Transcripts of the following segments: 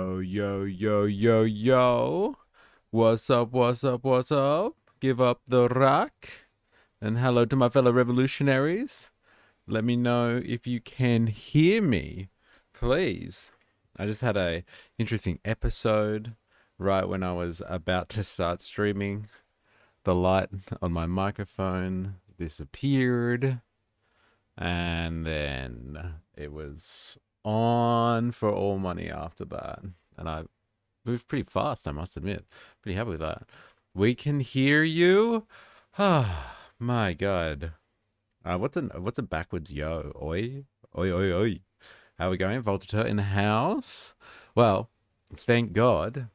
Yo, yo, yo, yo, yo. What's up, what's up, what's up? Give up the rock. And hello to my fellow revolutionaries. Let me know if you can hear me, please. I just had a interesting episode right when I was about to start streaming. The light on my microphone disappeared, and then it was on for all money after that. And I moved pretty fast, I must admit. Pretty happy with that. We can hear you. Ah, my God. What's a backwards yo? Oi, oi, oi, oi. How are we going? Voltateur in the house. Well, thank God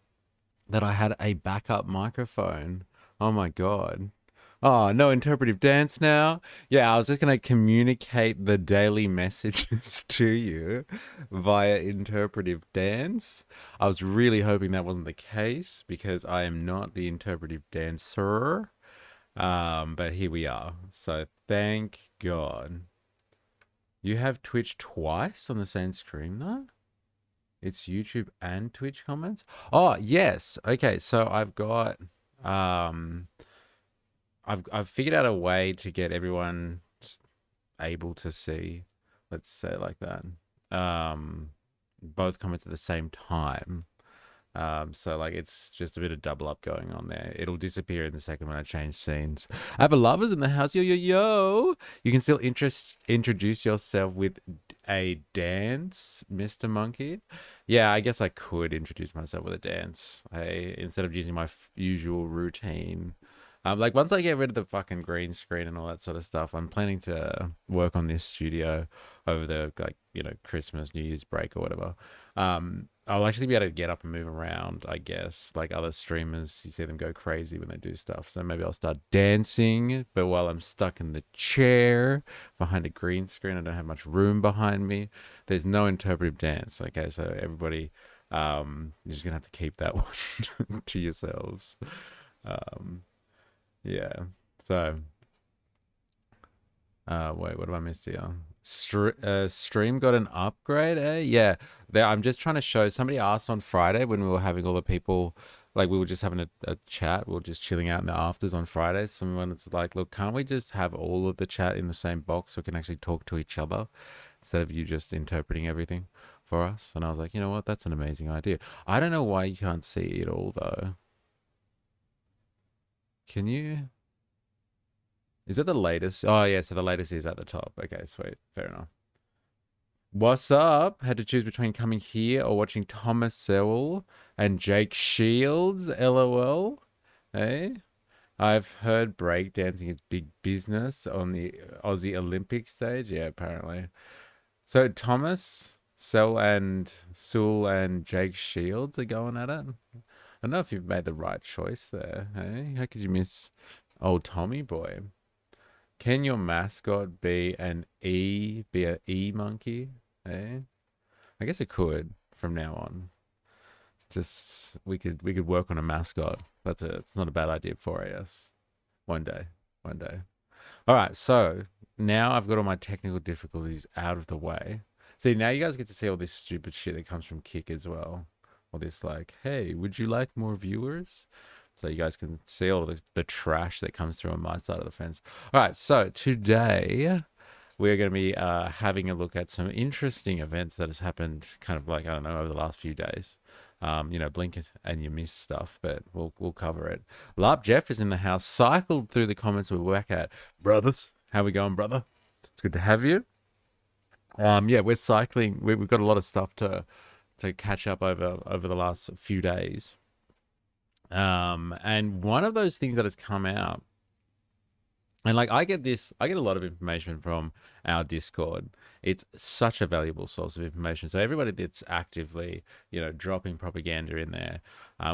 that I had a backup microphone. Oh my God. Oh, no interpretive dance now. Yeah, I was just going to communicate the daily messages to you via interpretive dance. I was really hoping that wasn't the case because I am not the interpretive dancer. But here we are. So thank God. You have Twitch twice on the same screen though? It's YouTube and Twitch comments? Oh, yes. Okay, so um I've figured out a way to get everyone able to see, let's say it like that, both comments at the same time. So like it's just a bit of double up going on there. It'll disappear in the second when I change scenes. I have a lovers in the house. Yo, yo, yo. You can still introduce yourself with a dance, Mr. Monkey. Yeah, I guess I could introduce myself with a dance. Hey, instead of using my usual routine. Like once I get rid of the fucking green screen and all that sort of stuff, I'm planning to work on this studio over the Christmas, New Year's break or whatever. I'll actually be able to get up and move around, I guess, like other streamers. You see them go crazy when they do stuff. So maybe I'll start dancing, but while I'm stuck in the chair behind a green screen, I don't have much room behind me. There's no interpretive dance. Okay, so everybody, you're just gonna have to keep that one to yourselves. Um, yeah. So, wait, what have I missed here? Stream got an upgrade, eh? Yeah. I'm just trying to show. Somebody asked on Friday when we were having all the people, like we were just having a chat. We were just chilling out in the afters on Fridays. Someone was like, look, can't we just have all of the chat in the same box so we can actually talk to each other instead of you just interpreting everything for us? And I was like, you know what? That's an amazing idea. I don't know why you can't see it all though. Can you? Is it the latest? Oh, yeah, so the latest is at the top. Okay, sweet. Fair enough. What's up? Had to choose between coming here or watching Thomas Sowell and Jake Shields, LOL. Hey? I've heard breakdancing is big business on the Aussie Olympic stage. Yeah, apparently. So Thomas Sewell and Jake Shields are going at it. I don't know if you've made the right choice there. Hey? How could you miss old Tommy boy? Can your mascot be an E monkey? Eh? I guess it could from now on. Just we could work on a mascot. It's not a bad idea for us. One day. One day. All right, so now I've got all my technical difficulties out of the way. See, now you guys get to see all this stupid shit that comes from Kick as well. All this like, hey, would you like more viewers? So you guys can see all the trash that comes through on my side of the fence. All right, so today we're going to be having a look at some interesting events that has happened kind of like, I don't know, over the last few days. Blink it and you miss stuff, but we'll cover it. Larp Jeff is in the house, cycled through the comments we're back at. Brothers, how we going, brother? It's good to have you. Yeah, we're cycling. We've got a lot of stuff to catch up over the last few days. And one of those things that has come out, and like I get a lot of information from our Discord. It's such a valuable source of information. So everybody that's actively, dropping propaganda in there,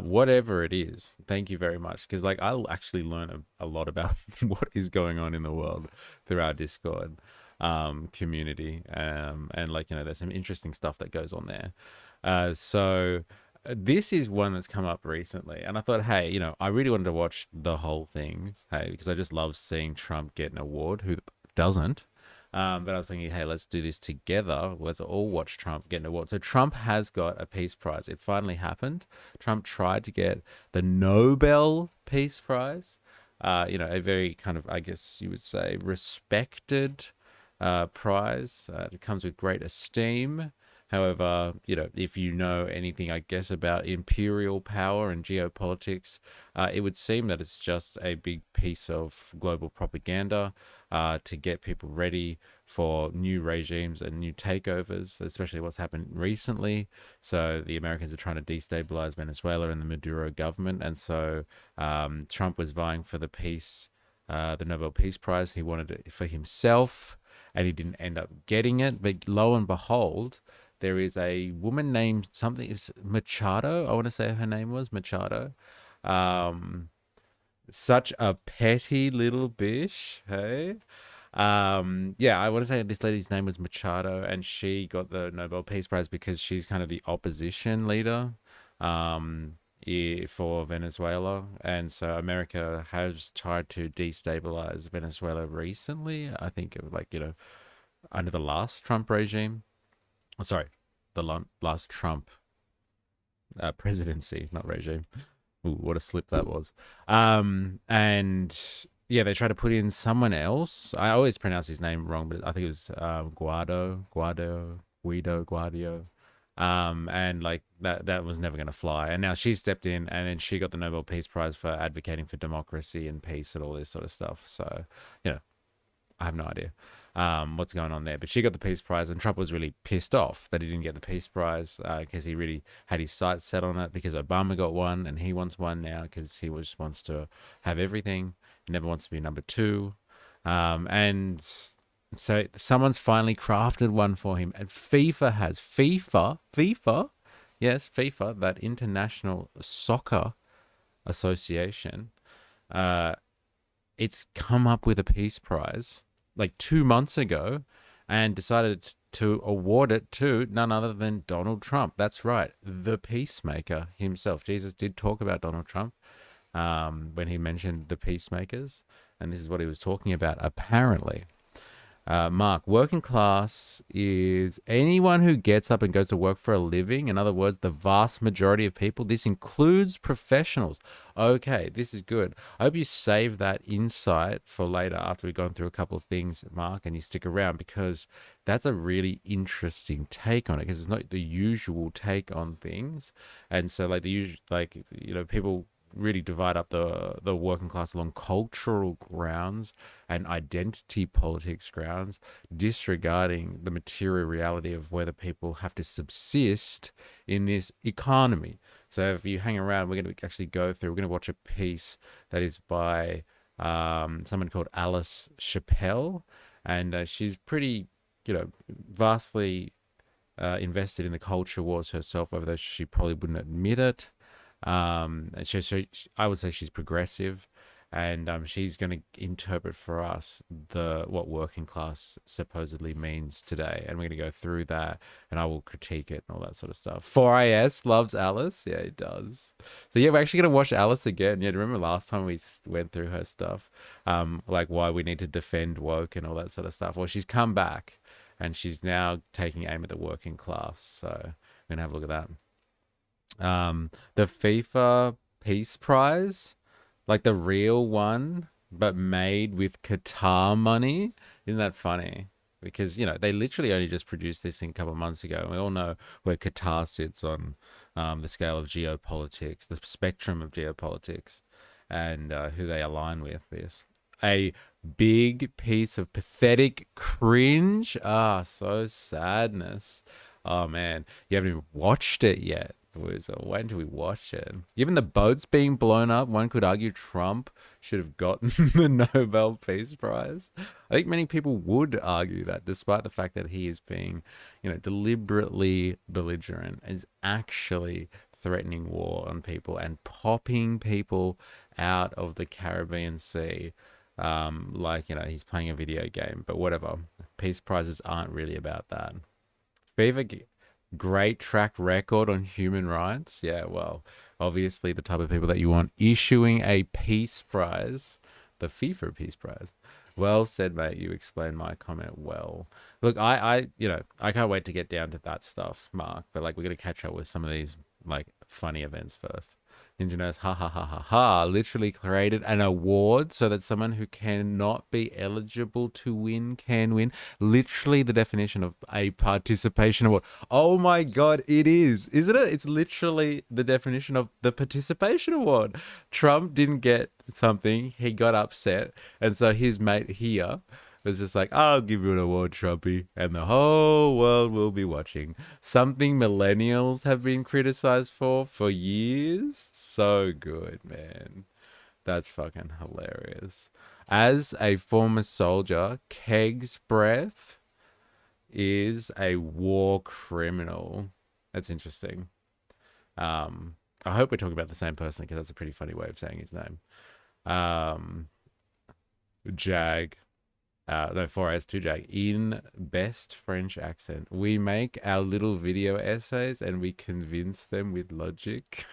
whatever it is, thank you very much. Because like I'll actually learn a lot about what is going on in the world through our Discord community. And like, there's some interesting stuff that goes on there. So this is one that's come up recently, and I thought, hey, I really wanted to watch the whole thing, hey, because I just love seeing Trump get an award. Who doesn't? But I was thinking, hey, let's do this together. Let's all watch Trump get an award. So Trump has got a Peace Prize. It finally happened. Trump tried to get the Nobel Peace Prize. A very kind of, I guess you would say, respected prize. It comes with great esteem. However, if you know anything, I guess, about imperial power and geopolitics, it would seem that it's just a big piece of global propaganda to get people ready for new regimes and new takeovers, especially what's happened recently. So the Americans are trying to destabilize Venezuela and the Maduro government. And so Trump was vying for the Nobel Peace Prize. He wanted it for himself, and he didn't end up getting it. But lo and behold, there is a woman named something is Machado. I want to say her name was Machado. Such a petty little bish, hey? Yeah, I want to say this lady's name was Machado, and she got the Nobel Peace Prize because she's kind of the opposition leader for Venezuela. And so America has tried to destabilize Venezuela recently. I think it was under the last Trump regime. Oh, sorry, the last Trump presidency, not regime. Ooh, what a slip that was. And yeah, they tried to put in someone else. I always pronounce his name wrong, but I think it was Guido. And like that was never going to fly. And now she stepped in, and then she got the Nobel Peace Prize for advocating for democracy and peace and all this sort of stuff. So, I have no idea what's going on there. But she got the Peace Prize, and Trump was really pissed off that he didn't get the Peace Prize because he really had his sights set on it because Obama got one, and he wants one now because he just wants to have everything. He never wants to be number two. And so someone's finally crafted one for him, and FIFA has yes, FIFA, that International Soccer Association. It's come up with a Peace Prize like 2 months ago and decided to award it to none other than Donald Trump. That's right, the peacemaker himself. Jesus did talk about Donald Trump when he mentioned the peacemakers, and this is what he was talking about, apparently. Mark, working class is anyone who gets up and goes to work for a living. In other words, the vast majority of people. This includes professionals. Okay, this is good. I hope you save that insight for later after we've gone through a couple of things, Mark, and you stick around because that's a really interesting take on it because it's not the usual take on things. And so people really divide up the working class along cultural grounds and identity politics grounds, disregarding the material reality of whether people have to subsist in this economy. So if you hang around, we're going to actually we're going to watch a piece that is by someone called Alice Chappelle, and she's pretty, vastly invested in the culture wars herself, although she probably wouldn't admit it. I would say she's progressive, and she's going to interpret for us what working class supposedly means today, and we're going to go through that, and I will critique it and all that sort of stuff. 4IS loves Alice, yeah, it does. So yeah, we're actually going to watch Alice again. Yeah, remember last time we went through her stuff, like why we need to defend woke and all that sort of stuff. Well, she's come back, and she's now taking aim at the working class. So we're going to have a look at that. The FIFA Peace Prize, like the real one, but made with Qatar money. Isn't that funny? Because, they literally only just produced this thing a couple of months ago. And we all know where Qatar sits on the scale of geopolitics, the spectrum of geopolitics, and who they align with this. A big piece of pathetic cringe. So sadness. Oh, man. You haven't even watched it yet. When do we watch it? Given the boats being blown up, one could argue Trump should have gotten the Nobel Peace Prize. I think many people would argue that, despite the fact that he is being, deliberately belligerent, is actually threatening war on people and popping people out of the Caribbean Sea. He's playing a video game, but whatever. Peace prizes aren't really about that. FIFA great track record on human rights. Yeah, well, obviously the type of people that you want issuing a peace prize the FIFA Peace Prize. Well said, mate. You explained my comment well. Look, I can't wait to get down to that stuff, Mark. But like, we're gonna catch up with some of these like funny events first. Ninja Nurse, ha ha ha ha ha, literally created an award so that someone who cannot be eligible to win can win. Literally the definition of a participation award. Oh my God, it is, isn't it? It's literally the definition of the participation award. Trump didn't get something, he got upset, and so his mate here was just like, I'll give you an award, Trumpy, and the whole world will be watching. Something millennials have been criticized for years. So good, man. That's fucking hilarious. As a former soldier, Keg's breath is a war criminal. That's interesting. I hope we're talking about the same person because that's a pretty funny way of saying his name. Jag. No, 4S2 Jag. In best French accent. We make our little video essays and we convince them with logic.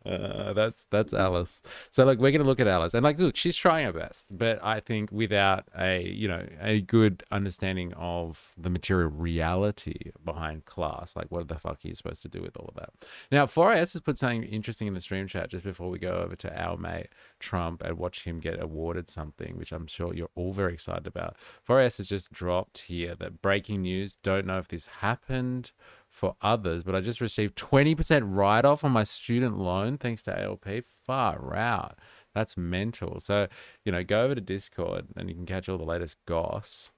That's Alice. So like we're gonna look at Alice and like look, she's trying her best, but I think without a good understanding of the material reality behind class, like what the fuck are you supposed to do with all of that? Now 4S has put something interesting in the stream chat just before we go over to our mate Trump and watch him get awarded something, which I'm sure you're all very excited about. 4S has just dropped here that breaking news, don't know if this happened for others, but I just received 20% write-off on my student loan thanks to ALP. Far out. That's mental. So, go over to Discord and you can catch all the latest goss.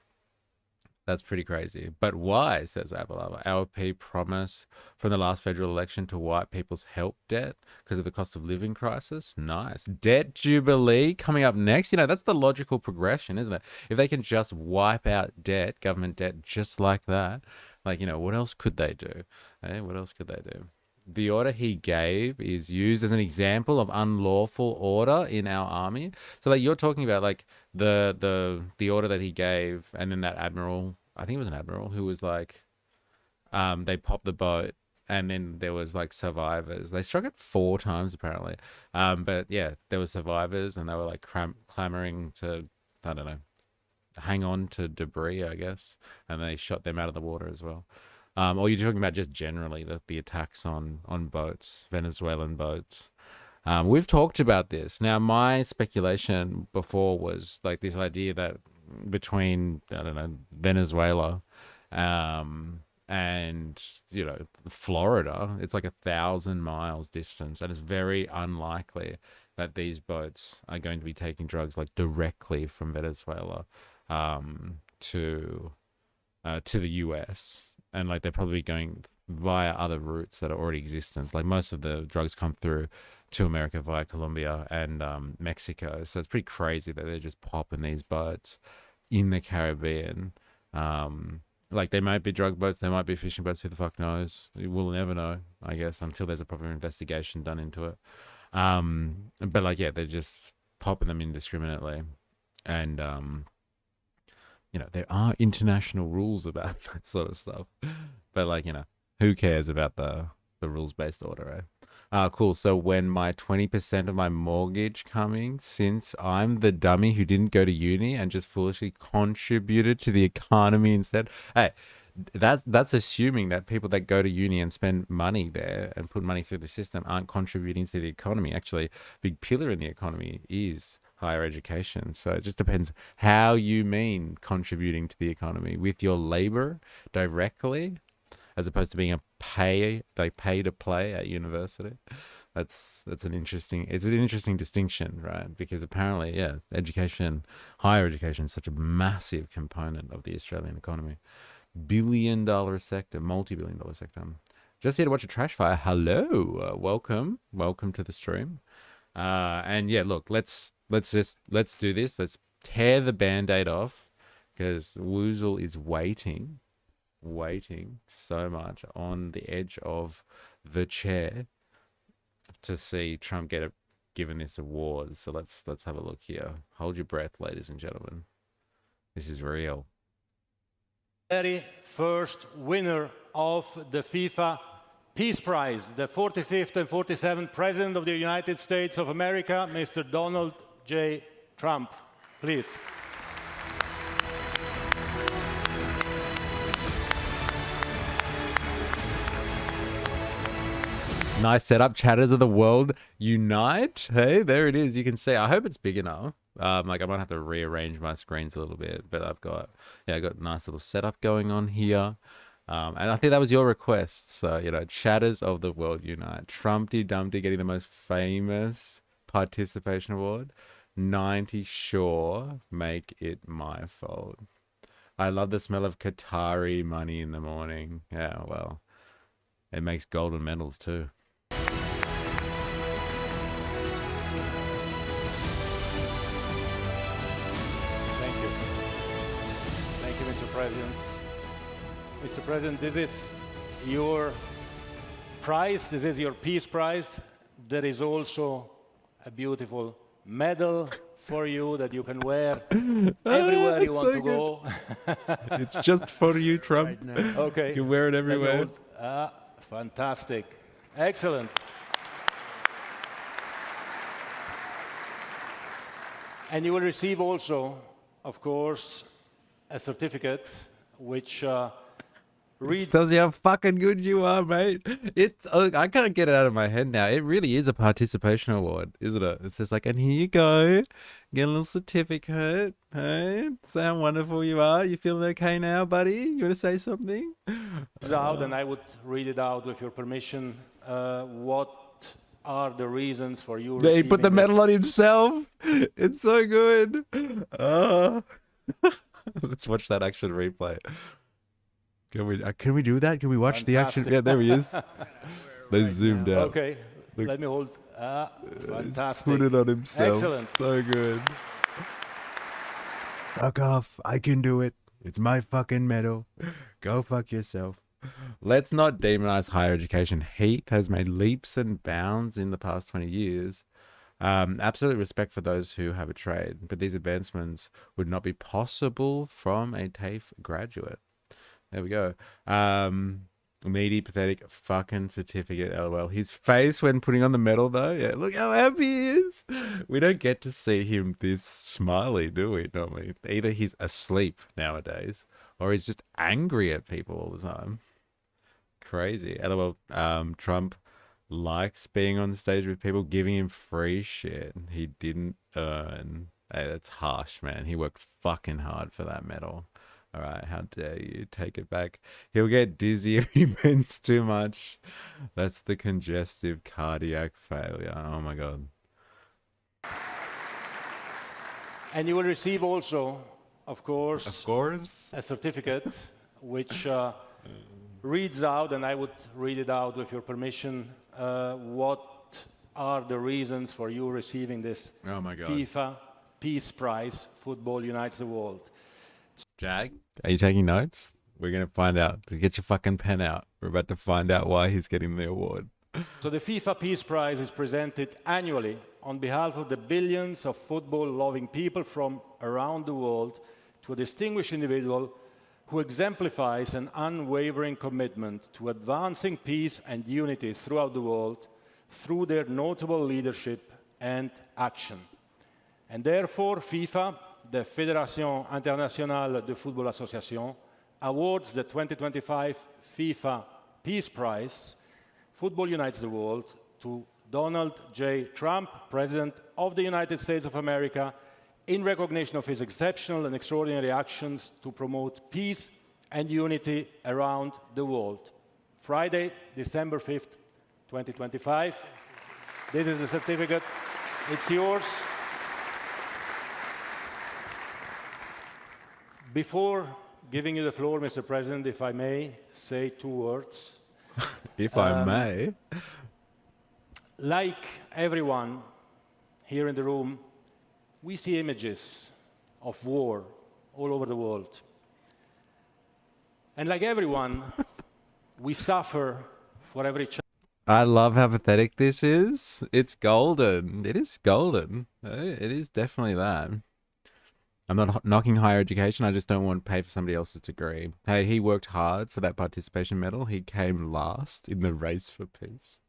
That's pretty crazy. But why, says Avalava? ALP promise from the last federal election to wipe people's help debt because of the cost of living crisis. Nice. Debt jubilee coming up next. That's the logical progression, isn't it? If they can just wipe out debt, government debt, just like that, like, what else could they do? What else could they do? The order he gave is used as an example of unlawful order in our army. So like you're talking about like the order that he gave, and then that admiral, I think it was an admiral, who was like, they popped the boat, and then there was like survivors. They struck it 4 times apparently. But yeah, there were survivors, and they were like clamoring to, I don't know, hang on to debris, I guess, and they shot them out of the water as well. Or you're talking about just generally the attacks on boats, Venezuelan boats. We've talked about this. Now, my speculation before was like this idea that between, I don't know, Venezuela and Florida, it's like 1,000 miles distance, and it's very unlikely that these boats are going to be taking drugs like directly from Venezuela to the US, and like they're probably going via other routes that are already existent. Like most of the drugs come through to America via Colombia and Mexico, so it's pretty crazy that they're just popping these boats in the Caribbean. Like they might be drug boats, they might be fishing boats, who the fuck knows? We'll never know, I guess, until there's a proper investigation done into it. But like, yeah, they're just popping them indiscriminately. And there are international rules about that sort of stuff, but like, who cares about the rules-based order, eh? Cool. So when my 20% of my mortgage coming, since I'm the dummy who didn't go to uni and just foolishly contributed to the economy instead. Hey, that's assuming that people that go to uni and spend money there and put money through the system aren't contributing to the economy. Actually, a big pillar in the economy is higher education. So it just depends how you mean contributing to the economy, with your labor directly, as opposed to being a pay to play at university. It's an interesting distinction, right? Because apparently, yeah, higher education is such a massive component of the Australian economy. Billion-dollar sector, multi-billion-dollar sector. Just here to watch a trash fire. Hello, welcome to the stream. And yeah, look, let's do this. Let's tear the band-aid off, because Woozle is waiting so much on the edge of the chair to see Trump given this award. So let's have a look here. Hold your breath, ladies and gentlemen. This is real. Very first winner of the FIFA Peace Prize, the 45th and 47th President of the United States of America, Mr. Donald J. Trump, please. Nice setup. Chatters of the world unite. Hey, there it is. You can see. I hope it's big enough. Like I might have to rearrange my screens a little bit, but I got a nice little setup going on here. And I think that was your request. So, Chatters of the World Unite. Trumpty Dumpty getting the most famous participation award. 90 sure, make it my fault. I love the smell of Qatari money in the morning. Yeah, well, it makes golden medals too. Thank you. Thank you, Mr. President. Mr. President, this is your prize. This is your Peace Prize. There is also a beautiful medal for you that you can wear everywhere you want to go. It's just for you, Trump. Right, okay. You can wear it everywhere. Fantastic. Excellent. And you will receive also, of course, a certificate which It tells you how fucking good you are, mate. I can't get it out of my head now. It really is a participation award, isn't it? It's just like, and here you go. Get a little certificate. Hey, say how wonderful you are. You feeling okay now, buddy? You want to say something? Out, and I would read it out with your permission. What are the reasons for you He put the medal this? on himself. It's so good. Let's watch that action replay. Can we do that? Can we watch the action? Yeah, there he is. They zoomed out. Okay, let me hold. Fantastic. Put it on himself. Excellent. So good. Fuck off. I can do it. It's my fucking medal. Go fuck yourself. Let's not demonize higher education. Heath has made leaps and bounds in the past 20 years. Absolute respect for those who have a trade, but these advancements would not be possible from a TAFE graduate. There we go. Meaty, pathetic fucking certificate, lol. His face when putting on the medal, though. Yeah, look how happy he is. We don't get to see him this smiley, do we, normally? Either he's asleep nowadays, or he's just angry at people all the time. Crazy. LOL, Trump likes being on stage with people giving him free shit he didn't earn. Hey, that's harsh, man. He worked fucking hard for that medal. All right, how dare you take it back? He'll get dizzy if he bends too much. That's the congestive cardiac failure. Oh my God. And you will receive also, of course, a certificate which reads out, and I would read it out with your permission, what are the reasons for you receiving this FIFA Peace Prize, Football Unites the World. Jag, are you taking notes? We're going to find out. Get your fucking pen out. We're about to find out why he's getting the award. So the FIFA Peace Prize is presented annually on behalf of the billions of football-loving people from around the world to a distinguished individual who exemplifies an unwavering commitment to advancing peace and unity throughout the world through their notable leadership and action. And therefore, FIFA, the Fédération Internationale de Football Association, awards the 2025 FIFA Peace Prize, Football Unites the World, to Donald J. Trump, President of the United States of America, in recognition of his exceptional and extraordinary actions to promote peace and unity around the world. Friday, December 5th, 2025. This is the certificate. It's yours. Before giving you the floor, Mr. President, if I may say two words. If I may. Like everyone here in the room, we see images of war all over the world. And like everyone, we suffer for every child. I love how pathetic this is. It's golden. It is golden. It is definitely that. I'm not knocking higher education. I just don't want to pay for somebody else's degree. Hey, he worked hard for that participation medal. He came last in the race for peace.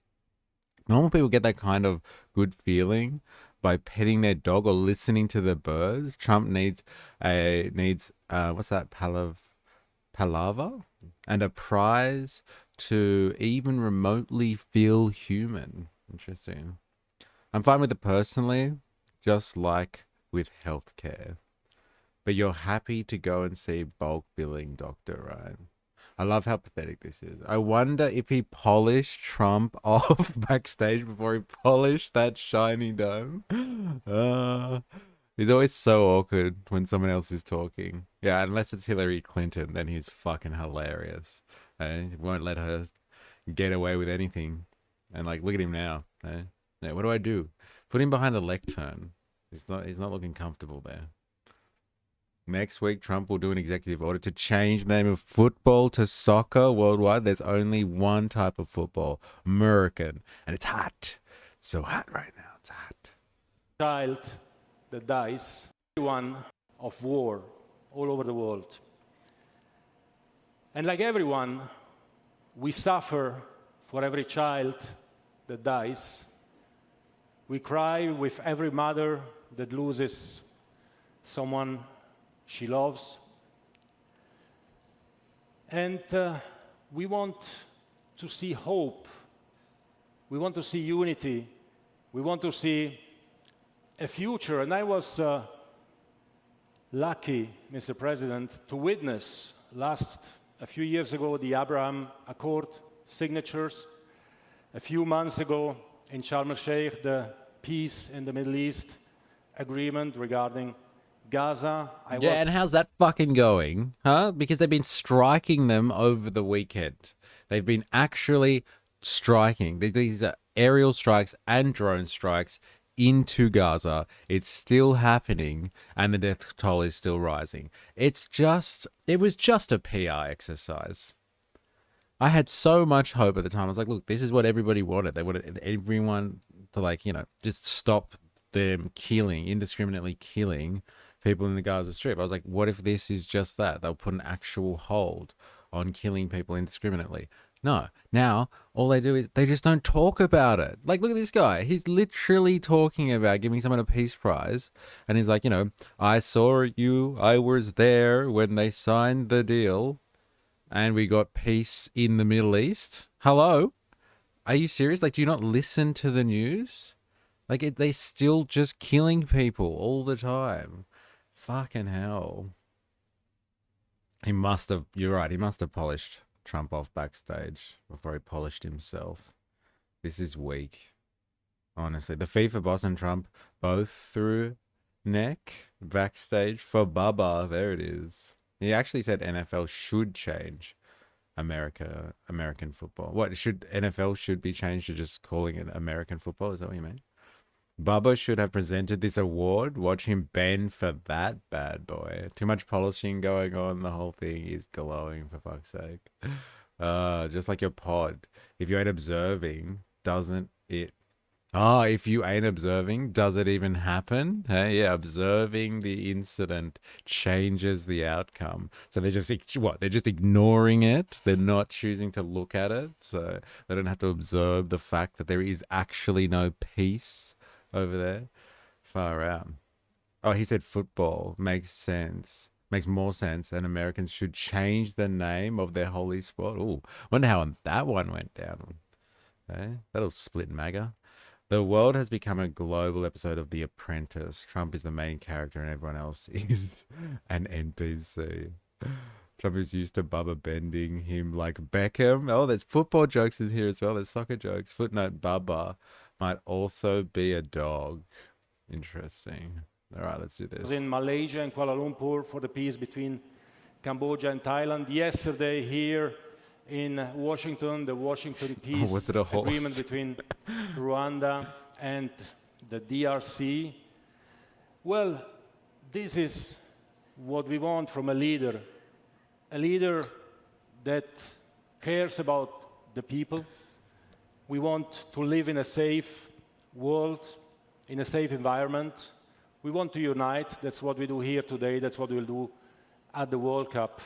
Normal people get that kind of good feeling by petting their dog or listening to the birds. Trump needs what's that, palaver, and a prize to even remotely feel human. Interesting. I'm fine with it personally, just like with healthcare. But you're happy to go and see bulk billing doctor, right? I love how pathetic this is. I wonder if he polished Trump off backstage before he polished that shiny dome. He's always so awkward when someone else is talking. Yeah, unless it's Hillary Clinton, then he's fucking hilarious. He won't let her get away with anything. And like, look at him now. Yeah, what do I do? Put him behind a lectern. He's not looking comfortable there. Next week, Trump will do an executive order to change the name of football to soccer worldwide. There's only one type of football, American, and it's hot. It's so hot right now. It's hot. Child that dies, one of war all over the world. And like everyone, we suffer for every child that dies. We cry with every mother that loses someone she loves. And we want to see hope. We want to see unity. We want to see a future. And I was lucky, Mr. President, to witness a few years ago, the Abraham Accord signatures. A few months ago in Sharm el-Sheikh, the peace in the Middle East agreement regarding Gaza. And how's that fucking going? Huh? Because they've been striking them over the weekend. They've been actually striking. These are aerial strikes and drone strikes into Gaza. It's still happening, and the death toll is still rising. It was just a PR exercise. I had so much hope at the time. I was like, look, this is what everybody wanted. They wanted everyone to just stop them indiscriminately killing people in the Gaza Strip. I was like, what if this is just that? They'll put an actual hold on killing people indiscriminately. No. Now, all they do is they just don't talk about it. Like, look at this guy. He's literally talking about giving someone a peace prize. And he's like, I saw you. I was there when they signed the deal. And we got peace in the Middle East. Hello? Are you serious? Like, do you not listen to the news? Like, they still just killing people all the time. Fucking hell. You're right, he must have polished Trump off backstage before he polished himself. This is weak. Honestly. The FIFA boss and Trump both threw neck backstage for Bubba. There it is. He actually said NFL should change American football. NFL should be changed to just calling it American football? Is that what you mean? Bubba should have presented this award. Watch him bend for that bad boy. Too much polishing going on. The whole thing is glowing, for fuck's sake. Just like your pod. If you ain't observing, doesn't it... if you ain't observing, does it even happen? Hey, yeah, observing the incident changes the outcome. So they're just ignoring it. They're not choosing to look at it. So they don't have to observe the fact that there is actually no peace over there. Far out. Oh, he said football makes sense. Makes more sense, and Americans should change the name of their holy sport. Ooh, wonder how that one went down. Okay? That'll split MAGA. The world has become a global episode of The Apprentice. Trump is the main character and everyone else is an NPC. Trump is used to Bubba bending him like Beckham. Oh, there's football jokes in here as well. There's soccer jokes. Footnote, Bubba might also be a dog. Interesting. All right, let's do this. In Malaysia and Kuala Lumpur for the peace between Cambodia and Thailand. Yesterday here in Washington, the Washington Peace Agreement between Rwanda and the DRC. Well, this is what we want from a leader that cares about the people. We want to live in a safe world, in a safe environment. We want to unite. That's what we do here today. That's what we'll do at the World Cup,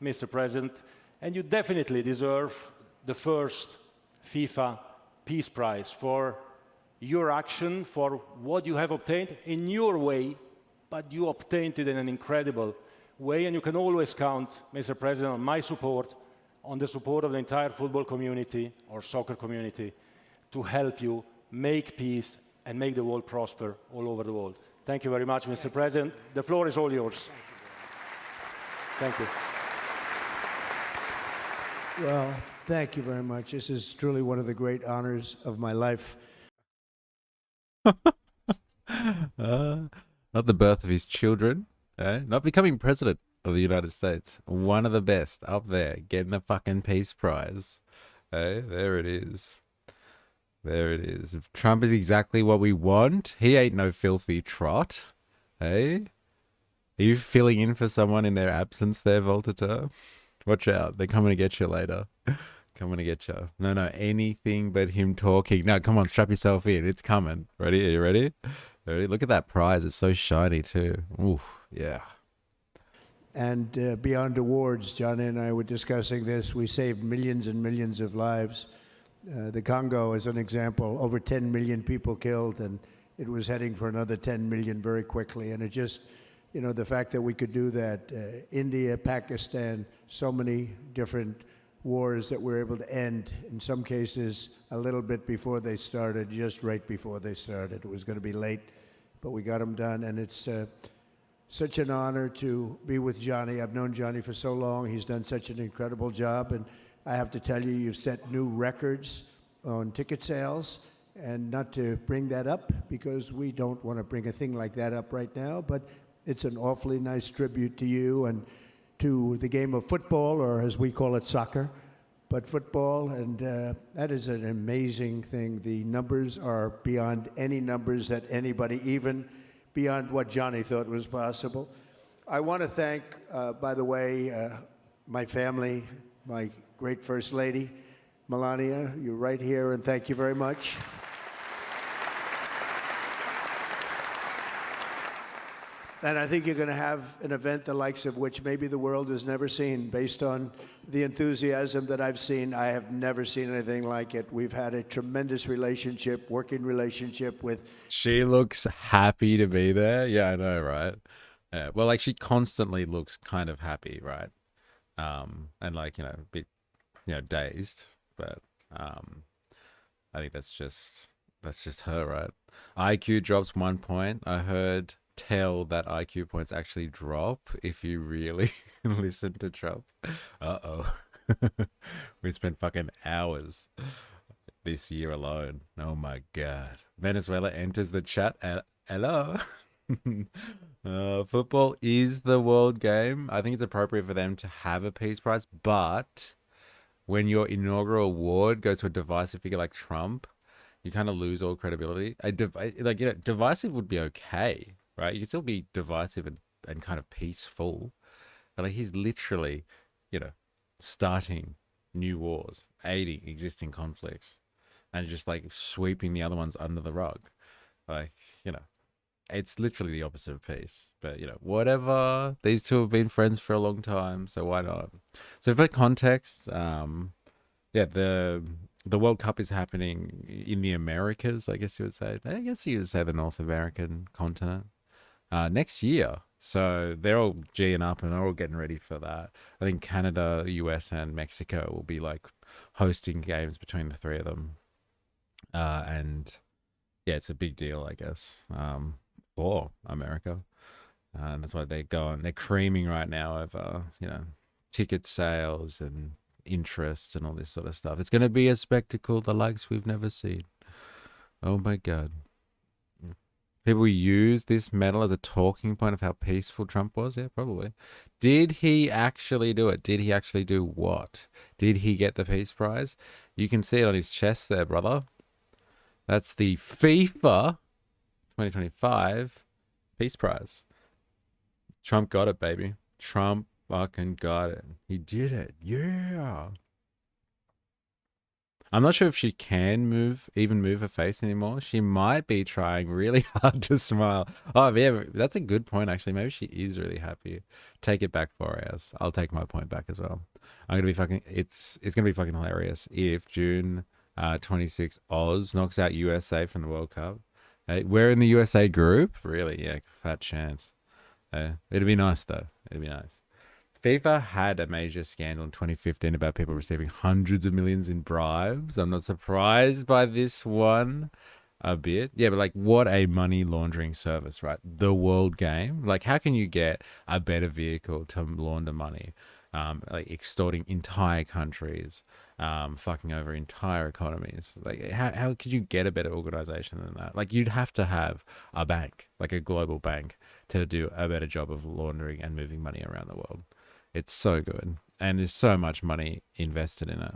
Mr. President. And you definitely deserve the first FIFA Peace Prize for your action for what you have obtained in your way, but you obtained it in an incredible way, and you can always count, Mr. President, on my support, on the support of the entire football community or soccer community to help you make peace and make the world prosper all over the world. Thank you very much, Mr. President. The floor is all yours. Thank you. Well, thank you very much. This is truly one of the great honors of my life. Not the birth of his children, not becoming president of the United States. One of the best up there, getting the fucking Peace Prize. There it is. There it is. If Trump is exactly what we want, he ain't no filthy trot. Are you filling in for someone in their absence there, Voltaire? Watch out. They're coming to get you later. Coming to get you. No, anything but him talking. No, come on, strap yourself in. It's coming. Ready? Are you ready? Ready? Look at that prize. It's so shiny too. Ooh, yeah. And beyond awards, Johnny and I were discussing this. We saved millions and millions of lives. The Congo is an example. Over 10 million people killed, and it was heading for another 10 million very quickly. And it just, you know, the fact that we could do that, India, Pakistan, so many different wars that we're able to end, in some cases a little bit before they started, just right before they started. It was going to be late, but we got them done, and it's such an honor to be with Johnny. I've known Johnny for so long. He's done such an incredible job, and I have to tell you, you've set new records on ticket sales, and not to bring that up, because we don't want to bring a thing like that up right now, but it's an awfully nice tribute to you and to the game of football, or as we call it, soccer, but football, and that is an amazing thing. The numbers are beyond any numbers that anybody, even beyond what Johnny thought was possible. I want to thank, by the way, my family, my great First Lady, Melania. You're right here, and thank you very much. And I think you're going to have an event the likes of which maybe the world has never seen. Based on the enthusiasm that I've seen, I have never seen anything like it. We've had a tremendous relationship, working relationship with... She looks happy to be there. Yeah, I know, right? Well, like, she constantly looks kind of happy, right? And like, you know, a bit, you know, dazed. But I think that's just her, right? IQ drops 1 point. I heard tell that IQ points actually drop if you really listen to Trump. We spent fucking hours this year alone. Oh my god. Venezuela enters the chat. Hello. Football is the world game. I think it's appropriate for them to have a Peace Prize, but when your inaugural award goes to a divisive figure like Trump, you kind of lose all credibility. Like, you know, divisive would be okay, right? You can still be divisive and kind of peaceful. But like, he's literally, you know, starting new wars, aiding existing conflicts, and just like sweeping the other ones under the rug. Like, you know, it's literally the opposite of peace. But, you know, whatever. These two have been friends for a long time, so why not? So for context, yeah, the World Cup is happening in the Americas, I guess you would say. I guess you would say the North American continent. Next year. So they're all G'ing up and they're all getting ready for that. I think Canada, US, and Mexico will be like hosting games between the three of them. And yeah, it's a big deal, I guess, for America. And that's why they're creaming right now over, you know, ticket sales and interest and all this sort of stuff. It's going to be a spectacle, the likes we've never seen. Oh my God. People use this medal as a talking point of how peaceful Trump was? Yeah, probably. Did he actually do it? Did he actually do what? Did he get the Peace Prize? You can see it on his chest there, brother. That's the FIFA 2025 Peace Prize. Trump got it, baby. Trump fucking got it. He did it. Yeah. I'm not sure if she can even move her face anymore. She might be trying really hard to smile. Oh, yeah, that's a good point, actually. Maybe she is really happy. Take it back 4 hours. I'll take my point back as well. I'm gonna be fucking. It's gonna be fucking hilarious if June 26 Oz knocks out USA from the World Cup. We're in the USA group? Really? Yeah, fat chance. It'd be nice, though. It'd be nice. FIFA had a major scandal in 2015 about people receiving hundreds of millions in bribes. I'm not surprised by this one a bit. Yeah, but like, what a money laundering service, right? The World Game. Like, how can you get a better vehicle to launder money? Like extorting entire countries, fucking over entire economies. Like, how could you get a better organization than that? Like, you'd have to have a bank, like a global bank, to do a better job of laundering and moving money around the world. It's so good. And there's so much money invested in it.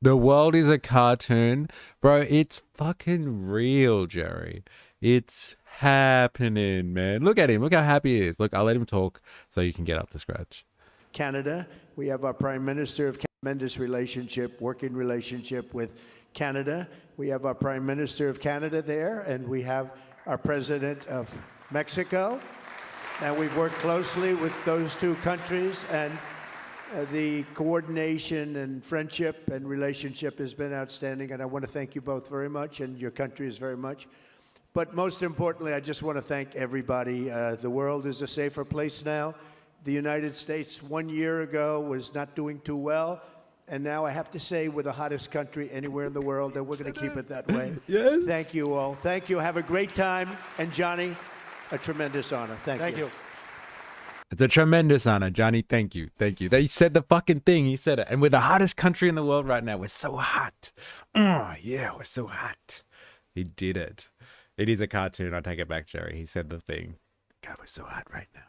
The world is a cartoon. Bro, it's fucking real, Jerry. It's happening, man. Look at him. Look how happy he is. Look, I'll let him talk so you can get up to scratch. Canada. We have our Prime Minister of tremendous relationship, working relationship with Canada. We have our Prime Minister of Canada there, and we have our President of Mexico. And we've worked closely with those two countries, and the coordination and friendship and relationship has been outstanding. And I want to thank you both very much, and your countries very much. But most importantly, I just want to thank everybody. The world is a safer place now. The United States 1 year ago was not doing too well. And now I have to say we're the hottest country anywhere in the world, and we're going to keep it that way. Yes. Thank you all. Thank you. Have a great time. And Johnny, a tremendous honor. Thank you. It's a tremendous honor, Johnny. Thank you. Thank you. They said the fucking thing. He said it. And we're the hottest country in the world right now. We're so hot. Oh, yeah, we're so hot. He did it. It is a cartoon. I take it back, Jerry. He said the thing. God, we're so hot right now.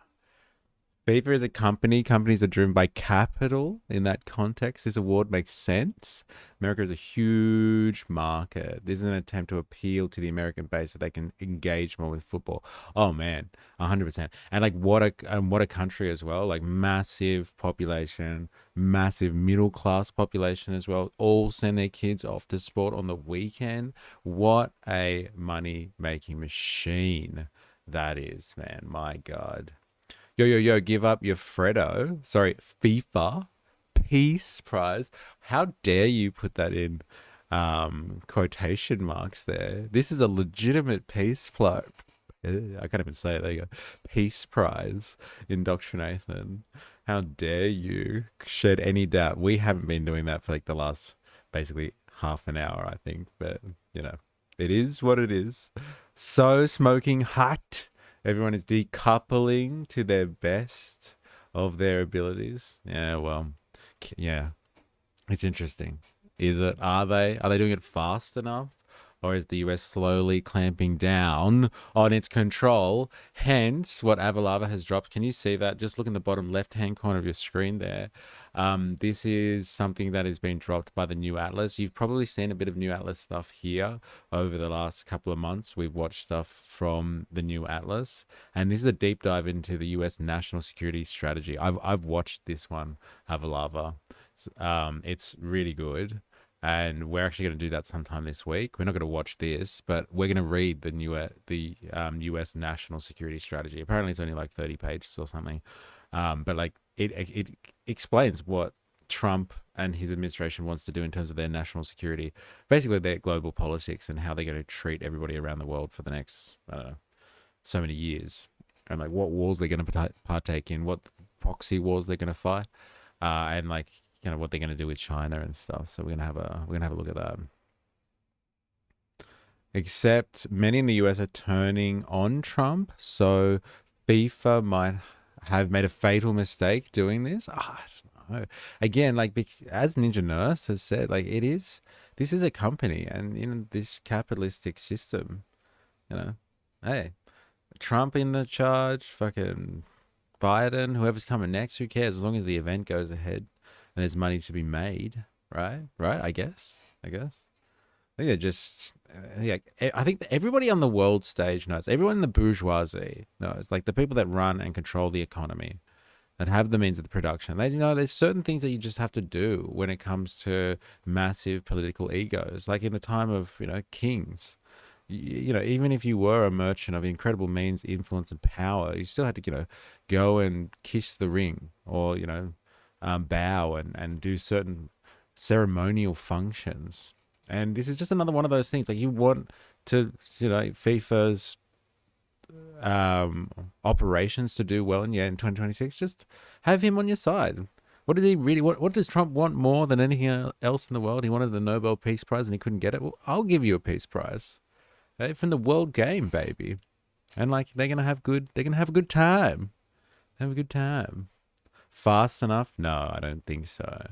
FIFA is a company. Companies are driven by capital in that context. This award makes sense. America is a huge market. This is an attempt to appeal to the American base so they can engage more with football. Oh man, 100%. And like what a country as well. Like massive population, massive middle class population as well. All send their kids off to sport on the weekend. What a money making machine that is, man. My God. Yo, give up your FIFA Peace Prize. How dare you put that in quotation marks there? This is a legitimate peace prize. I can't even say it. There you go. Peace Prize, Indoctrinathan. How dare you shed any doubt? We haven't been doing that for like the last basically half an hour, I think. But, you know, it is what it is. So smoking hot. Everyone is decoupling to their best of their abilities. Yeah, well, yeah, it's interesting. Is it? Are they doing it fast enough? Or is the US slowly clamping down on its control? Hence, what Avalava has dropped. Can you see that? Just look in the bottom left-hand corner of your screen there. This is something that has been dropped by the New Atlas. You've probably seen a bit of New Atlas stuff here over the last couple of months. We've watched stuff from the New Atlas, and this is a deep dive into the US national security strategy. I've watched this one, Avalava. It's really good. And we're actually going to do that sometime this week. We're not going to watch this, but we're going to read the U.S. national security strategy. Apparently, it's only like 30 pages or something, but like it explains what Trump and his administration wants to do in terms of their national security, basically their global politics and how they're going to treat everybody around the world for the next so many years, and like what wars they're going to partake in, what proxy wars they're going to fight, and like. You know what they're going to do with China and stuff. So we're gonna have a look at that. Except many in the US are turning on Trump, so FIFA might have made a fatal mistake doing this. I don't know. Again, like as Ninja Nurse has said, like this is a company, and in this capitalistic system, you know, hey, Trump in the charge, fucking Biden, whoever's coming next, who cares? As long as the event goes ahead. And there's money to be made, right? I guess. I think they're just. I think everybody on the world stage knows. Everyone in the bourgeoisie knows. Like the people that run and control the economy, that have the means of the production. They know there's certain things that you just have to do when it comes to massive political egos. Like in the time of kings, even if you were a merchant of incredible means, influence, and power, you still had to go and kiss the ring or bow and do certain ceremonial functions And this is just another one of those things. Like, you want to, FIFA's operations to do well in 2026. Just have him on your side. What did he really? What does Trump want more than anything else in the world? He wanted the Nobel Peace Prize and he couldn't get it. Well, I'll give you a peace prize, from the world game, baby. And like, they're gonna have a good time. Have a good time. Fast enough? No, I don't think so.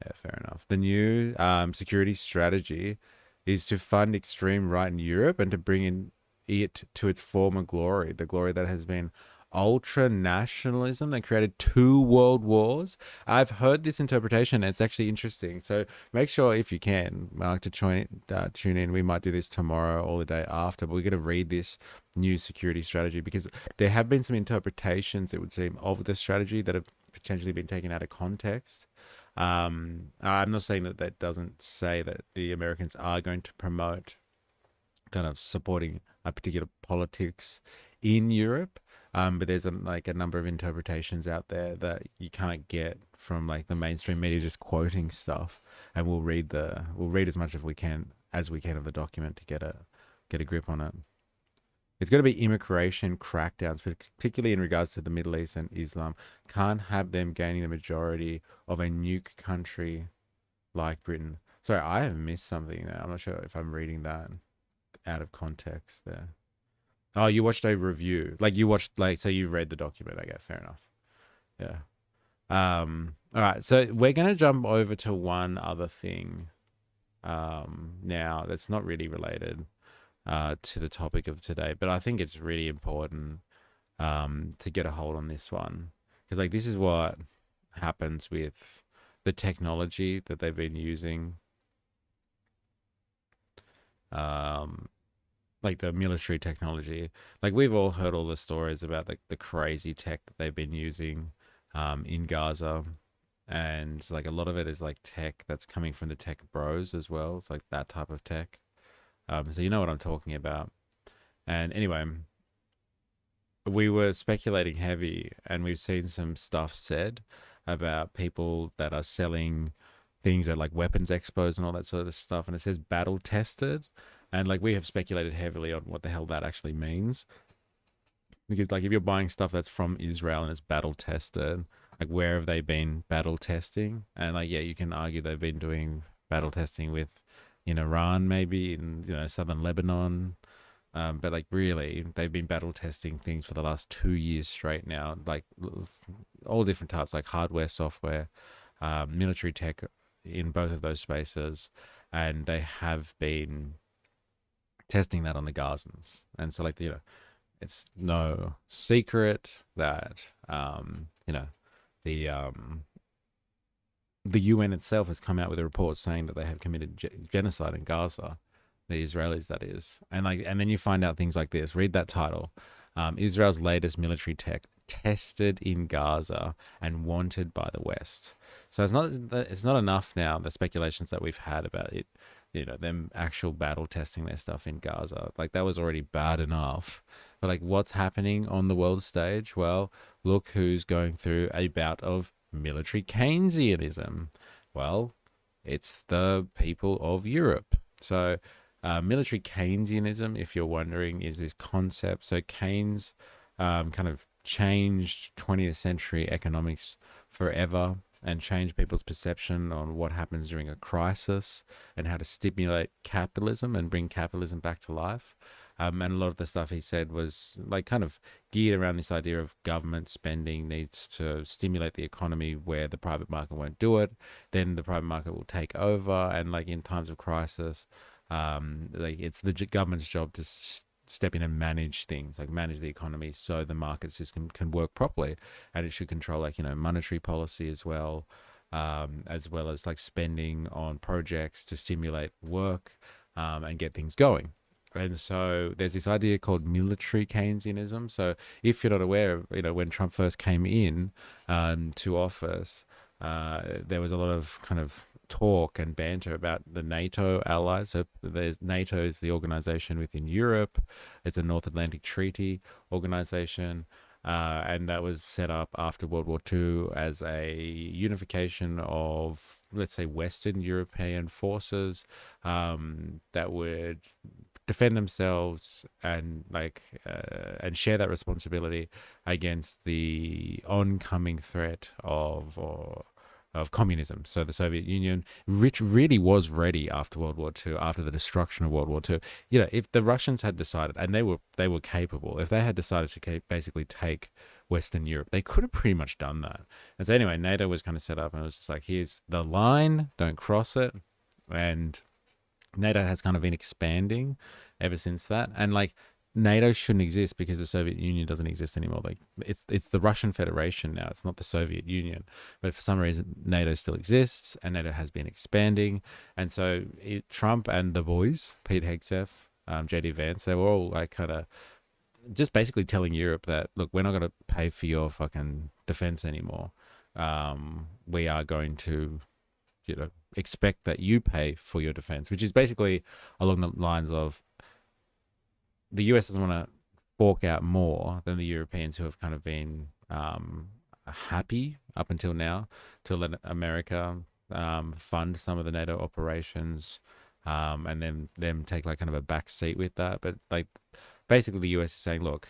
Yeah, fair enough. The new security strategy is to fund extreme right in Europe and to bring in it to its former glory, the glory that has been ultra nationalism that created 2 world wars. I've heard this interpretation and it's actually interesting. So make sure, if you can, Mark, to tune in. We might do this tomorrow or the day after, but we're going to read this new security strategy because there have been some interpretations, it would seem, of the strategy that have potentially been taken out of context. I'm not saying that doesn't say that the Americans are going to promote kind of supporting a particular politics in Europe. But there's a number of interpretations out there that you can't get from like the mainstream media just quoting stuff. And we'll read as much as we can of the document to get a grip on it. It's going to be immigration crackdowns, particularly in regards to the Middle East and Islam. Can't have them gaining the majority of a nuke country like Britain. Sorry, I have missed something there. I'm not sure if I'm reading that out of context there. Oh, you watched a review. So you read the document. Okay, fair enough. Yeah. All right, so we're going to jump over to one other thing now that's not really related to the topic of today, but I think it's really important to get a hold on this one, because like, this is what happens with the technology that they've been using, like the military technology. Like, we've all heard all the stories about the crazy tech that they've been using in Gaza, and like a lot of it is like tech that's coming from the tech bros as well. It's like that type of tech. So you know what I'm talking about. And anyway, we were speculating heavy, and we've seen some stuff said about people that are selling things at like weapons expos and all that sort of stuff, and it says battle tested, and like, we have speculated heavily on what the hell that actually means, because like, if you're buying stuff that's from Israel and it's battle tested, like, where have they been battle testing? And like, yeah, you can argue they've been doing battle testing in Iran, maybe in southern Lebanon, but like, really, they've been battle testing things for the last 2 years straight now, like all different types, like hardware, software, military tech in both of those spaces, and they have been testing that on the Gazans. And so like, it's no secret that the UN itself has come out with a report saying that they have committed genocide in Gaza, the Israelis, that is. And then you find out things like this. Read that title. Israel's latest military tech tested in Gaza and wanted by the West. So it's not enough now, the speculations that we've had about it, them actual battle testing their stuff in Gaza. Like, that was already bad enough. But like, what's happening on the world stage? Well, look who's going through a bout of military Keynesianism. Well, it's the people of Europe. So military Keynesianism, if you're wondering, is this concept. So Keynes kind of changed 20th century economics forever, and change people's perception on what happens during a crisis and how to stimulate capitalism and bring capitalism back to life. And a lot of the stuff he said was like kind of geared around this idea of government spending needs to stimulate the economy where the private market won't do it. Then the private market will take over. And like, in times of crisis, like, it's the government's job to step in and manage things, like manage the economy so the market system can work properly, and it should control like monetary policy as well as like spending on projects to stimulate work and get things going. And so there's this idea called military Keynesianism. So if you're not aware, when Trump first came in to office, there was a lot of kind of talk and banter about the NATO allies. So NATO is the organization within Europe. It's a North Atlantic Treaty organization. and that was set up after World War II as a unification of, let's say, Western European forces that would defend themselves and and share that responsibility against the oncoming threat of communism. So the Soviet Union, which really was ready after World War II, after the destruction of World War II. You know, if the Russians had decided, and they were capable, if they had decided to basically take Western Europe, they could have pretty much done that. And so anyway, NATO was kind of set up, and it was just like, here's the line, don't cross it, and NATO has kind of been expanding ever since that. And like, NATO shouldn't exist because the Soviet Union doesn't exist anymore. Like, it's the Russian Federation now. It's not the Soviet Union. But for some reason, NATO still exists, and NATO has been expanding. And so Trump and the boys, Pete Hegseth, JD Vance, they were all like kind of just basically telling Europe that, look, we're not going to pay for your fucking defense anymore. We are going to, expect that you pay for your defense, which is basically along the lines of the US doesn't want to fork out more than the Europeans, who have kind of been happy up until now to let America fund some of the NATO operations, and then them take like kind of a back seat with that. But like, basically the US is saying, look,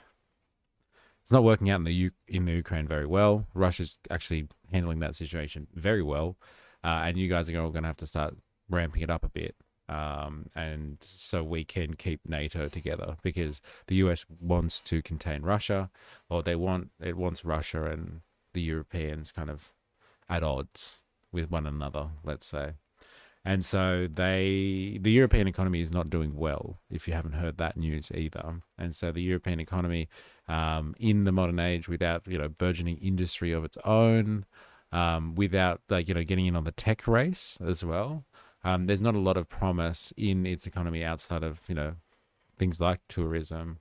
it's not working out in the Ukraine very well. Russia's actually handling that situation very well, and you guys are all going to have to start ramping it up a bit. And so we can keep NATO together, because the US wants to contain Russia, or it wants Russia and the Europeans kind of at odds with one another, let's say. And so the European economy is not doing well, if you haven't heard that news either. And so the European economy, in the modern age, without, burgeoning industry of its own, without getting in on the tech race as well, there's not a lot of promise in its economy outside of, things like tourism,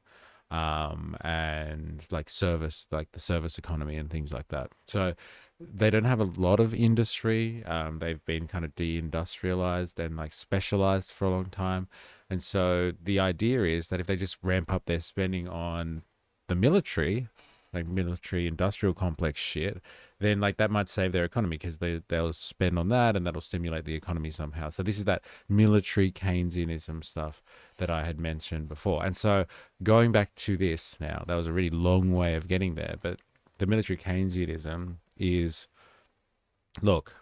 and like the service economy and things like that. So they don't have a lot of industry. They've been kind of deindustrialized and like specialized for a long time. And so the idea is that if they just ramp up their spending on the military, like military industrial complex shit, then like that might save their economy, because they'll spend on that and that'll stimulate the economy somehow. So this is that military Keynesianism stuff that I had mentioned before. And so going back to this now, that was a really long way of getting there, but the military Keynesianism is, look,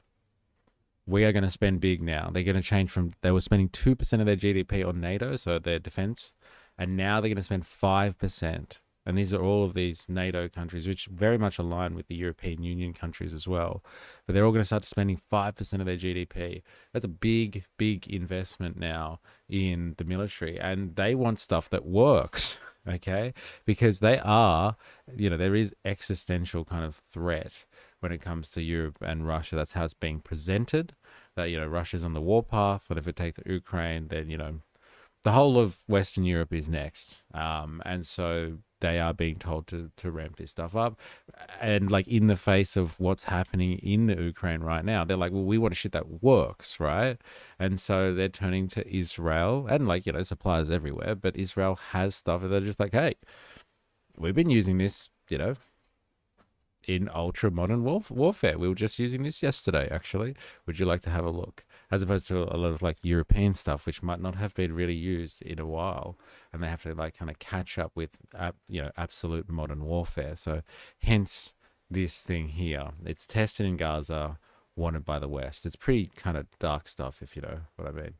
we are going to spend big now. They're going to change from, they were spending 2% of their GDP on NATO, so their defense, and now they're going to spend 5%. And these are all of these NATO countries, which very much align with the European Union countries as well. But they're all going to start spending 5% of their GDP. That's a big, big investment now in the military. And they want stuff that works, okay? Because they are, there is existential kind of threat when it comes to Europe and Russia. That's how it's being presented, that, Russia's on the warpath. And if it takes Ukraine, then, the whole of Western Europe is next. And so they are being told to ramp this stuff up. And like, in the face of what's happening in the Ukraine right now, they're like, well, we want shit that works, right? And so they're turning to Israel and like, suppliers everywhere, but Israel has stuff and they're just like, hey, we've been using this, in ultra modern warfare. We were just using this yesterday, actually. Would you like to have a look? As opposed to a lot of like European stuff, which might not have been really used in a while, and they have to like kind of catch up with, absolute modern warfare. So hence this thing here. It's tested in Gaza, wanted by the West. It's pretty kind of dark stuff, if you know what I mean.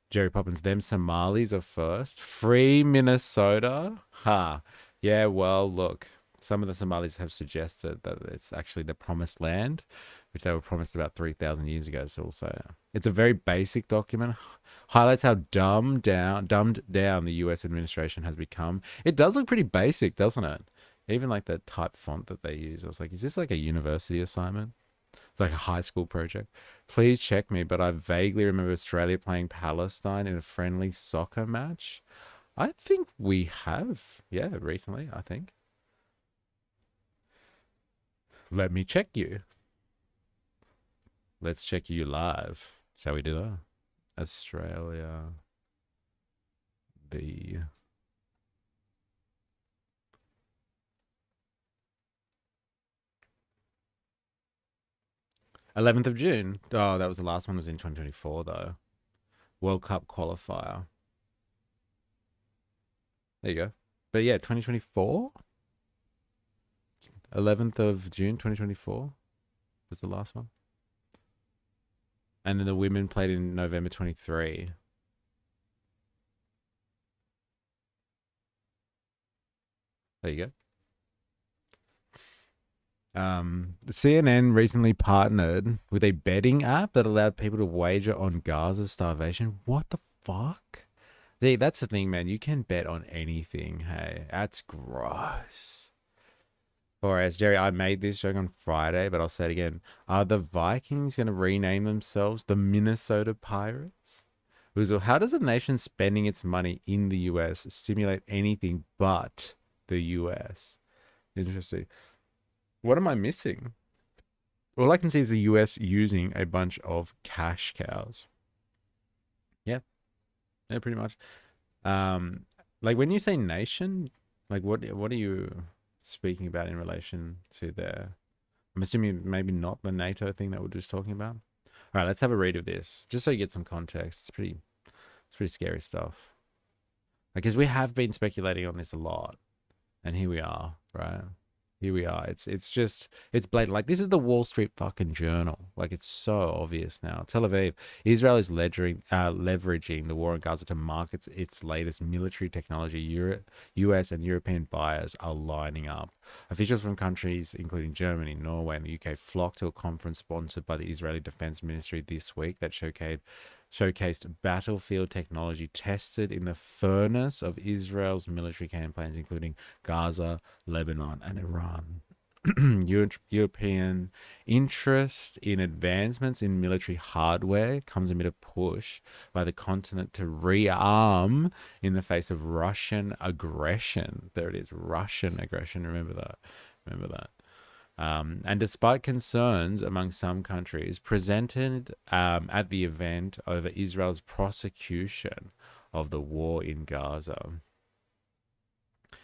Jerry Poppins, them Somalis are first. Free Minnesota? Ha. Yeah, well, look. Some of the Somalis have suggested that it's actually the promised land, which they were promised about 3,000 years ago. So also, it's a very basic document. Highlights how dumbed down the U.S. administration has become. It does look pretty basic, doesn't it? Even like the type font that they use. I was like, is this like a university assignment? It's like a high school project. Please check me, but I vaguely remember Australia playing Palestine in a friendly soccer match. I think we have. Yeah, recently, I think. Let me check you. Let's check you live. Shall we do that? Australia. The 11th of June. Oh, that was the last one. Was in 2024 though. World Cup qualifier. There you go. But yeah, 2024. 11th of June 2024 was the last one. And then the women played in November 23. There you go. The CNN recently partnered with a betting app that allowed people to wager on Gaza's starvation. What the fuck? See, that's the thing, man. You can bet on anything. Hey, that's gross. Whereas, Jerry, I made this joke on Friday, but I'll say it again. Are the Vikings going to rename themselves the Minnesota Pirates? How does a nation spending its money in the US stimulate anything but the US? Interesting. What am I missing? All I can see is the US using a bunch of cash cows. Yeah, pretty much. Like when you say nation, like what are you speaking about in relation to there? I'm assuming maybe not the NATO thing that we're just talking about. All right, let's have a read of this, just so you get some context. It's pretty scary stuff. Because we have been speculating on this a lot, and here we are, right? Here we are. It's blatant. Like, this is the Wall Street fucking Journal. Like, it's so obvious now. Tel Aviv. Israel is leveraging the war in Gaza to market its latest military technology. US and European buyers are lining up. Officials from countries including Germany, Norway, and the UK flocked to a conference sponsored by the Israeli Defense Ministry this week that showcased battlefield technology tested in the furnace of Israel's military campaigns, including Gaza, Lebanon, and Iran. European interest in advancements in military hardware comes amid a push by the continent to rearm in the face of Russian aggression. There it is, Russian aggression. Remember that. And despite concerns among some countries presented at the event over Israel's prosecution of the war in Gaza.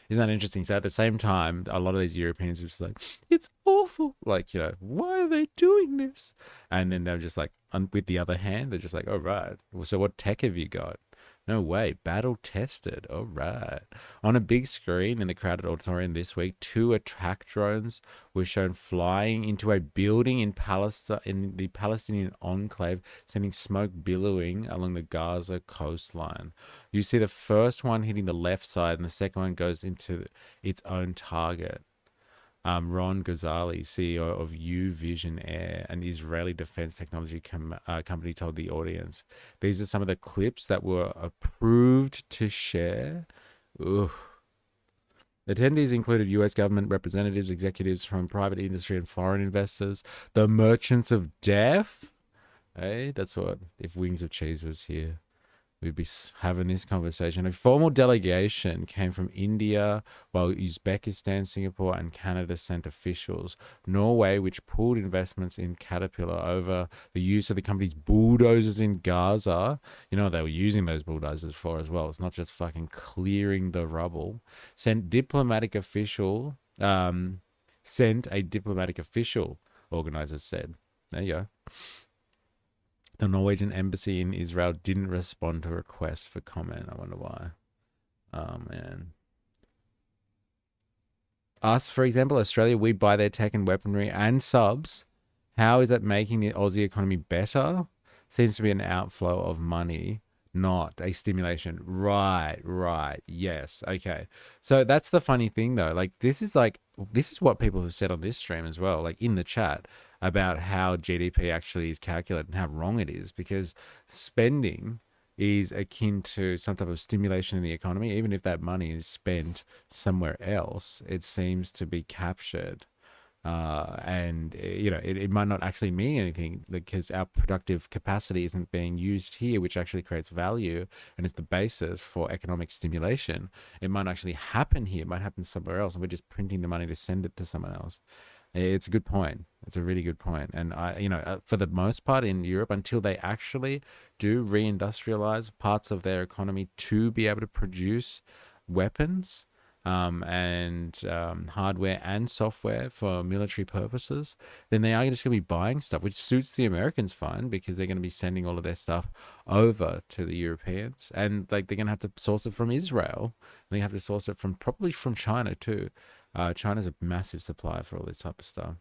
Isn't that interesting? So at the same time, a lot of these Europeans are just like, it's awful. Like, why are they doing this? And then they're just like, with the other hand, they're just like, oh, right. Well, so what tech have you got? No way. Battle tested. All right. On a big screen in the crowded auditorium this week, 2 attack drones were shown flying into a building in the Palestinian enclave, sending smoke billowing along the Gaza coastline. You see the first one hitting the left side, and the second one goes into its own target. Ron Ghazali, CEO of U-Vision Air, an Israeli defense technology company, told the audience, "These are some of the clips that were approved to share." Ugh. Attendees included U.S. government representatives, executives from private industry and foreign investors, the merchants of death. Hey, that's what, if Wings of Cheese was here, we'd be having this conversation. A formal delegation came from India, while Uzbekistan, Singapore, and Canada sent officials. Norway, which pulled investments in Caterpillar over the use of the company's bulldozers in Gaza. You know what they were using those bulldozers for as well. It's not just fucking clearing the rubble. Sent a diplomatic official, organizers said. There you go. The Norwegian embassy in Israel didn't respond to a request for comment. I wonder why. Oh, man. Us, for example, Australia, we buy their tech and weaponry and subs. How is that making the Aussie economy better? Seems to be an outflow of money, not a stimulation. Right. Yes. Okay. So that's the funny thing, though. Like, this is what people have said on this stream as well, like in the chat, about how GDP actually is calculated and how wrong it is, because spending is akin to some type of stimulation in the economy. Even if that money is spent somewhere else, it seems to be captured. And it might not actually mean anything, because our productive capacity isn't being used here, which actually creates value and is the basis for economic stimulation. It might actually happen here, it might happen somewhere else, and we're just printing the money to send it to someone else. It's a good point. It's a really good point. And for the most part in Europe, until they actually do reindustrialize parts of their economy to be able to produce weapons, and hardware and software for military purposes, then they are just going to be buying stuff, which suits the Americans fine because they're going to be sending all of their stuff over to the Europeans, and like they're going to have to source it from Israel. They have to source it from probably from China too. China's a massive supplier for all this type of stuff.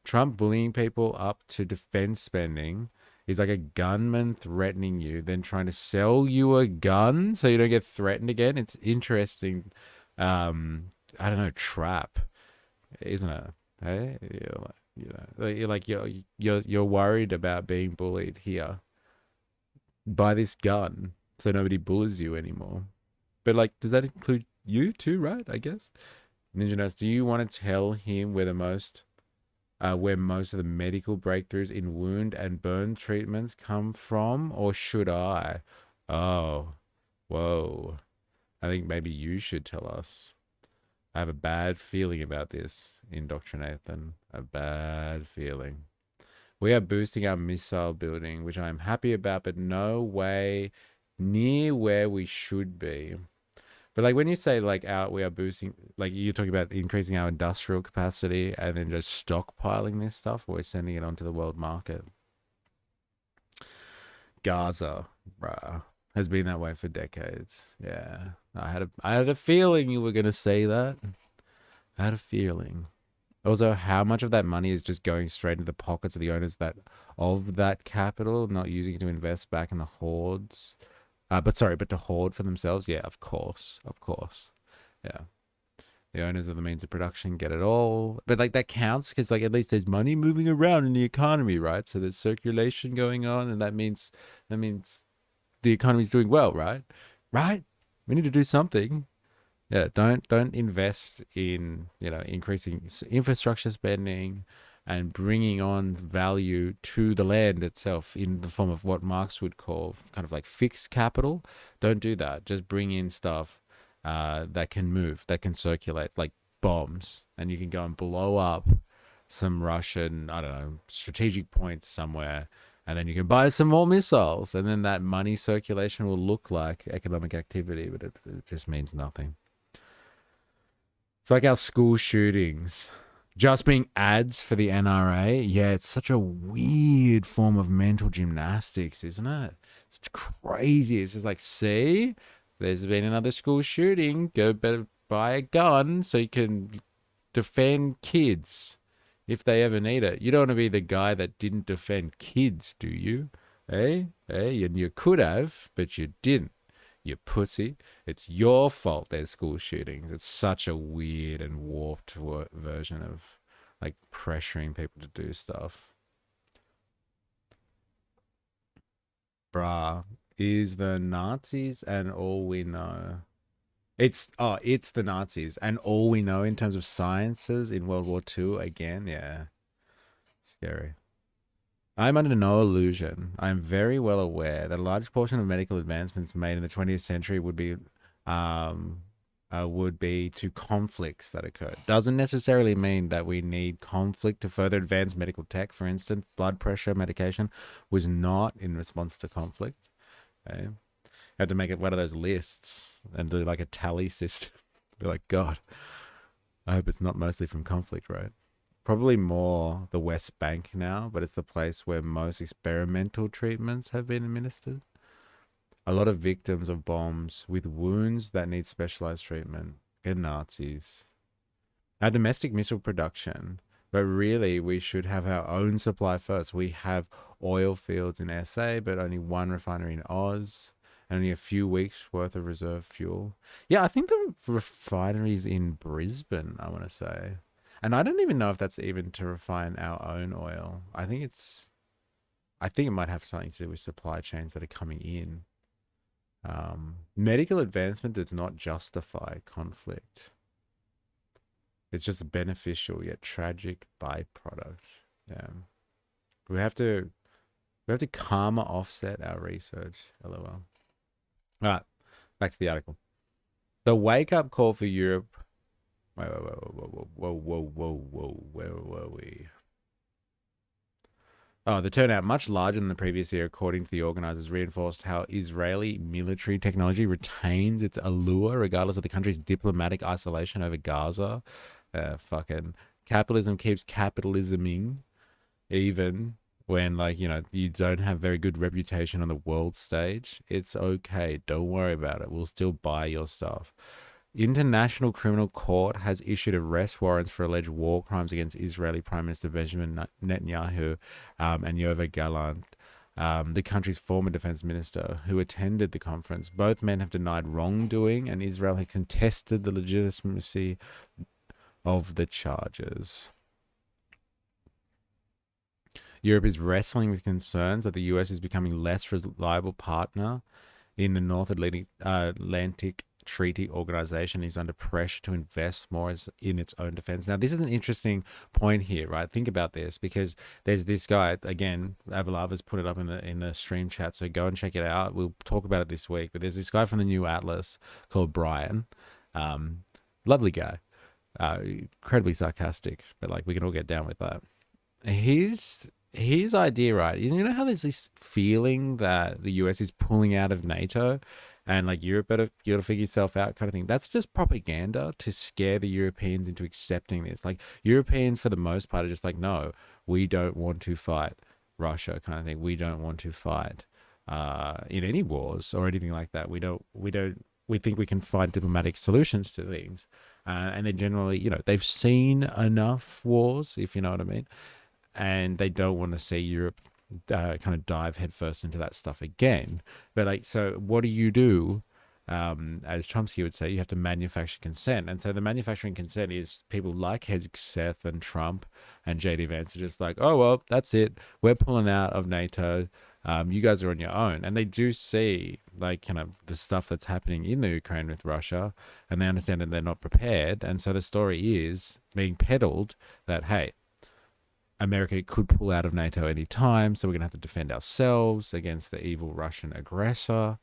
Trump bullying people up to defense spending is like a gunman threatening you, then trying to sell you a gun so you don't get threatened again. It's interesting. I don't know, trap, isn't it? Hey, you're worried about being bullied here. Buy this gun so nobody bullies you anymore. But like, does that include you too, right? I guess. Ninja Nurse, do you want to tell him where most of the medical breakthroughs in wound and burn treatments come from, or should I? Oh, whoa. I think maybe you should tell us. I have a bad feeling about this, Indoctrinathan. A bad feeling. We are boosting our missile building, which I am happy about, but no way near where we should be. But like when you say like we are boosting, like you're talking about increasing our industrial capacity and then just stockpiling this stuff, or we're sending it onto the world market. Gaza, bruh, has been that way for decades. Yeah, I had a feeling you were gonna say that. I had a feeling. Also, how much of that money is just going straight into the pockets of the owners of that capital, not using it to invest back in the hordes? But to hoard for themselves? Yeah, of course. Yeah. The owners of the means of production get it all. But like that counts because like at least there's money moving around in the economy, right? So there's circulation going on, and that means the economy's doing well, right? Right? We need to do something. Yeah, don't invest in, increasing infrastructure spending and bringing on value to the land itself in the form of what Marx would call kind of like fixed capital. Don't do that. Just bring in stuff that can move, that can circulate, like bombs, and you can go and blow up some Russian, I don't know, strategic points somewhere, and then you can buy some more missiles, and then that money circulation will look like economic activity, but it just means nothing. It's like our school shootings just being ads for the NRA. Yeah, it's such a weird form of mental gymnastics, isn't it? It's crazy. It's just like, see, there's been another school shooting. Go better buy a gun so you can defend kids if they ever need it. You don't want to be the guy that didn't defend kids, do you? And you could have, but you didn't. You pussy. It's your fault there's school shootings. It's such a weird and warped version of like pressuring people to do stuff. Bruh, is the Nazis and all we know. It's the Nazis and all we know in terms of sciences in World War II again. Yeah. Scary. I'm under no illusion. I am very well aware that a large portion of medical advancements made in the 20th century would be to conflicts that occurred. Doesn't necessarily mean that we need conflict to further advance medical tech. For instance, blood pressure medication was not in response to conflict. Okay? Had to make it one of those lists and do like a tally system. Be like, God, I hope it's not mostly from conflict, right? Probably more the West Bank now, but it's the place where most experimental treatments have been administered. A lot of victims of bombs with wounds that need specialized treatment. Good Nazis. Our domestic missile production, but really we should have our own supply first. We have oil fields in SA, but only one refinery in Oz, and only a few weeks worth of reserve fuel. Yeah, I think the refinery's in Brisbane, I want to say. And I don't even know if that's even to refine our own oil. I think it might have something to do with supply chains that are coming in. Medical advancement does not justify conflict. It's just a beneficial yet tragic byproduct. Yeah. We have to karma offset our research. LOL. All right, back to the article. The wake-up call for Europe. Whoa, where were we? Oh, the turnout much larger than the previous year, according to the organizers, reinforced how Israeli military technology retains its allure regardless of the country's diplomatic isolation over Gaza. Fucking capitalism keeps capitalisming, even when, like, you know, you don't have very good reputation on the world stage. It's okay. Don't worry about it. We'll still buy your stuff. International Criminal Court has issued arrest warrants for alleged war crimes against Israeli Prime Minister Benjamin Netanyahu and Yoav Gallant, the country's former defense minister, who attended the conference. Both men have denied wrongdoing, and Israel has contested the legitimacy of the charges. Europe is wrestling with concerns that the US is becoming a less reliable partner in the North Atlantic Treaty Organization. Is under pressure to invest more in its own defense. Now, this is an interesting point here, right? Think about this, because there's this guy, again, Avalava's put it up in the stream chat, so go and check it out. We'll talk about it this week. But there's this guy from the New Atlas called Brian. Lovely guy. Incredibly sarcastic, but like we can all get down with that. His idea, right, is, you know how there's this feeling that the US is pulling out of NATO and like Europe better, you gotta figure yourself out kind of thing. That's just propaganda to scare the Europeans into accepting this. Like, Europeans for the most part are just like, no, we don't want to fight Russia kind of thing. We don't want to fight in any wars or anything like that. We think we can find diplomatic solutions to things. And they generally, you know, they've seen enough wars, if you know what I mean. And they don't want to see Europe kind of dive headfirst into that stuff again. But like, so what do? As Chomsky would say, you have to manufacture consent. And so the manufacturing consent is people like Hegseth and Trump and JD Vance are just like, oh, well, that's it. We're pulling out of NATO. You guys are on your own. And they do see like kind of the stuff that's happening in the Ukraine with Russia, and they understand that they're not prepared. And so the story is being peddled that, hey, America could pull out of NATO any time, so we're going to have to defend ourselves against the evil Russian aggressor.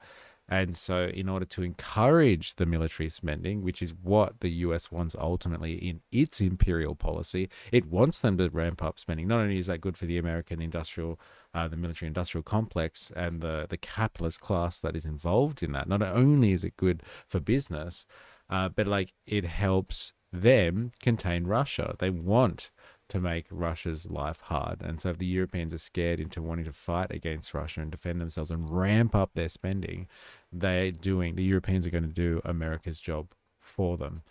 And so in order to encourage the military spending, which is what the US wants ultimately in its imperial policy, it wants them to ramp up spending. Not only is that good for the American industrial, the military industrial complex and the capitalist class that is involved in that, not only is it good for business, but like it helps them contain Russia. They want to make Russia's life hard. And so if the Europeans are scared into wanting to fight against Russia and defend themselves and ramp up their spending, the Europeans are going to do America's job for them,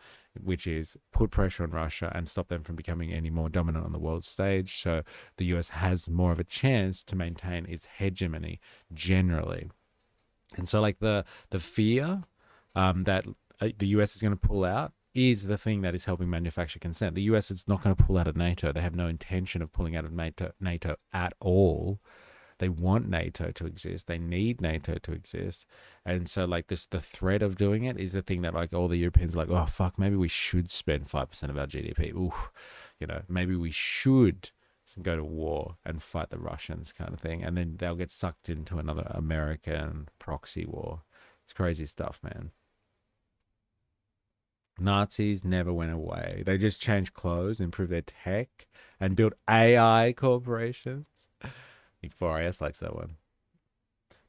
which is put pressure on Russia and stop them from becoming any more dominant on the world stage. So the US has more of a chance to maintain its hegemony generally. And so like the fear that the US is going to pull out is the thing that is helping manufacture consent. The US is not going to pull out of NATO. They have no intention of pulling out of NATO at all. They want NATO to exist. They need NATO to exist. And so like this, the threat of doing it is the thing that like all the Europeans are like, oh, fuck, maybe we should spend 5% of our GDP. Ooh, you know, maybe we should go to war and fight the Russians kind of thing. And then they'll get sucked into another American proxy war. It's crazy stuff, man. Nazis never went away. They just changed clothes, improved their tech, and built AI corporations. I think 4IS likes that one.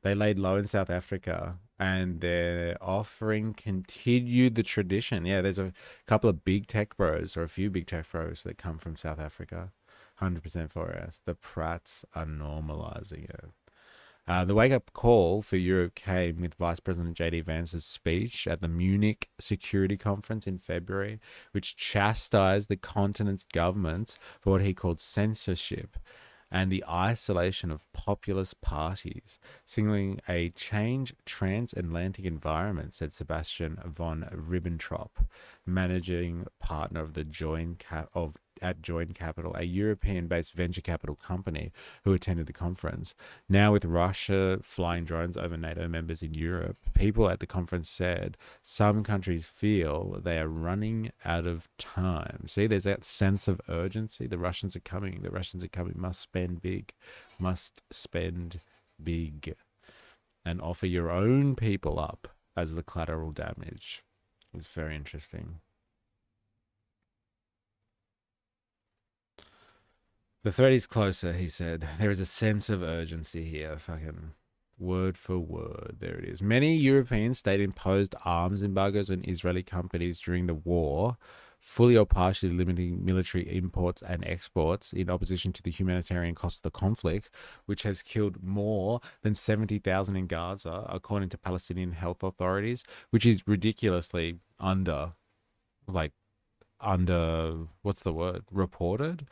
They laid low in South Africa, and their offering continued the tradition. Yeah, there's a couple of big tech bros, or a few big tech bros that come from South Africa. 100% 4IS. The Pratts are normalizing it. The wake-up call for Europe came with Vice President JD Vance's speech at the Munich Security Conference in February, which chastised the continent's governments for what he called censorship and the isolation of populist parties, signaling a changed transatlantic environment, said Sebastian von Ribbentrop, managing partner of the Join Capital, a European-based venture capital company who attended the conference. Now, with Russia flying drones over NATO members in Europe, people at the conference said some countries feel they are running out of time. See, there's that sense of urgency. The Russians are coming. The Russians are coming. Must spend big. Must spend big. And offer your own people up as the collateral damage. It's very interesting. The threat is closer, he said. There is a sense of urgency here. Fucking word for word. There it is. Many European state-imposed arms embargoes on Israeli companies during the war, fully or partially limiting military imports and exports in opposition to the humanitarian cost of the conflict, which has killed more than 70,000 in Gaza, according to Palestinian health authorities, which is ridiculously under, what's the word, reported.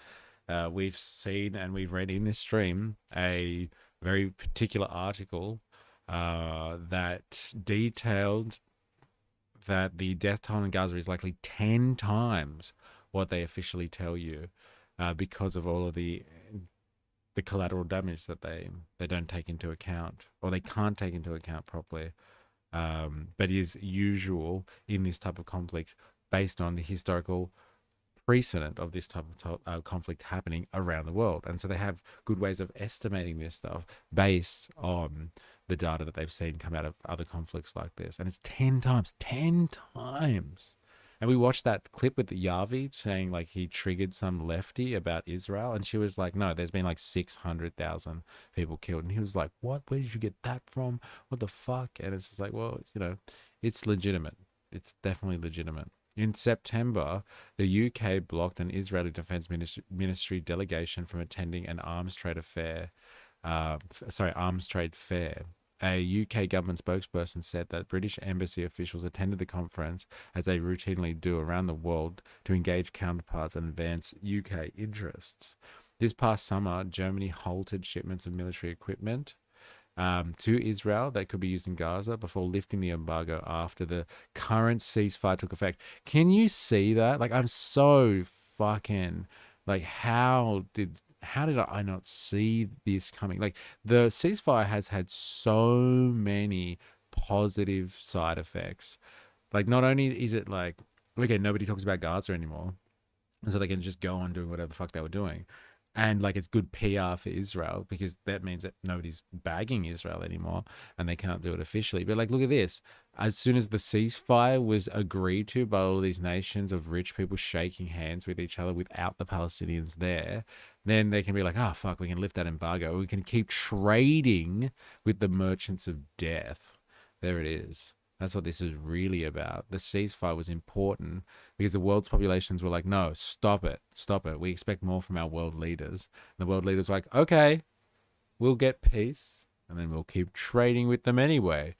We've seen and we've read in this stream a very particular article that detailed that the death toll in Gaza is likely 10 times what they officially tell you, because of all of the collateral damage that they don't take into account, or they can't take into account properly, but is usual in this type of conflict based on the historical precedent of this type of conflict happening around the world. And so they have good ways of estimating this stuff based on the data that they've seen come out of other conflicts like this. And it's 10 times. And we watched that clip with the Yavi saying like he triggered some lefty about Israel. And she was like, no, there's been like 600,000 people killed. And he was like, what? Where did you get that from? What the fuck? And it's just like, well, it's legitimate. It's definitely legitimate. In September, the UK blocked an Israeli Defense Ministry delegation from attending an arms trade fair. A UK government spokesperson said that British embassy officials attended the conference, as they routinely do around the world, to engage counterparts and advance UK interests. This past summer, Germany halted shipments of military equipment to Israel that could be used in Gaza before lifting the embargo after the current ceasefire took effect. Can you see that? Like, I'm so fucking like, how did I not see this coming? Like, the ceasefire has had so many positive side effects. Like, not only is it like, okay, nobody talks about Gaza anymore, and so they can just go on doing whatever the fuck they were doing. And like, it's good PR for Israel because that means that nobody's bagging Israel anymore and they can't do it officially. But like, look at this. As soon as the ceasefire was agreed to by all these nations of rich people shaking hands with each other without the Palestinians there, then they can be like, oh, fuck, we can lift that embargo. We can keep trading with the merchants of death. There it is. That's what this is really about. The ceasefire was important because the world's populations were like, no, stop it. We expect more from our world leaders. And the world leaders were like, okay, we'll get peace, and then we'll keep trading with them anyway.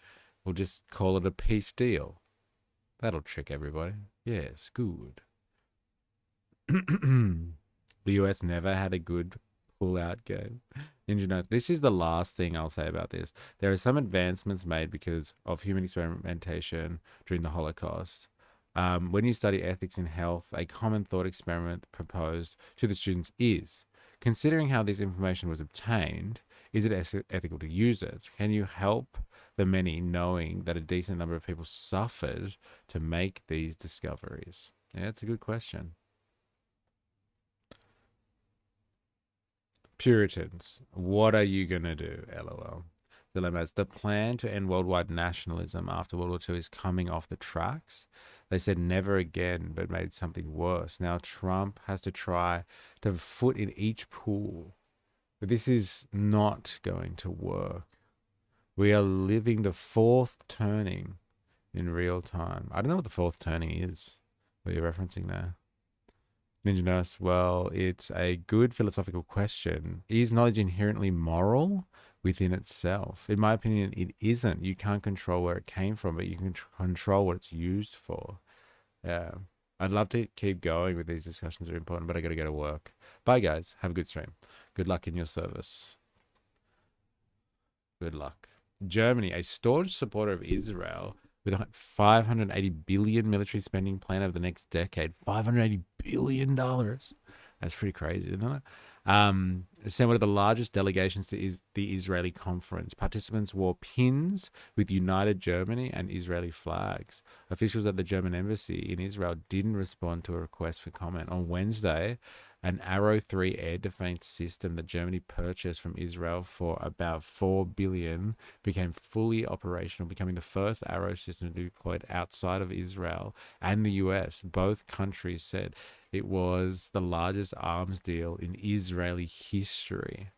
We'll just call it a peace deal. That'll trick everybody. Yes, good. The US never had a good pull-out game. Ninja note, this is the last thing I'll say about this. There are some advancements made because of human experimentation during the Holocaust. When you study ethics in health, a common thought experiment proposed to the students is, considering how this information was obtained, is it ethical to use it? Can you help the many knowing that a decent number of people suffered to make these discoveries? Yeah, it's a good question. Puritans, what are you going to do? LOL. Dilemmas. The plan to end worldwide nationalism after World War II is coming off the tracks. They said never again, but made something worse. Now Trump has to try to have a foot in each pool. But this is not going to work. We are living the fourth turning in real time. I don't know what the fourth turning is. What are you referencing there? Ninja Nurse, well, it's a good philosophical question. Is knowledge inherently moral within itself? In my opinion, it isn't. You can't control where it came from, but you can control what it's used for. Yeah. I'd love to keep going with these discussions. Are important, but I got to go to work. Bye, guys. Have a good stream. Good luck in your service. Good luck. Germany, a staunch supporter of Israel, with a $580 billion military spending plan over the next decade. $580 billion. That's pretty crazy, isn't it? Sent one of the largest delegations to the Israeli conference. Participants wore pins with United Germany and Israeli flags. Officials at the German embassy in Israel didn't respond to a request for comment. On Wednesday, an Arrow 3 air defense system that Germany purchased from Israel for about $4 billion became fully operational, becoming the first Arrow system to be deployed outside of Israel and the US. Both countries said It was the largest arms deal in Israeli history.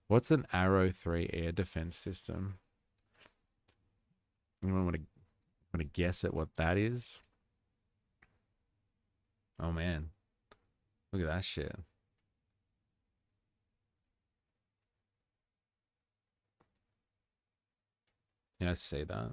What's an Arrow 3 air defense system? Anyone want to guess at what that is? Oh man, look at that shit. You know, see that?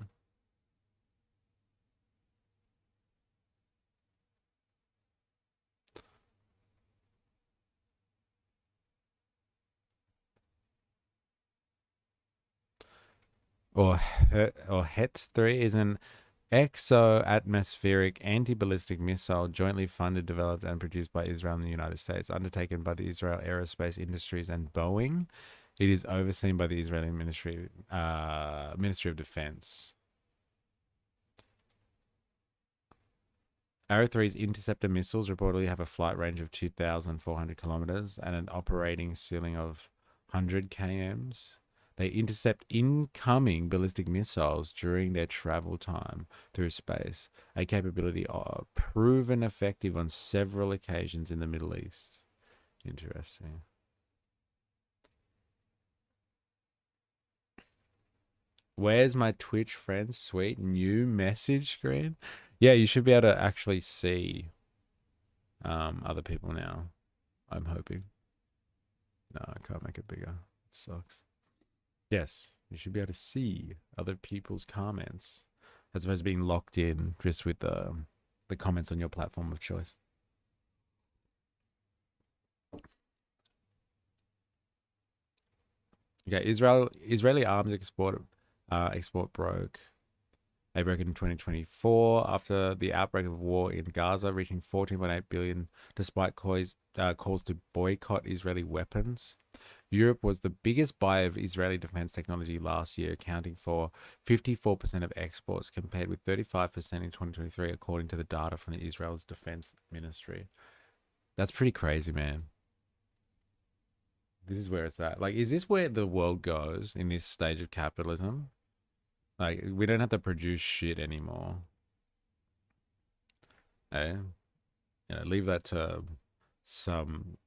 Or HETS 3 is an exo-atmospheric anti-ballistic missile jointly funded, developed, and produced by Israel and the United States, undertaken by the Israel Aerospace Industries and Boeing. It is overseen by the Israeli Ministry of Defense. Arrow 3's interceptor missiles reportedly have a flight range of 2,400 kilometers and an operating ceiling of 100 kms. They intercept incoming ballistic missiles during their travel time through space, a capability proven effective on several occasions in the Middle East. Interesting. Where's my Twitch friends? Sweet new message screen. Yeah, you should be able to actually see other people now. I'm hoping. No, I can't make it bigger. It sucks. Yes, you should be able to see other people's comments as opposed to being locked in just with the comments on your platform of choice. Okay, Israeli arms export broke. They broke in 2024 after the outbreak of war in Gaza, reaching 14.8 billion, despite calls to boycott Israeli weapons. Europe was the biggest buyer of Israeli defense technology last year, accounting for 54% of exports, compared with 35% in 2023, according to the data from the Israel's defense ministry. That's pretty crazy, man. This is where it's at. Like, is this where the world goes in this stage of capitalism? Like, we don't have to produce shit anymore. Eh? You know, leave that to some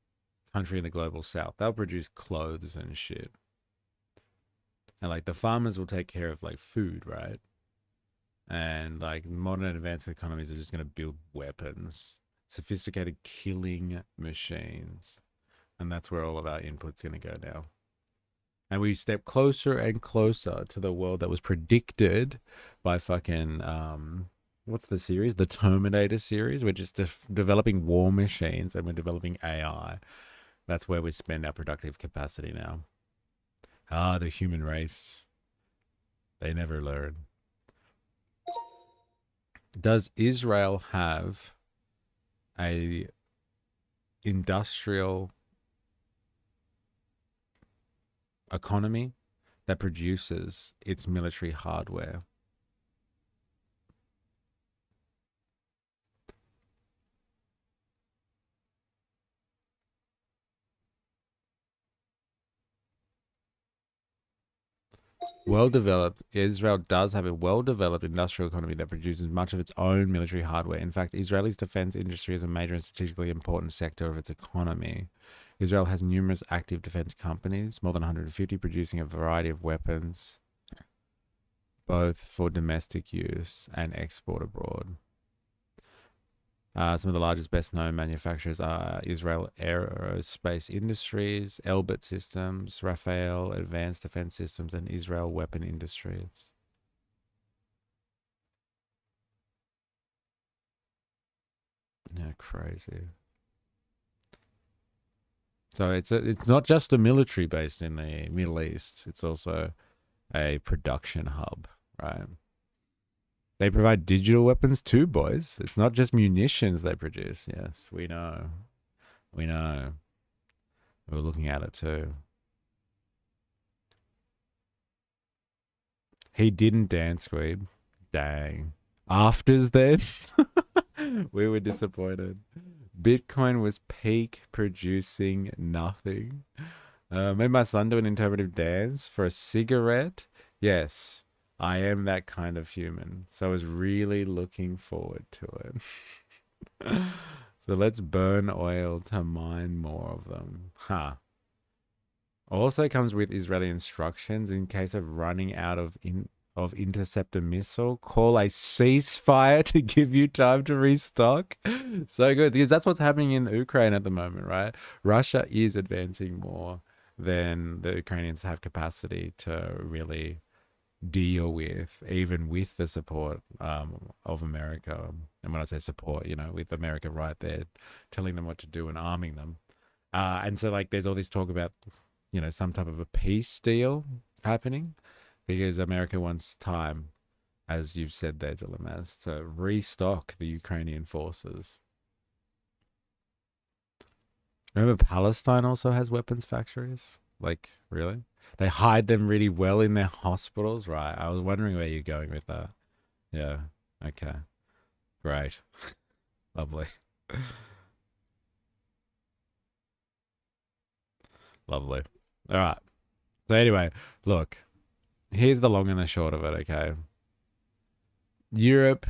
country in the global south. They'll produce clothes and shit. And like the farmers will take care of like food, right? And like modern advanced economies are just going to build weapons, sophisticated killing machines. And that's where all of our input's going to go now. And we step closer and closer to the world that was predicted by fucking, what's the series? The Terminator series. We're just developing war machines and we're developing AI. That's where we spend our productive capacity now. Ah, the human race. They never learn. Does Israel have a industrial economy that produces its military hardware? Well-developed, Israel does have a well-developed industrial economy that produces much of its own military hardware. In fact, Israel's defense industry is a major and strategically important sector of its economy. Israel has numerous active defense companies, more than 150, producing a variety of weapons, both for domestic use and export abroad. Some of the largest, best-known manufacturers are Israel Aerospace Industries, Elbit Systems, Rafael Advanced Defense Systems, and Israel Weapon Industries. Yeah, crazy. So it's not just a military based in the Middle East. It's also a production hub, right? They provide digital weapons too, boys. It's not just munitions they produce. Yes, we know. We know. We're looking at it too. He didn't dance, Squeeb. Dang. Afters then? We were disappointed. Bitcoin was peak producing nothing. Made my son do an interpretive dance for a cigarette. Yes. I am that kind of human. So I was really looking forward to it. So let's burn oil to mine more of them. Huh. Also comes with Israeli instructions in case of running out of interceptor missile. Call a ceasefire to give you time to restock. So good, because that's what's happening in Ukraine at the moment, right? Russia is advancing more than the Ukrainians have capacity to really deal with, even with the support of America. And when I say support, with America right there, telling them what to do and arming them. And so, like, there's all this talk about, some type of a peace deal happening because America wants time, as you've said there, Dilemmas, to restock the Ukrainian forces. Remember, Palestine also has weapons factories? Like, really? They hide them really well in their hospitals, right? I was wondering where you're going with that. Yeah. Okay. Great. Lovely. Lovely. All right. So anyway, look, here's the long and the short of it, okay? Europe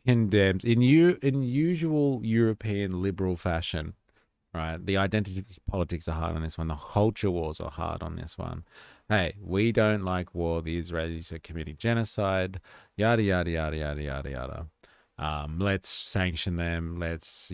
condemns in usual European liberal fashion, right? The identity politics are hard on this one. The culture wars are hard on this one. Hey, we don't like war. The Israelis are committing genocide. Yada yada yada yada yada yada. Let's sanction them. Let's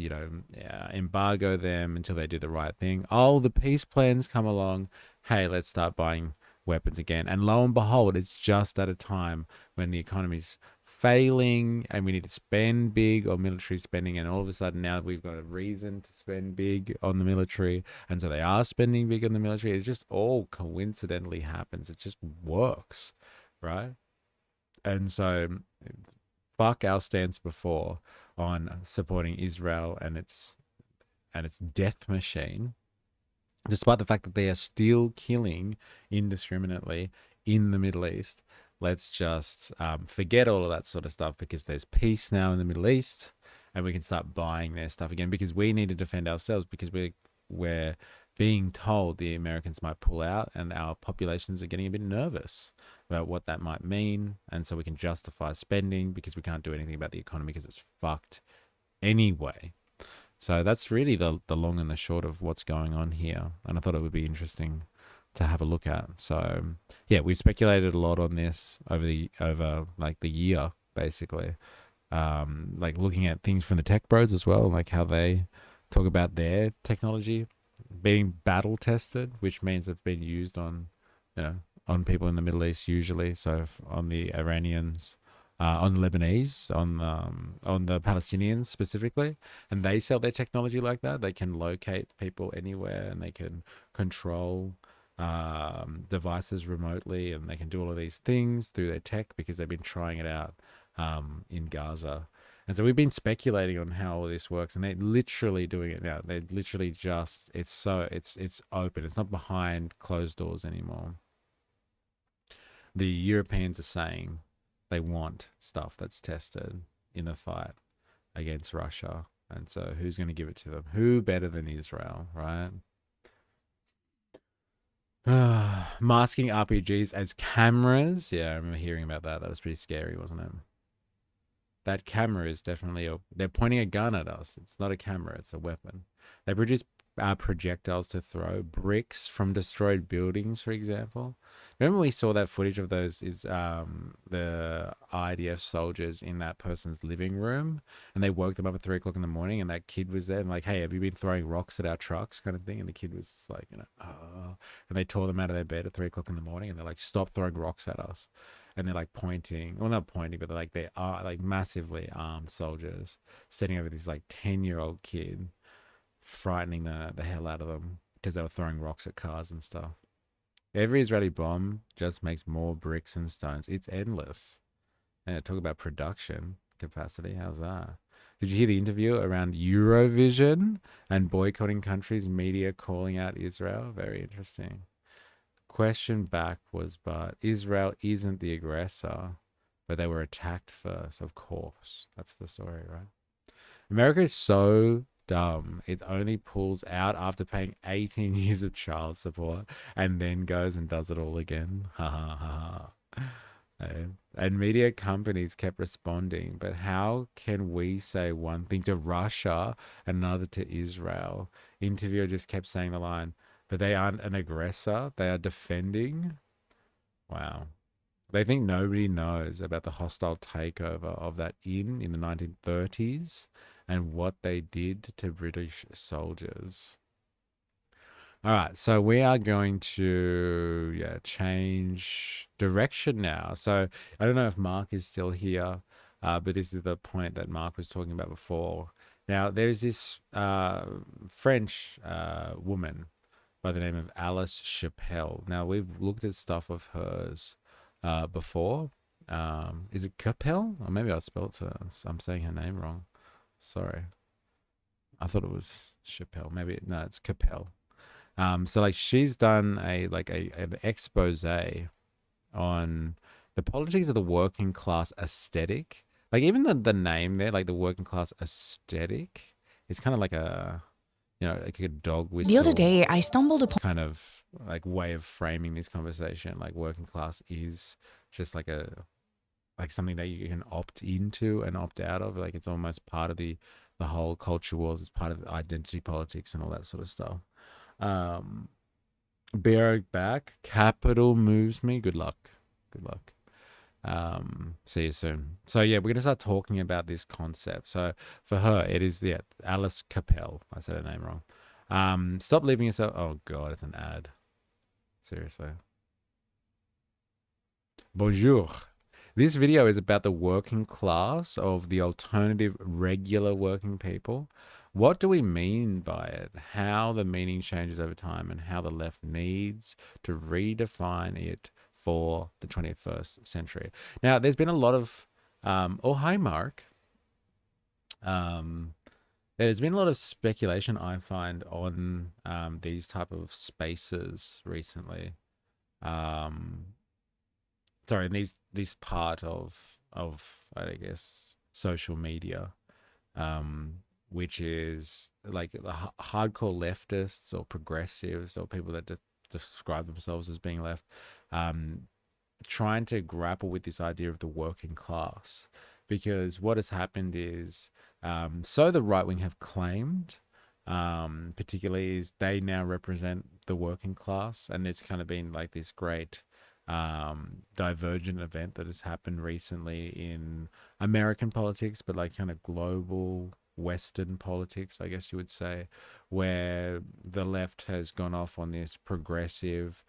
embargo them until they do the right thing. Oh, the peace plans come along. Hey, let's start buying weapons again. And lo and behold, it's just at a time when the economy's failing and we need to spend big on military spending, and all of a sudden now we've got a reason to spend big on the military, and so they are spending big on the military. It just all coincidentally happens. It just works, right? And so fuck our stance before on supporting Israel and its death machine, despite the fact that they are still killing indiscriminately in the Middle East. Let's just forget all of that sort of stuff because there's peace now in the Middle East, and we can start buying their stuff again because we need to defend ourselves because we're being told the Americans might pull out, and our populations are getting a bit nervous about what that might mean, and so we can justify spending because we can't do anything about the economy because it's fucked anyway. So that's really the long and the short of what's going on here, and I thought it would be interesting to have a look at. So yeah, we speculated a lot on this over like the year, basically, like looking at things from the tech bros as well, like how they talk about their technology being battle tested, which means it's been used on on people in the Middle East usually. So on the Iranians, on the Lebanese, on the Palestinians specifically, and they sell their technology like that. They can locate people anywhere, and they can control devices remotely, and they can do all of these things through their tech because they've been trying it out in Gaza. And so we've been speculating on how all this works, and they're literally doing it now. They're literally just it's open. It's not behind closed doors anymore. The Europeans are saying they want stuff that's tested in the fight against Russia. And so who's going to give it to them? Who better than Israel, right? Masking RPGs as cameras. Yeah, I remember hearing about that. That was pretty scary, wasn't it? That camera is definitely they're pointing a gun at us. It's not a camera, it's a weapon. They produce projectiles to throw, bricks from destroyed buildings, for example. Remember we saw that footage of those the IDF soldiers in that person's living room, and they woke them up at 3 o'clock in the morning, and that kid was there and like, hey, have you been throwing rocks at our trucks, kind of thing? And the kid was just like, oh. And they tore them out of their bed at 3 o'clock in the morning, and they're like, stop throwing rocks at us. And they're like pointing, well, not pointing, but they are like massively armed soldiers standing over this like 10-year-old kid, frightening the hell out of them because they were throwing rocks at cars and stuff. Every Israeli bomb just makes more bricks and stones. It's endless. And talk about production capacity. How's that? Did you hear the interview around Eurovision and boycotting countries, media calling out Israel? Very interesting. Question back was, but Israel isn't the aggressor, but they were attacked first. Of course. That's the story, right? America is so dumb. It only pulls out after paying 18 years of child support and then goes and does it all again. Ha ha ha ha. And media companies kept responding, but how can we say one thing to Russia and another to Israel? Interviewer just kept saying the line, but they aren't an aggressor, they are defending. Wow. They think nobody knows about the hostile takeover of that inn in the 1930s and what they did to British soldiers. All right, so we are going to change direction now. So I don't know if Mark is still here, but this is the point that Mark was talking about before. Now there's this French woman by the name of Alice Chappelle. Now we've looked at stuff of hers before. Is it Capel? Or maybe I spelled her. I'm saying her name wrong. Sorry. I thought it was Chappelle. Maybe no, it's Capel. So like she's done an expose on the politics of the working class aesthetic. Like even the name there, like the working class aesthetic, is kind of like like a dog whistle. The other day, I stumbled upon kind of like way of framing this conversation. Like working class is just like something that you can opt into and opt out of. Like it's almost part of the whole culture wars. It's part of identity politics and all that sort of stuff. Be right back. Capital moves me. Good luck. Good luck. See you soon. So yeah, we're gonna start talking about this concept. So for her, it is Alice Capel. I said her name wrong. Stop leaving yourself. Oh god, it's an ad. Seriously. Bonjour. This video is about the working class of the alternative regular working people. What do we mean by it? How the meaning changes over time and how the left needs to redefine it for the 21st century. Now, there's been a lot of, oh, hi, Mark. There's been a lot of speculation, I find, on these type of spaces recently. Sorry, this part of I guess social media, which is like the hardcore leftists or progressives or people that describe themselves as being left, trying to grapple with this idea of the working class, because what has happened is, so the right wing have claimed, particularly, is they now represent the working class, and there's kind of been like this great divergent event that has happened recently in American politics, but like kind of global Western politics, I guess you would say, where the left has gone off on this progressive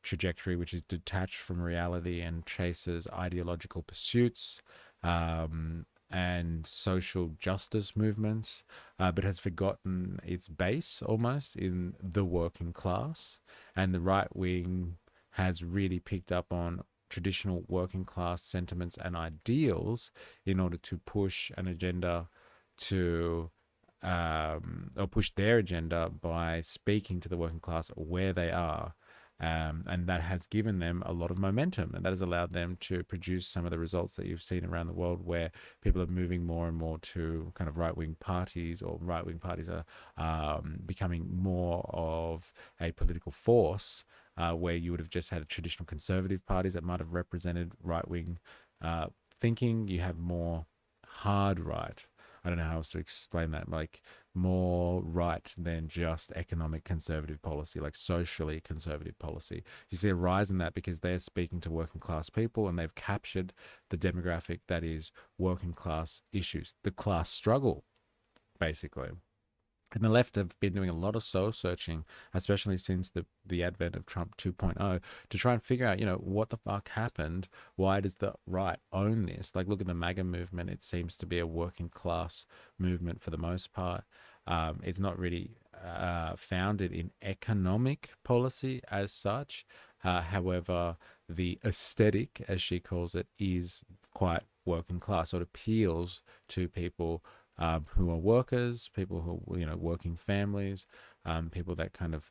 trajectory, which is detached from reality and chases ideological pursuits and social justice movements, but has forgotten its base almost in the working class. And the right wing has really picked up on traditional working class sentiments and ideals in order to push an agenda to or push their agenda by speaking to the working class where they are. And that has given them a lot of momentum, and that has allowed them to produce some of the results that you've seen around the world, where people are moving more and more to kind of right-wing parties, or right-wing parties are becoming more of a political force, where you would have just had traditional conservative parties that might have represented right-wing thinking. You have more hard right. I don't know how else to explain that. Like more right than just economic conservative policy, like socially conservative policy. You see a rise in that because they're speaking to working class people, and they've captured the demographic that is working class issues, the class struggle, basically. And the left have been doing a lot of soul searching, especially since the advent of Trump 2.0, to try and figure out, what the fuck happened? Why does the right own this? Like, look at the MAGA movement. It seems to be a working class movement for the most part. It's not really founded in economic policy as such. However, the aesthetic, as she calls it, is quite working class. So it appeals to people who are workers, people who working families, people that kind of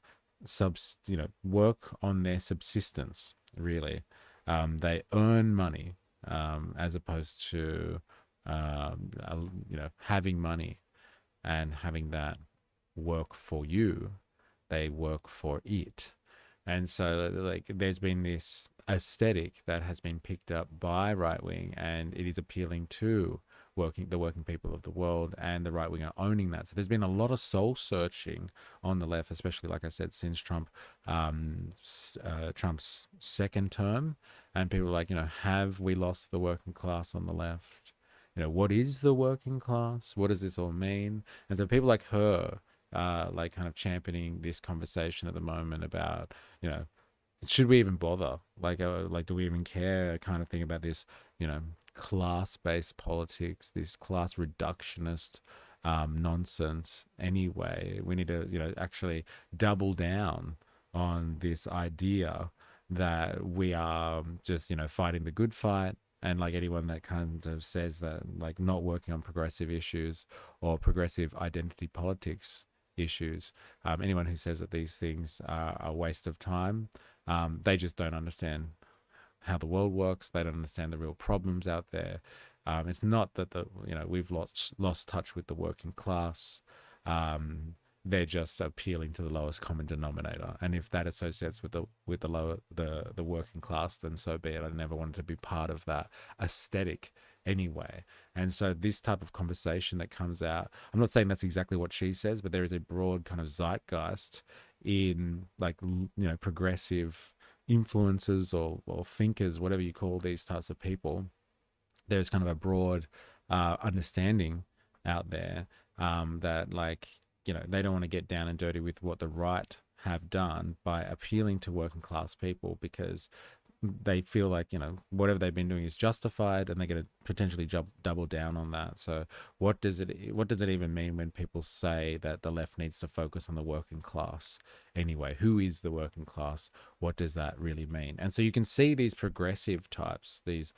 work on their subsistence. Really, they earn money as opposed to having money and having that work for you. They work for it. And so, like, there's been this aesthetic that has been picked up by right wing, and it is appealing to the working people of the world, and the right wing are owning that. So there's been a lot of soul searching on the left, especially, like I said, since Trump's second term, and people are like, have we lost the working class on the left? What is the working class? What does this all mean? And so people like her, like, kind of championing this conversation at the moment about, should we even bother? Like, do we even care? Kind of thing about this, class-based politics, this class reductionist nonsense. Anyway, we need to, actually double down on this idea that we are just, fighting the good fight. And like anyone that kind of says that, like, not working on progressive issues or progressive identity politics issues, anyone who says that these things are a waste of time, they just don't understand how the world works. They don't understand the real problems out there. It's not that we've lost touch with the working class. They're just appealing to the lowest common denominator, and if that associates with the working class, then so be it. I never wanted to be part of that aesthetic anyway. And so this type of conversation that comes out, I'm not saying that's exactly what she says, but there is a broad kind of zeitgeist in, like, progressive influencers or thinkers, whatever you call these types of people. There's kind of a broad understanding out there that, like, they don't want to get down and dirty with what the right have done by appealing to working class people, because they feel like, whatever they've been doing is justified, and they're going to potentially double down on that. So what does it even mean when people say that the left needs to focus on the working class anyway? Who is the working class? What does that really mean? And so you can see these progressive types, these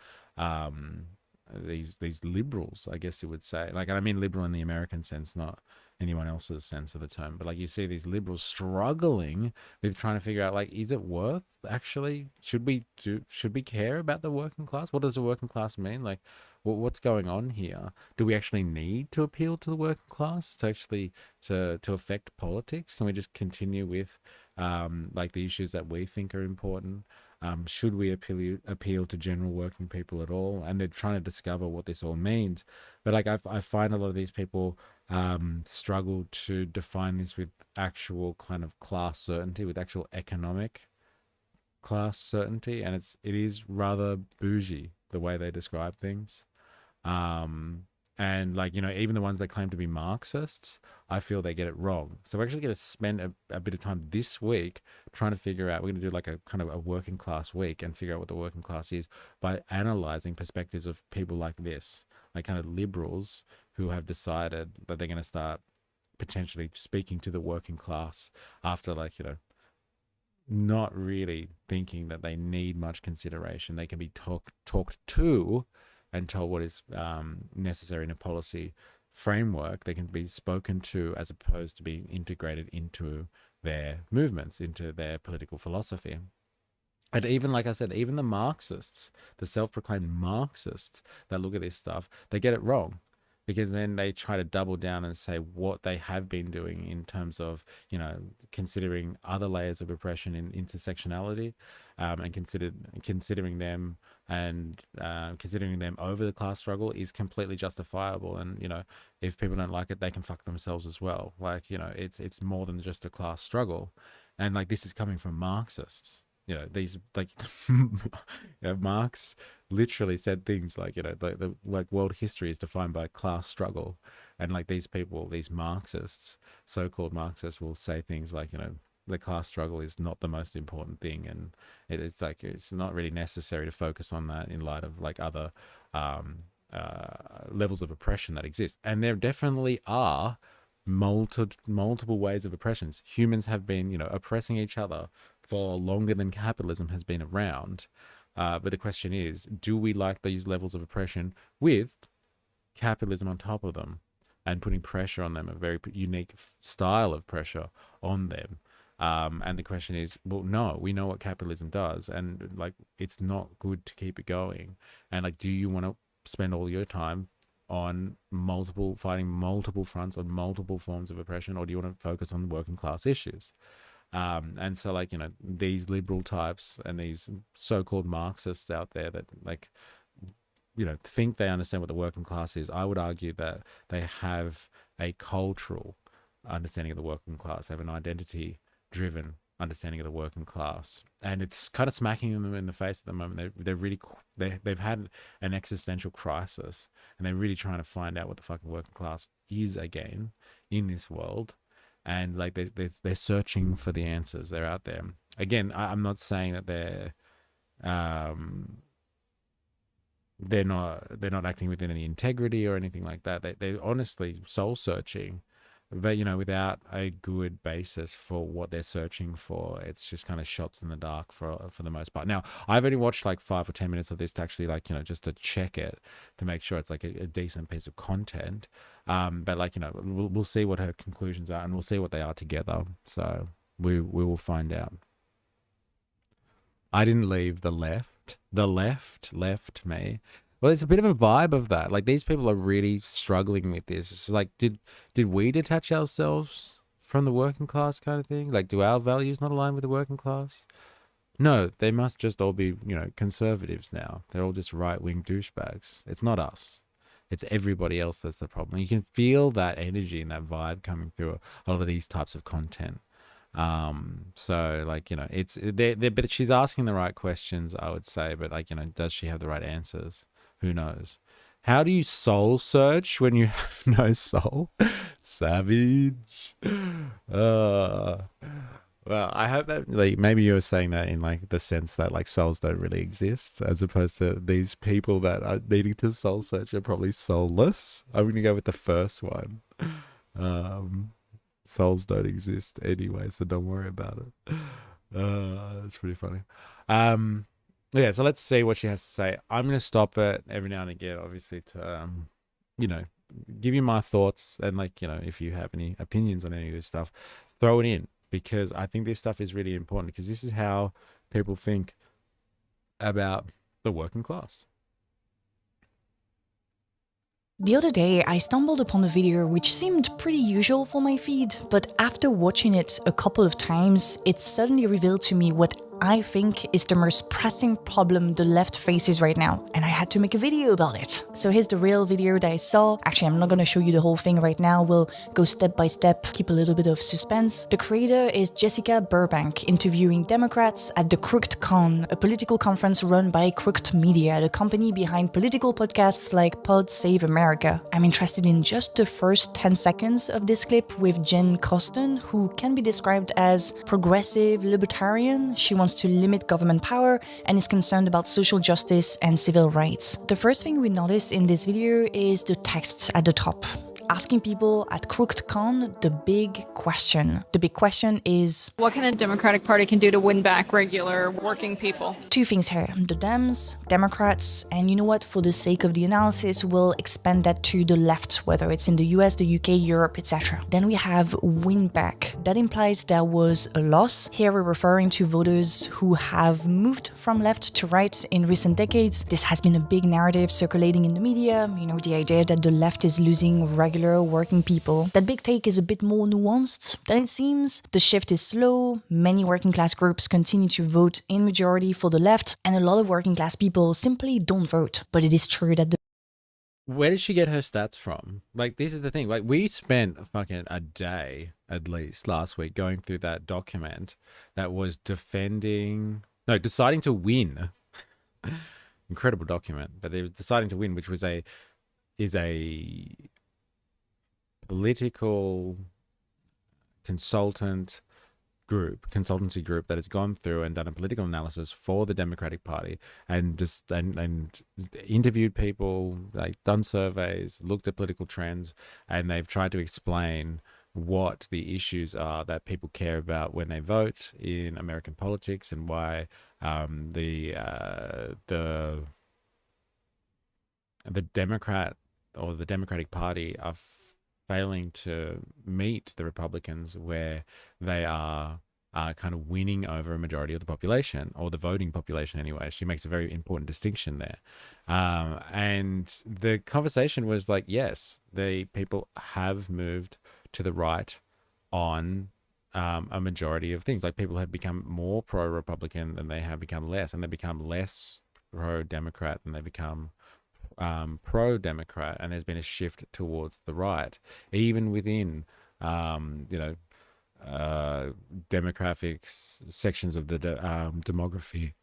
liberals, I guess you would say, like, and I mean liberal in the American sense, not anyone else's sense of the term, but like, you see these liberals struggling with trying to figure out, like, is it worth actually, should we care about the working class? What does the working class mean? Like, what's going on here? Do we actually need to appeal to the working class to actually to affect politics? Can we just continue with like the issues that we think are important? Should we appeal to general working people at all? And they're trying to discover what this all means. But like, I find a lot of these people struggle to define this with actual kind of class certainty, with actual economic class certainty, and it is rather bougie the way they describe things. And like, even the ones that claim to be Marxists, I feel they get it wrong. So we're actually going to spend a bit of time this week trying to figure out, we're going to do like a kind of a working class week and figure out what the working class is by analyzing perspectives of people like this, like kind of liberals who have decided that they're going to start potentially speaking to the working class after, like, not really thinking that they need much consideration. They can be talked to and told what is necessary in a policy framework. They can be spoken to as opposed to being integrated into their movements, into their political philosophy. And even, like I said, even the Marxists, the self-proclaimed Marxists that look at this stuff, they get it wrong, because then they try to double down and say what they have been doing in terms of, considering other layers of oppression in intersectionality, and considering them over the class struggle is completely justifiable. And, if people don't like it, they can fuck themselves as well. Like, it's more than just a class struggle. And like, this is coming from Marxists. These, like, Marx literally said things like, the like, world history is defined by class struggle. And like, these people, these Marxists, so-called Marxists, will say things like, the class struggle is not the most important thing, and it's like, it's not really necessary to focus on that in light of like other levels of oppression that exist. And there definitely are multiple ways of oppressions. Humans have been, oppressing each other for longer than capitalism has been around. But the question is, do we like these levels of oppression with capitalism on top of them and putting pressure on them, a very unique style of pressure on them? And the question is, well, no, we know what capitalism does, and like, it's not good to keep it going. And like, do you want to spend all your time on fighting multiple fronts on multiple forms of oppression, or do you want to focus on working class issues? And so, like, these liberal types and these so-called Marxists out there that, like, think they understand what the working class is, I would argue that they have a cultural understanding of the working class. They have an identity-driven understanding of the working class, and it's kind of smacking them in the face at the moment. They've had an existential crisis, and they're really trying to find out what the fucking working class is again in this world. And like they're searching for the answers. They're out there again. I'm not saying that they're not acting within any integrity or anything like that. They're honestly soul searching, but without a good basis for what they're searching for. It's just kind of shots in the dark for the most part. Now, I've only watched like 5 or 10 minutes of this to actually, like, just to check it, to make sure it's like a decent piece of content. But like, we'll see what her conclusions are, and we'll see what they are together. So we will find out. I didn't leave the left. The left left me. Well, it's a bit of a vibe of that. Like, these people are really struggling with this. It's like, did we detach ourselves from the working class kind of thing? Like, do our values not align with the working class? No, they must just all be, conservatives now. They're all just right-wing douchebags. It's not us. It's everybody else that's the problem. You can feel that energy and that vibe coming through a lot of these types of content. So like, it's but she's asking the right questions, I would say, but like, does she have the right answers? Who knows? How do you soul search when you have no soul? Savage. Well, I hope that, like, maybe you were saying that in like the sense that like souls don't really exist, as opposed to these people that are needing to soul search are probably soulless. I'm gonna go with the first one. Souls don't exist anyway, so don't worry about it. That's pretty funny. Yeah, so let's see what she has to say. I'm gonna stop it every now and again, obviously, to give you my thoughts, and like, if you have any opinions on any of this stuff, throw it in, because I think this stuff is really important, because this is how people think about the working class. The other day, I stumbled upon a video which seemed pretty usual for my feed, but after watching it a couple of times, it suddenly revealed to me what I think is the most pressing problem the left faces right now, and I had to make a video about it. So here's the real video that I saw. Actually, I'm not gonna show you the whole thing right now. We'll go step by step, keep a little bit of suspense. The creator is Jessica Burbank, interviewing Democrats at the Crooked Con, a political conference run by Crooked Media, the company behind political podcasts like Pod Save America. I'm interested in just the first 10 seconds of this clip with Jen Coston, who can be described as progressive libertarian. She wants to limit government power and is concerned about social justice and civil rights. The first thing we notice in this video is the text at the top, asking people at Crooked Con the big question. The big question is, what can the Democratic Party can do to win back regular working people? Two things here, the Dems, Democrats, and you know what, for the sake of the analysis, we'll expand that to the left, whether it's in the US, the UK, Europe, etc. Then we have win back. That implies there was a loss. Here we're referring to voters who have moved from left to right in recent decades. This has been a big narrative circulating in the media, the idea that the left is losing regular working people. That big take is a bit more nuanced than it seems. The shift is slow, many working class groups continue to vote in majority for the left, and a lot of working class people simply don't vote. But it is true that Where did she get her stats from? Like, this is the thing. Like, we spent fucking a day, at least, last week going through that document that was deciding to win. Incredible document. But they were deciding to win, which is a political consultancy group that has gone through and done a political analysis for the Democratic Party, and just and interviewed people, like done surveys, looked at political trends, and they've tried to explain what the issues are that people care about when they vote in American politics, and why the Democrat or the Democratic Party are failing to meet the Republicans where they are kind of winning over a majority of the population, or the voting population anyway. She makes a very important distinction there. And the conversation was like, yes, the people have moved to the right on a majority of things. Like people have become more pro-Republican than they have become less, and they become less pro-Democrat than they become pro-Democrat, and there's been a shift towards the right, even within demographic sections of the demography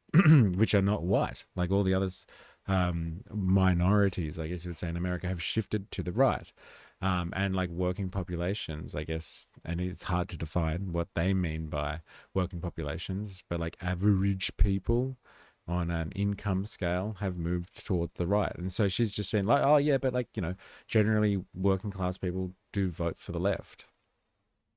which are not white, like all the others, minorities, I guess you would say, in America have shifted to the right. And like working populations, I guess, and it's hard to define what they mean by working populations, but like average people on an income scale have moved towards the right. And so she's just saying like, oh yeah, but like, generally working class people do vote for the left.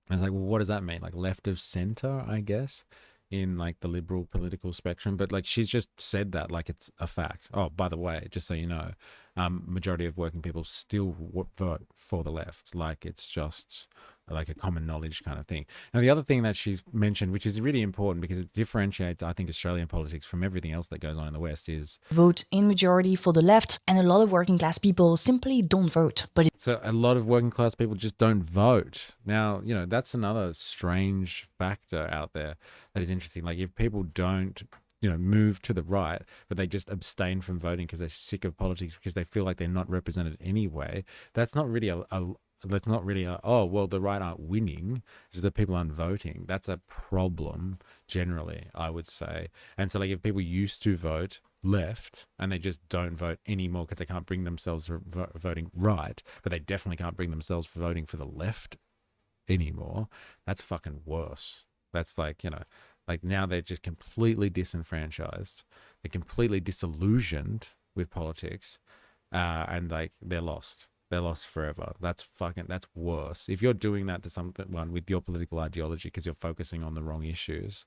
And it's like, well, what does that mean? Like left of center, I guess, in like the liberal political spectrum. But like she's just said that like it's a fact. Oh, by the way, just so you know, majority of working people still vote for the left. Like it's just like a common knowledge kind of thing. Now, the other thing that she's mentioned, which is really important because it differentiates, I think, Australian politics from everything else that goes on in the West, is vote in majority for the left, and a lot of working class people simply don't vote. But so a lot of working class people just don't vote. Now, that's another strange factor out there that is interesting. Like if people don't move to the right, but they just abstain from voting because they're sick of politics, because they feel like they're not represented anyway, that's not really oh, well, the right aren't winning, it's the people aren't voting. That's a problem generally, I would say. And so like if people used to vote left and they just don't vote anymore because they can't bring themselves to voting right, but they definitely can't bring themselves for voting for the left anymore, that's fucking worse. That's like, like now they're just completely disenfranchised. They're completely disillusioned with politics, and like they're lost. They're lost forever. That's worse. If you're doing that to someone with your political ideology because you're focusing on the wrong issues,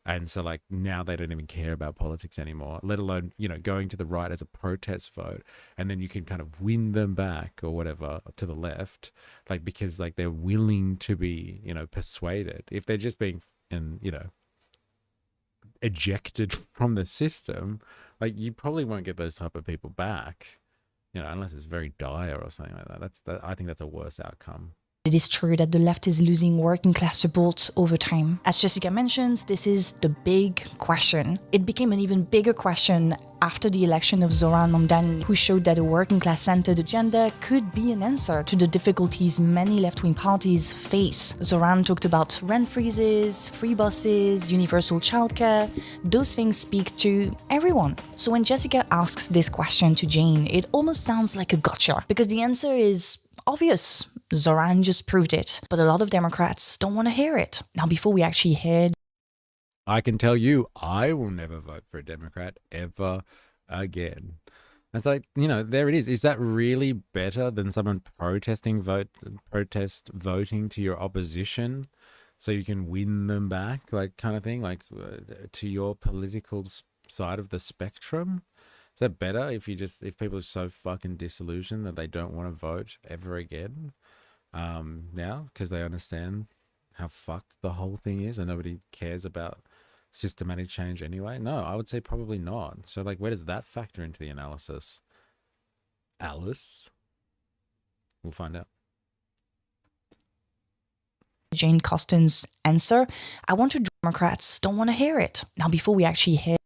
and so like now they don't even care about politics anymore, let alone, going to the right as a protest vote, and then you can kind of win them back or whatever to the left, like because like they're willing to be, persuaded. If they're just being, ejected from the system, like you probably won't get those type of people back, unless it's very dire or something like that. I think that's a worse outcome. it is true that the left is losing working class support over time. As Jessica mentions, this is the big question. It became an even bigger question after the election of Zoran Mamdani, who showed that a working class-centered agenda could be an answer to the difficulties many left-wing parties face. Zoran talked about rent freezes, free buses, universal childcare. Those things speak to everyone. So when Jessica asks this question to Jane, it almost sounds like a gotcha, because the answer is obvious. Zoran just proved it, but a lot of Democrats don't want to hear it. Now, before we actually hear, I can tell you, I will never vote for a Democrat ever again. It's like, there it is. Is that really better than someone protest voting to your opposition so you can win them back, like kind of thing, like to your political side of the spectrum? Is that better if people are so fucking disillusioned that they don't want to vote ever again now because they understand how fucked the whole thing is and nobody cares about systematic change anyway? No, I would say probably not. So like, where does that factor into the analysis? Alice? We'll find out. Jane Costen's answer, I want to Democrats don't want to hear it. Now, before we actually hear,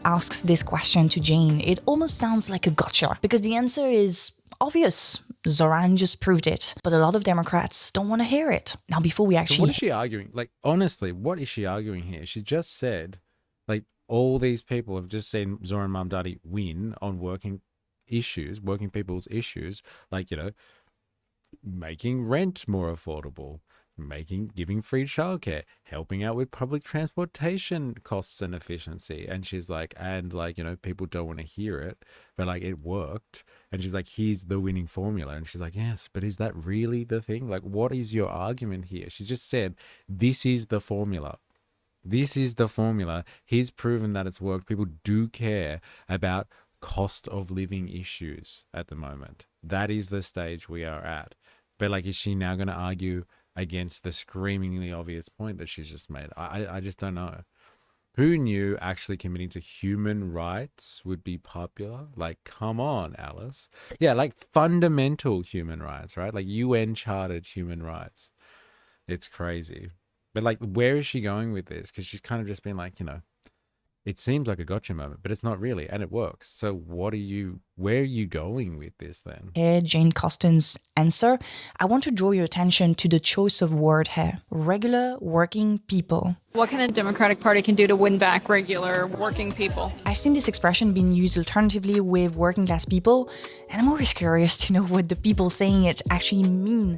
asks this question to Jane, it almost sounds like a gotcha, because the answer is obvious. Zoran just proved it, but a lot of Democrats don't want to hear it. Now, before we actually... So what is she arguing? Like, honestly, what is she arguing here? She just said, like, all these people have just seen Zoran Mamdani win on working people's issues, like, making rent more affordable, giving free childcare, helping out with public transportation costs and efficiency. And she's like, people don't want to hear it, but like it worked. And she's like, here's the winning formula. And she's like, yes, but is that really the thing? Like, what is your argument here? She just said, this is the formula. This is the formula. He's proven that it's worked. People do care about cost of living issues at the moment. That is the stage we are at. But like, is she now going to argue against the screamingly obvious point that she's just made? I just don't know. Who knew actually committing to human rights would be popular? Like, come on, Alice. Yeah, like fundamental human rights, right? Like UN chartered human rights. It's crazy. But like, where is she going with this? Because she's kind of just been like, it seems like a gotcha moment, but it's not really, and it works. So where are you going with this then? Here, Jane Costen's answer, I want to draw your attention to the choice of word here. Regular working people. What can the Democratic Party can do to win back regular working people? I've seen this expression being used alternatively with working class people, and I'm always curious to know what the people saying it actually mean.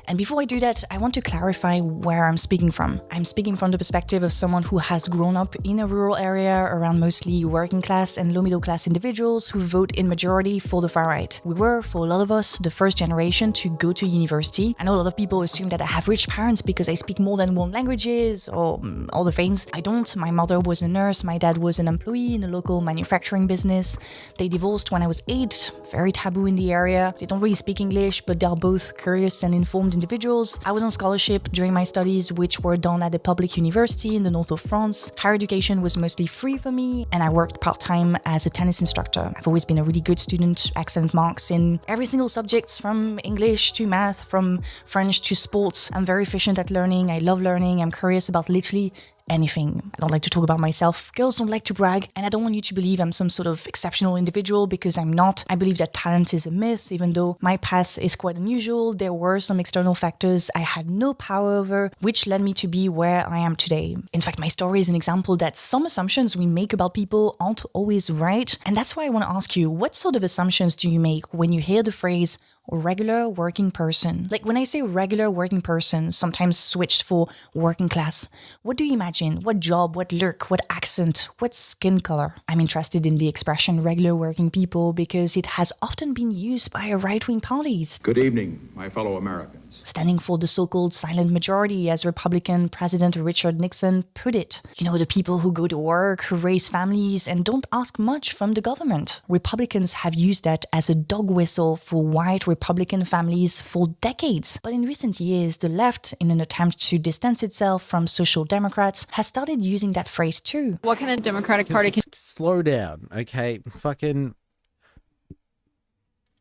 And before I do that, I want to clarify where I'm speaking from. I'm speaking from the perspective of someone who has grown up in a rural area around mostly working class and low middle class individuals who vote in majority for the far right. We were, for a lot of us, the first generation to go to university. I know a lot of people assume that I have rich parents because I speak more than one languages or all the things. I don't. My mother was a nurse, my dad was an employee in a local manufacturing business. They divorced when I was 8, very taboo in the area. They don't really speak English, but they're both curious and informed individuals. I was on scholarship during my studies, which were done at a public university in the north of France. Higher education was mostly free for me, and I worked part-time as a tennis instructor. I've always been a really good student, excellent marks in every single subject, from English to math, from French to sports. I'm very efficient at learning. I love learning. I'm curious about literally anything. I don't like to talk about myself. Girls don't like to brag, and I don't want you to believe I'm some sort of exceptional individual, because I'm not. I believe that talent is a myth, even though my path is quite unusual. There were some external factors I had no power over, which led me to be where I am today. In fact, my story is an example that some assumptions we make about people aren't always right, and that's why I want to ask you, what sort of assumptions do you make when you hear the phrase regular working person? Like, when I say regular working person, sometimes switched for working class, what do you imagine? What job, what look, what accent, what skin color? I'm interested in the expression regular working people because it has often been used by right-wing parties. Good evening, my fellow Americans. Standing for the so-called silent majority, as Republican President Richard Nixon put it. You know, the people who go to work, who raise families, and don't ask much from the government. Republicans have used that as a dog whistle for white Republican families for decades. But in recent years, the left, in an attempt to distance itself from social democrats, has started using that phrase too. What can the Democratic Party can Slow down, okay? Fucking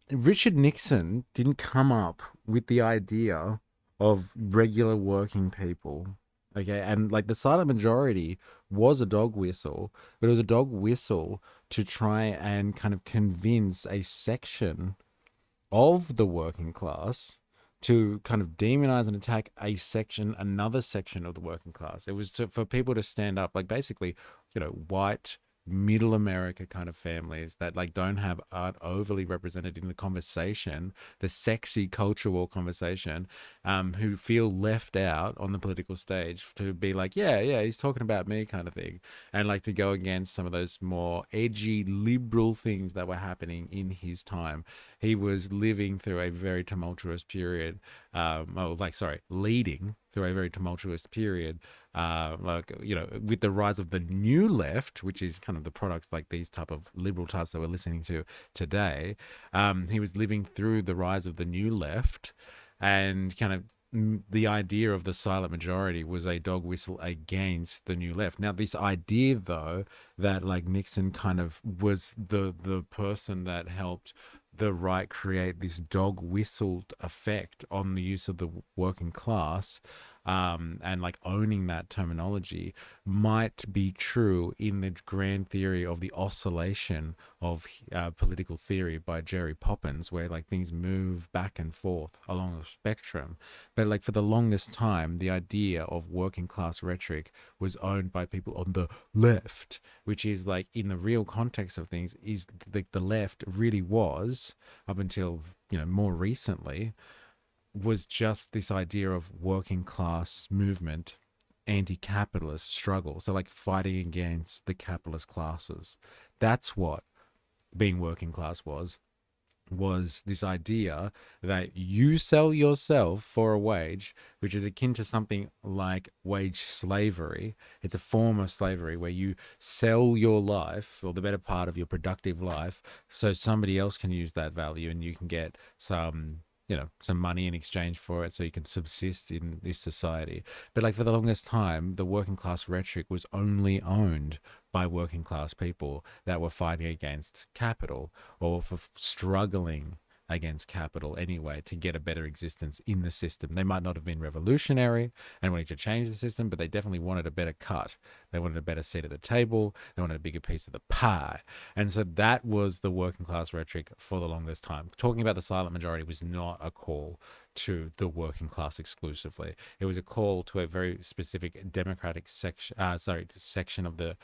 Richard Nixon didn't come up with the idea of regular working people, okay? And like, the silent majority was a dog whistle, but it was a dog whistle to try and kind of convince a section of the working class to kind of demonize and attack another section of the working class. It was for people to stand up, like, basically, white middle America kind of families that like aren't overly represented in the conversation, the sexy culture war conversation, who feel left out on the political stage, to be like, yeah, he's talking about me kind of thing, and like to go against some of those more edgy liberal things that were happening in his time. He was living through a very tumultuous period, leading through a very tumultuous period, with the rise of the new left, which is kind of the products like these type of liberal types that we're listening to today. He was living through the rise of the new left, and kind of the idea of the silent majority was a dog whistle against the new left. Now, this idea, though, that like Nixon kind of was the person that helped the right create this dog whistled effect on the use of the working class, and like owning that terminology, might be true in the grand theory of the oscillation of political theory by Jerry Poppins, where like things move back and forth along a spectrum. But like, for the longest time, the idea of working class rhetoric was owned by people on the left, which is like, in the real context of things, is like the left really was, up until more recently, was just this idea of working class movement, anti-capitalist struggle. So like fighting against the capitalist classes. That's what being working class was this idea that you sell yourself for a wage, which is akin to something like wage slavery. It's a form of slavery where you sell your life, or the better part of your productive life, so somebody else can use that value and you can get some money in exchange for it, so you can subsist in this society. But like, for the longest time, the working class rhetoric was only owned by working class people that were fighting against capital, or for struggling against capital anyway to get a better existence in the system. They might not have been revolutionary and wanting to change the system, but they definitely wanted a better cut. They wanted a better seat at the table. They wanted a bigger piece of the pie. And so that was the working class rhetoric for the longest time. Talking about the silent majority was not a call to the working class exclusively. It was a call to a very specific democratic section of the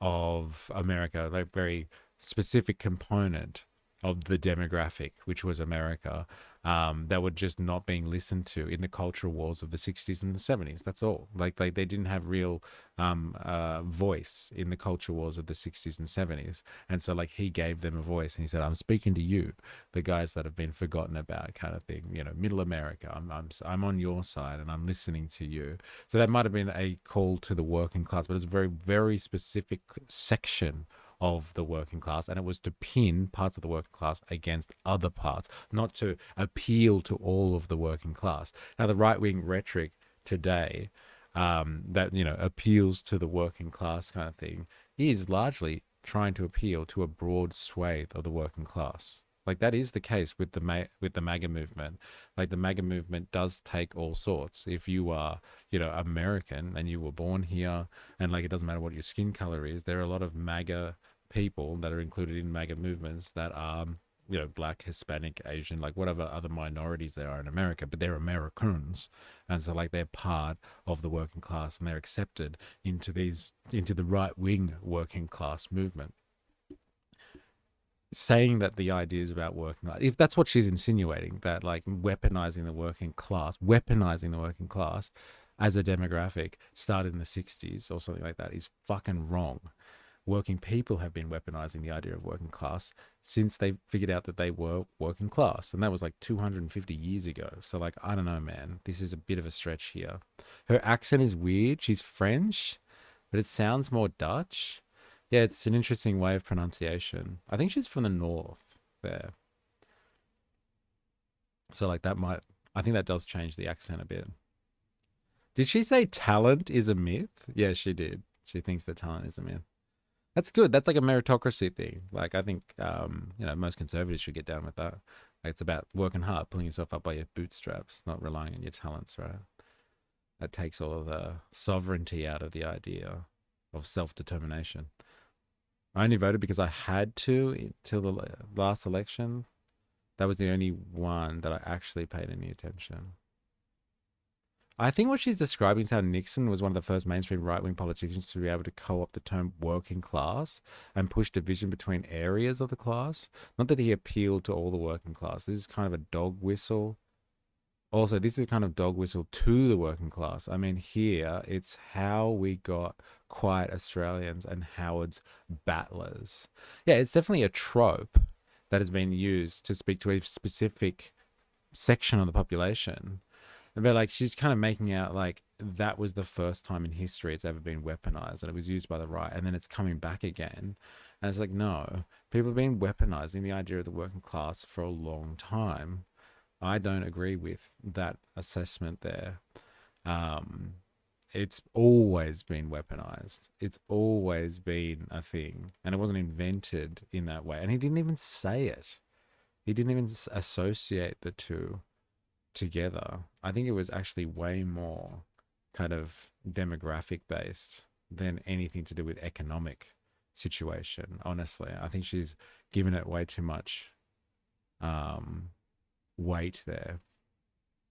of America, like very specific component of the demographic, which was America, that were just not being listened to in the cultural wars of the 60s and the 70s. That's all. Like they didn't have real voice in the culture wars of the 60s and 70s. And so like he gave them a voice and he said, I'm speaking to you, the guys that have been forgotten about, kind of thing, you know, middle America. I'm on your side and I'm listening to you. So that might have been a call to the working class, but it's a very, very specific section of the working class, and it was to pin parts of the working class against other parts, not to appeal to all of the working class. Now, the right-wing rhetoric today that, you know, appeals to the working class kind of thing is largely trying to appeal to a broad swathe of the working class. Like that is the case with the MAGA movement. Like the MAGA movement does take all sorts. If you are, you know, American and you were born here, and like it doesn't matter what your skin color is, there are a lot of MAGA people that are included in MAGA movements that are, you know, Black, Hispanic, Asian, like whatever other minorities there are in America, but they're Americans, and so like they're part of the working class and they're accepted into the right wing working class movement. Saying that the ideas about working class, if that's what she's insinuating, that like weaponizing the working class as a demographic started in the 60s or something like that, is fucking wrong. Working people have been weaponizing the idea of working class since they figured out that they were working class, and that was like 250 years ago. So like, I don't know, man, this is a bit of a stretch here. Her accent is weird. She's French, but it sounds more Dutch. Yeah, it's an interesting way of pronunciation. I think she's from the north there. So like I think that does change the accent a bit. Did she say talent is a myth? Yeah, she did. She thinks that talent is a myth. That's good. That's like a meritocracy thing. Like I think, you know, most conservatives should get down with that. Like, it's about working hard, pulling yourself up by your bootstraps, not relying on your talents, right? That takes all of the sovereignty out of the idea of self-determination. I only voted because I had to till the last election. That was the only one that I actually paid any attention. I think what she's describing is how Nixon was one of the first mainstream right-wing politicians to be able to co-opt the term working class and push division between areas of the class. Not that he appealed to all the working class. This is kind of a dog whistle. Also, this is kind of dog whistle to the working class. I mean, here, it's how we got quiet Australians and Howard's battlers. Yeah, it's definitely a trope that has been used to speak to a specific section of the population. But like, she's kind of making out like that was the first time in history it's ever been weaponized, and it was used by the right, and then it's coming back again. And it's like, no, people have been weaponizing the idea of the working class for a long time. I don't agree with that assessment there. It's always been weaponized. It's always been a thing, and it wasn't invented in that way. And he didn't even say it. He didn't even associate the two together. I think it was actually way more kind of demographic based than anything to do with economic situation. Honestly, I think she's given it way too much weight there.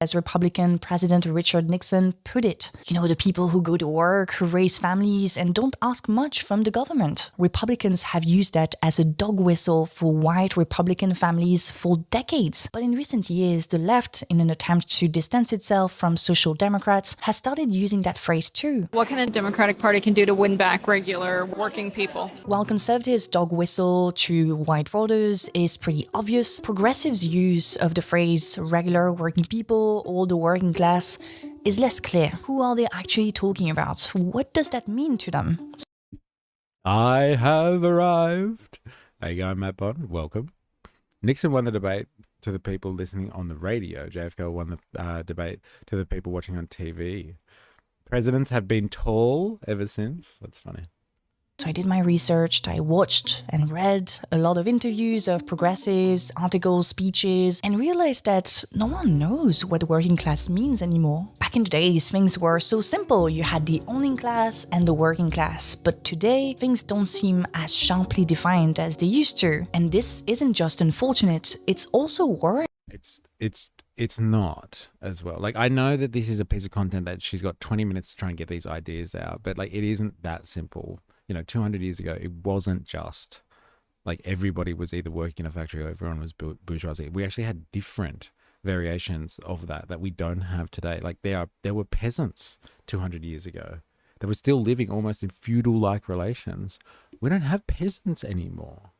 As Republican President Richard Nixon put it, you know, the people who go to work, who raise families and don't ask much from the government. Republicans have used that as a dog whistle for white Republican families for decades. But in recent years, the left, in an attempt to distance itself from social democrats, has started using that phrase too. What can the Democratic Party can do to win back regular working people? While conservatives' dog whistle to white voters is pretty obvious, progressives' use of the phrase regular working people or the working class is less clear. Who are they actually talking about? What does that mean to them? I have arrived. There you go, Matt Bond. Welcome. Nixon won the debate to the people listening on the radio. JFK won the debate to the people watching on TV. Presidents have been tall ever since. That's funny. So I did my research, I watched and read a lot of interviews of progressives, articles, speeches, and realized that no one knows what working class means anymore. Back in the days, things were so simple. You had the owning class and the working class. But today, things don't seem as sharply defined as they used to. And this isn't just unfortunate, it's also worrying. It's not as well. Like, I know that this is a piece of content that she's got 20 minutes to try and get these ideas out, but like, it isn't that simple. 200 years ago, it wasn't just like everybody was either working in a factory or everyone was bourgeoisie. We actually had different variations of that we don't have today. Like, there were peasants 200 years ago. They were still living almost in feudal-like relations. We don't have peasants anymore.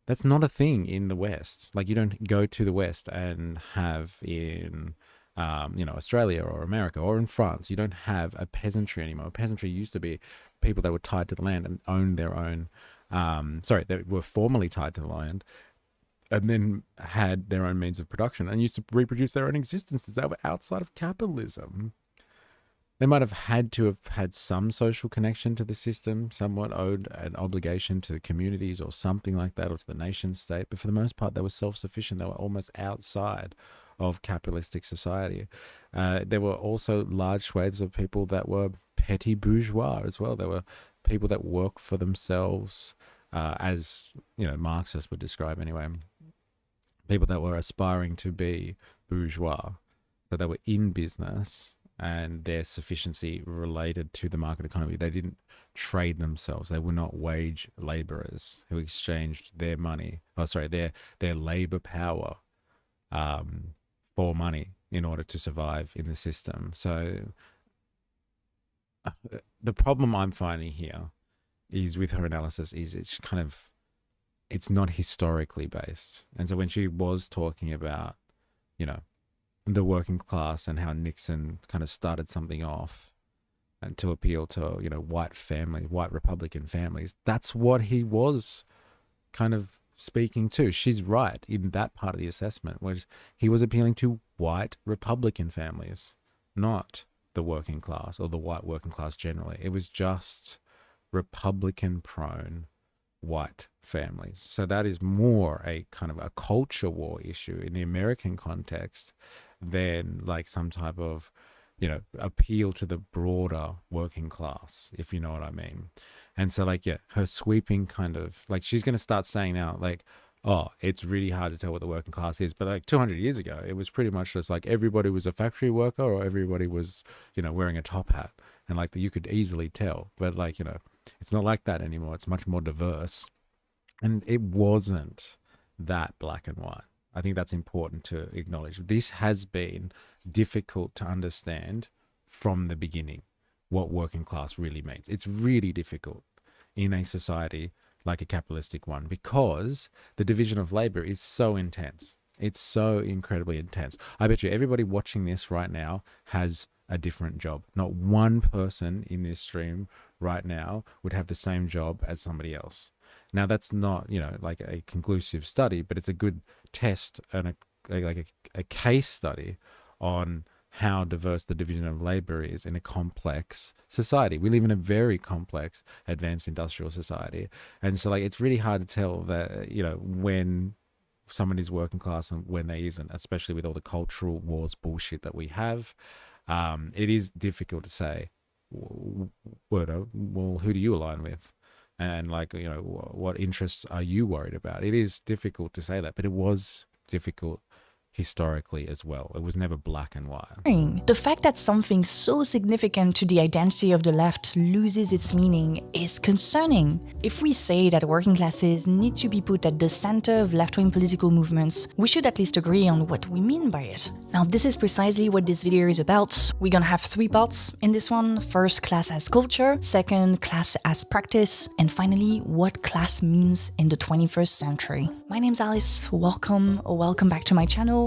That's not a thing in the West. Like, you don't go to the West and have in, Australia or America or in France, you don't have a peasantry anymore. Peasantry used to be people that were tied to the land and owned their own, that were formally tied to the land and then had their own means of production and used to reproduce their own existences. They were outside of capitalism. They might have had some social connection to the system, somewhat owed an obligation to the communities or something like that, or to the nation state. But for the most part, they were self-sufficient. They were almost outside of capitalistic society. There were also large swathes of people that were petty bourgeois as well. There were people that work for themselves, as Marxists would describe anyway. People that were aspiring to be bourgeois. So they were in business, and their sufficiency related to the market economy. They didn't trade themselves. They were not wage laborers who exchanged their money, their labor power for money in order to survive in the system. So the problem I'm finding here is with her analysis is it's not historically based. And so when she was talking about, the working class and how Nixon kind of started something off and to appeal to, white Republican families, that's what he was kind of speaking to. She's right in that part of the assessment, where he was appealing to white Republican families, not the working class or the white working class generally. It was just Republican prone white families. So that is more a kind of a culture war issue in the American context than like some type of, appeal to the broader working class, if you know what I mean. And so her sweeping kind of like, she's going to start saying now like, oh, it's really hard to tell what the working class is. But like 200 years ago, it was pretty much just like everybody was a factory worker or everybody was, wearing a top hat. And like you could easily tell. But like, it's not like that anymore. It's much more diverse. And it wasn't that black and white. I think that's important to acknowledge. This has been difficult to understand from the beginning, what working class really means. It's really difficult in a society like a capitalistic one because the division of labor is so intense. It's so incredibly intense. I bet you everybody watching this right now has a different job. Not one person in this stream right now would have the same job as somebody else. Now, that's not, like a conclusive study, but it's a good test and a case study on how diverse the division of labor is in a complex society. We live in a very complex, advanced industrial society. And so, it's really hard to tell that, when someone is working class and when they isn't, especially with all the cultural wars bullshit that we have. It is difficult to say, well, who do you align with? And what interests are you worried about? It is difficult to say that, but it was difficult historically as well. It was never black and white. The fact that something so significant to the identity of the left loses its meaning is concerning. If we say that working classes need to be put at the center of left-wing political movements, we should at least agree on what we mean by it. Now, this is precisely what this video is about. We're gonna have 3 parts in this one. First, class as culture. Second, class as practice. And finally, what class means in the 21st century. My name's Alice. Welcome back to my channel.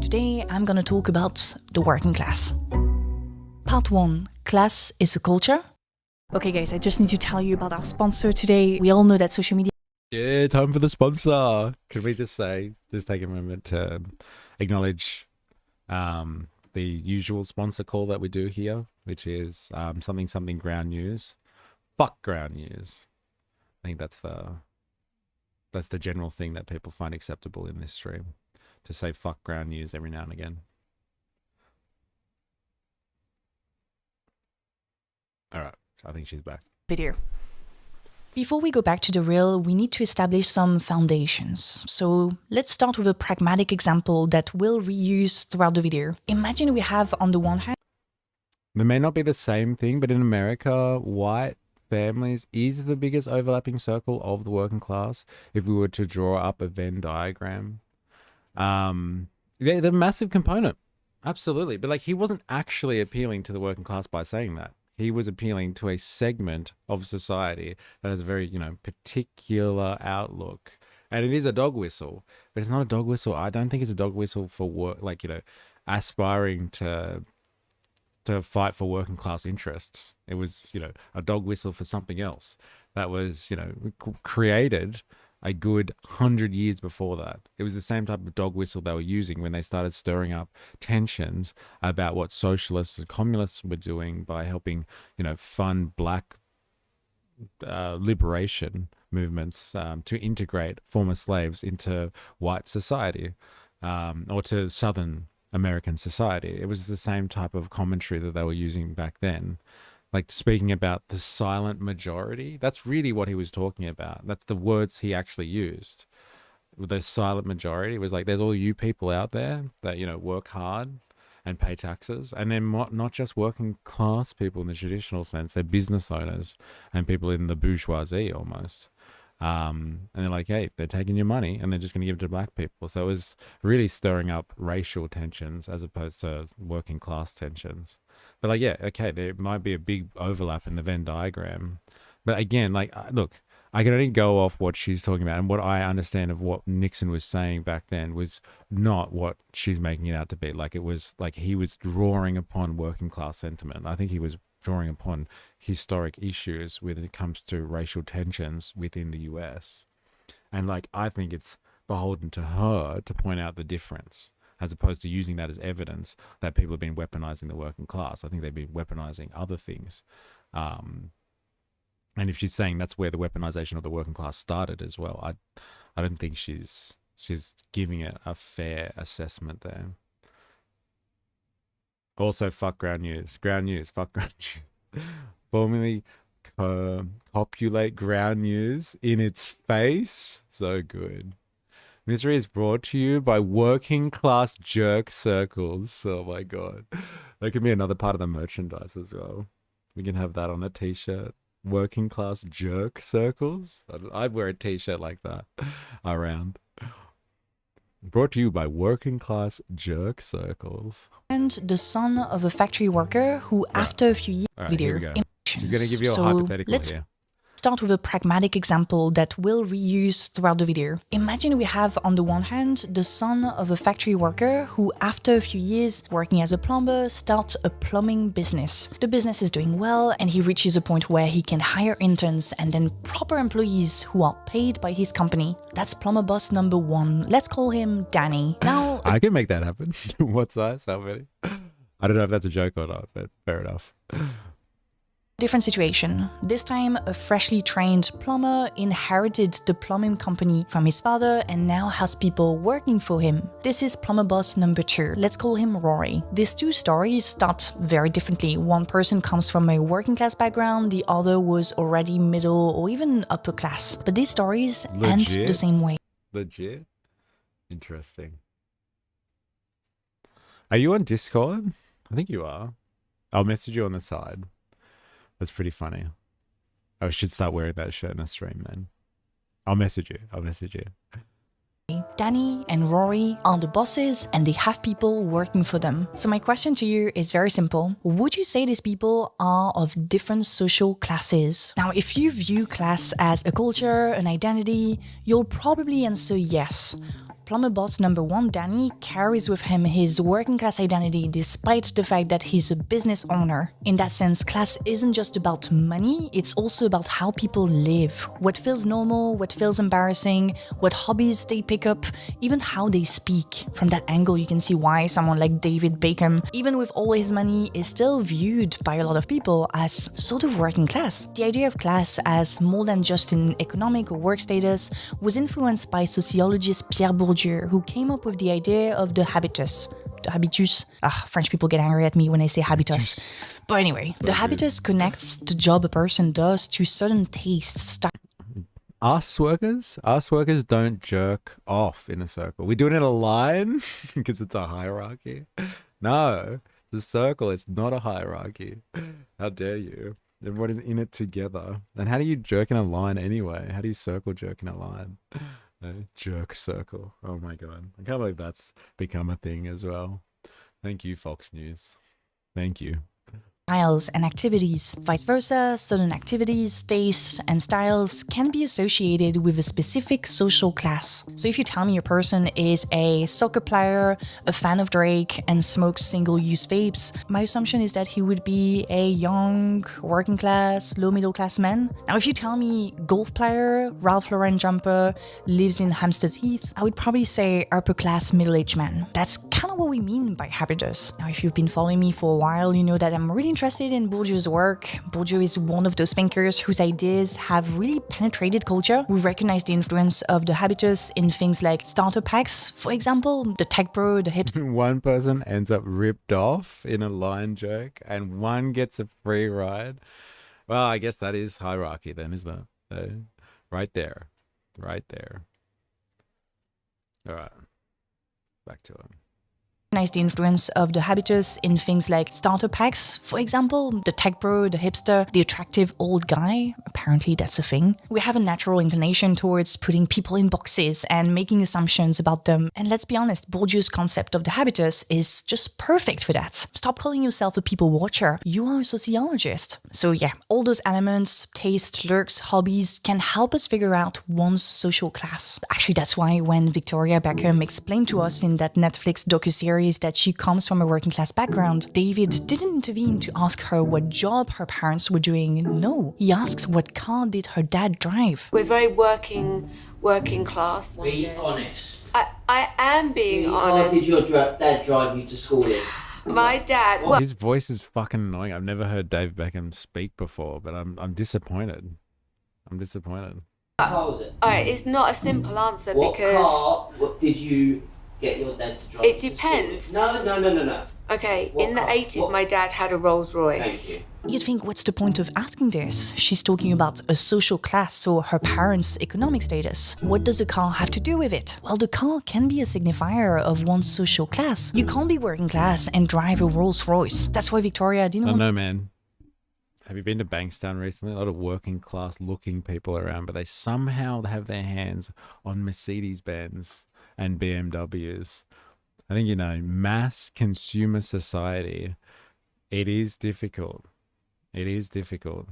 Today, I'm gonna talk about the working class. Part 1. Class is a culture. Okay guys, I just need to tell you about our sponsor today. We all know that social media... Yeah, time for the sponsor. Could we just take a moment to acknowledge the usual sponsor call that we do here, which is something ground news. Fuck ground news. I think that's the general thing that people find acceptable in this stream, to say fuck ground news every now and again. All right, I think she's back. Video. Before we go back to the reel, we need to establish some foundations. So let's start with a pragmatic example that we'll reuse throughout the video. Imagine we have on the one hand, They may not be the same thing, but in America, white families is the biggest overlapping circle of the working class. If we were to draw up a Venn diagram, they're the massive component. Absolutely. But like, he wasn't actually appealing to the working class by saying that. He was appealing to a segment of society that has a very, particular outlook. And it is a dog whistle, but it's not a dog whistle. I don't think it's a dog whistle for work, aspiring to fight for working class interests. It was, a dog whistle for something else that was, created a good 100 years before that. It was the same type of dog whistle they were using when they started stirring up tensions about what socialists and communists were doing by helping, fund black liberation movements to integrate former slaves into white society, or to Southern American society. It was the same type of commentary that they were using back then. Like, speaking about the silent majority, that's really what he was talking about. That's the words he actually used. The silent majority, it was like, there's all you people out there that, work hard and pay taxes. And then not just working class people in the traditional sense, they're business owners and people in the bourgeoisie almost. And they're like, hey, they're taking your money and they're just going to give it to black people. So it was really stirring up racial tensions as opposed to working class tensions. But like, yeah, okay, there might be a big overlap in the Venn diagram. But again, look, I can only go off what she's talking about, and what I understand of what Nixon was saying back then was not what she's making it out to be. Like, it was like he was drawing upon working class sentiment. I think he was drawing upon historic issues when it comes to racial tensions within the US. And I think it's beholden to her to point out the difference, as opposed to using that as evidence that people have been weaponizing the working class. I think they've been weaponizing other things. And if she's saying that's where the weaponization of the working class started as well, I don't think she's giving it a fair assessment there. Also, fuck ground news. Ground news, fuck ground news. Formally copulate ground news in its face. So good. Misery is brought to you by working class jerk circles. Oh my god. That could be another part of the merchandise as well. We can have that on a t-shirt. Working class jerk circles. I'd wear a t-shirt like that around. Brought to you by working class jerk circles. and the son of a factory worker who, after a few years, Right, here we go. She's going to give you a hypothetical let's here. start with a pragmatic example that we'll reuse throughout the video. Imagine we have on the one hand the son of a factory worker who, after a few years working as a plumber, starts a plumbing business. The business is doing well and he reaches a point where he can hire interns and then proper employees who are paid by his company. That's plumber boss number one. Let's call him Danny. Now, I can make that happen. What size? How many? I don't know if that's a joke or not, but fair enough. different situation. This time, a freshly trained plumber inherited the plumbing company from his father and now has people working for him. This is plumber boss number two. Let's call him Rory. These two stories start very differently. One person comes from a working class background, the other was already middle or even upper class. But these stories end the same way. Legit? Interesting. Are you on Discord? I think you are. I'll message you on the side. That's pretty funny. I should start wearing that shirt in a stream, man. I'll message you. Danny and Rory are the bosses and they have people working for them. So my question to you is very simple. Would you say these people are of different social classes? Now, if you view class as a culture, an identity, you'll probably answer yes. plumber boss number 1, Danny, carries with him his working class identity despite the fact that he's a business owner. In that sense, class isn't just about money, it's also about how people live. What feels normal, what feels embarrassing, what hobbies they pick up, even how they speak. From that angle, you can see why someone like David Beckham, even with all his money, is still viewed by a lot of people as sort of working class. The idea of class as more than just an economic or work status was influenced by sociologist Pierre Bourdieu, who came up with the idea of the habitus. The habitus. French people get angry at me when I say habitus. But anyway, the habitus connects the job a person does to certain tastes. Us workers don't jerk off in a circle. We do it in a line because it's a hierarchy. No, it's a circle. It's not a hierarchy. How dare you? Everybody's in it together. And how do you jerk in a line anyway? How do you circle jerk in a line? Jerk circle. Oh my God. I can't believe that's become a thing as well. Thank you, Fox News. Thank you. Styles and activities. Vice versa, certain activities, tastes, and styles can be associated with a specific social class. So if you tell me a person is a soccer player, a fan of Drake, and smokes single-use vapes, my assumption is that he would be a young, working class, low-middle class man. Now if you tell me golf player, Ralph Lauren jumper, lives in Hampstead Heath, I would probably say upper class, middle-aged man. That's kind of what we mean by habitus. Now if you've been following me for a while, you know that I'm really interested in Bourdieu's work. Bourdieu is one of those thinkers whose ideas have really penetrated culture. We recognize the influence of the habitus in things like starter packs, for example, the tech bro, the hipster. One person ends up ripped off in a line joke and one gets a free ride. Well, I guess that is hierarchy then, isn't it? Right there. Right there. All right. Back to it. Recognize the influence of the habitus in things like starter packs, for example, the tech bro, the hipster, the attractive old guy. Apparently that's a thing. We have a natural inclination towards putting people in boxes and making assumptions about them. And let's be honest, Bourdieu's concept of the habitus is just perfect for that. Stop calling yourself a people watcher. You are a sociologist. So yeah, all those elements, taste, lurks, hobbies can help us figure out one's social class. Actually, that's why when Victoria Beckham explained to us in that Netflix docuseries that she comes from a working class background, David didn't intervene to ask her what job her parents were doing. No, he asks what car did her dad drive. We're very working class. Be honest. I am being What honest. car did your dad drive you to school in? My dad. Well, His voice is fucking annoying. I've never heard Dave Beckham speak before, but I'm disappointed. I'm disappointed. What car was it? alright, it's not a simple answer What because car did you get your dad to drive It you to school depends. in? No. okay, What in the car? 80s What? my dad had a Rolls Royce. Thank you. You'd think, what's the point of asking this? She's talking about a social class or her parents' economic status. What does a car have to do with it? Well, the car can be a signifier of one's social class. You can't be working class and drive a Rolls Royce. That's why Victoria didn't want No, man. Have you been to Bankstown recently? A lot of working class looking people around, but they somehow have their hands on Mercedes-Benz and BMWs. I think, mass consumer society, it is difficult. It is difficult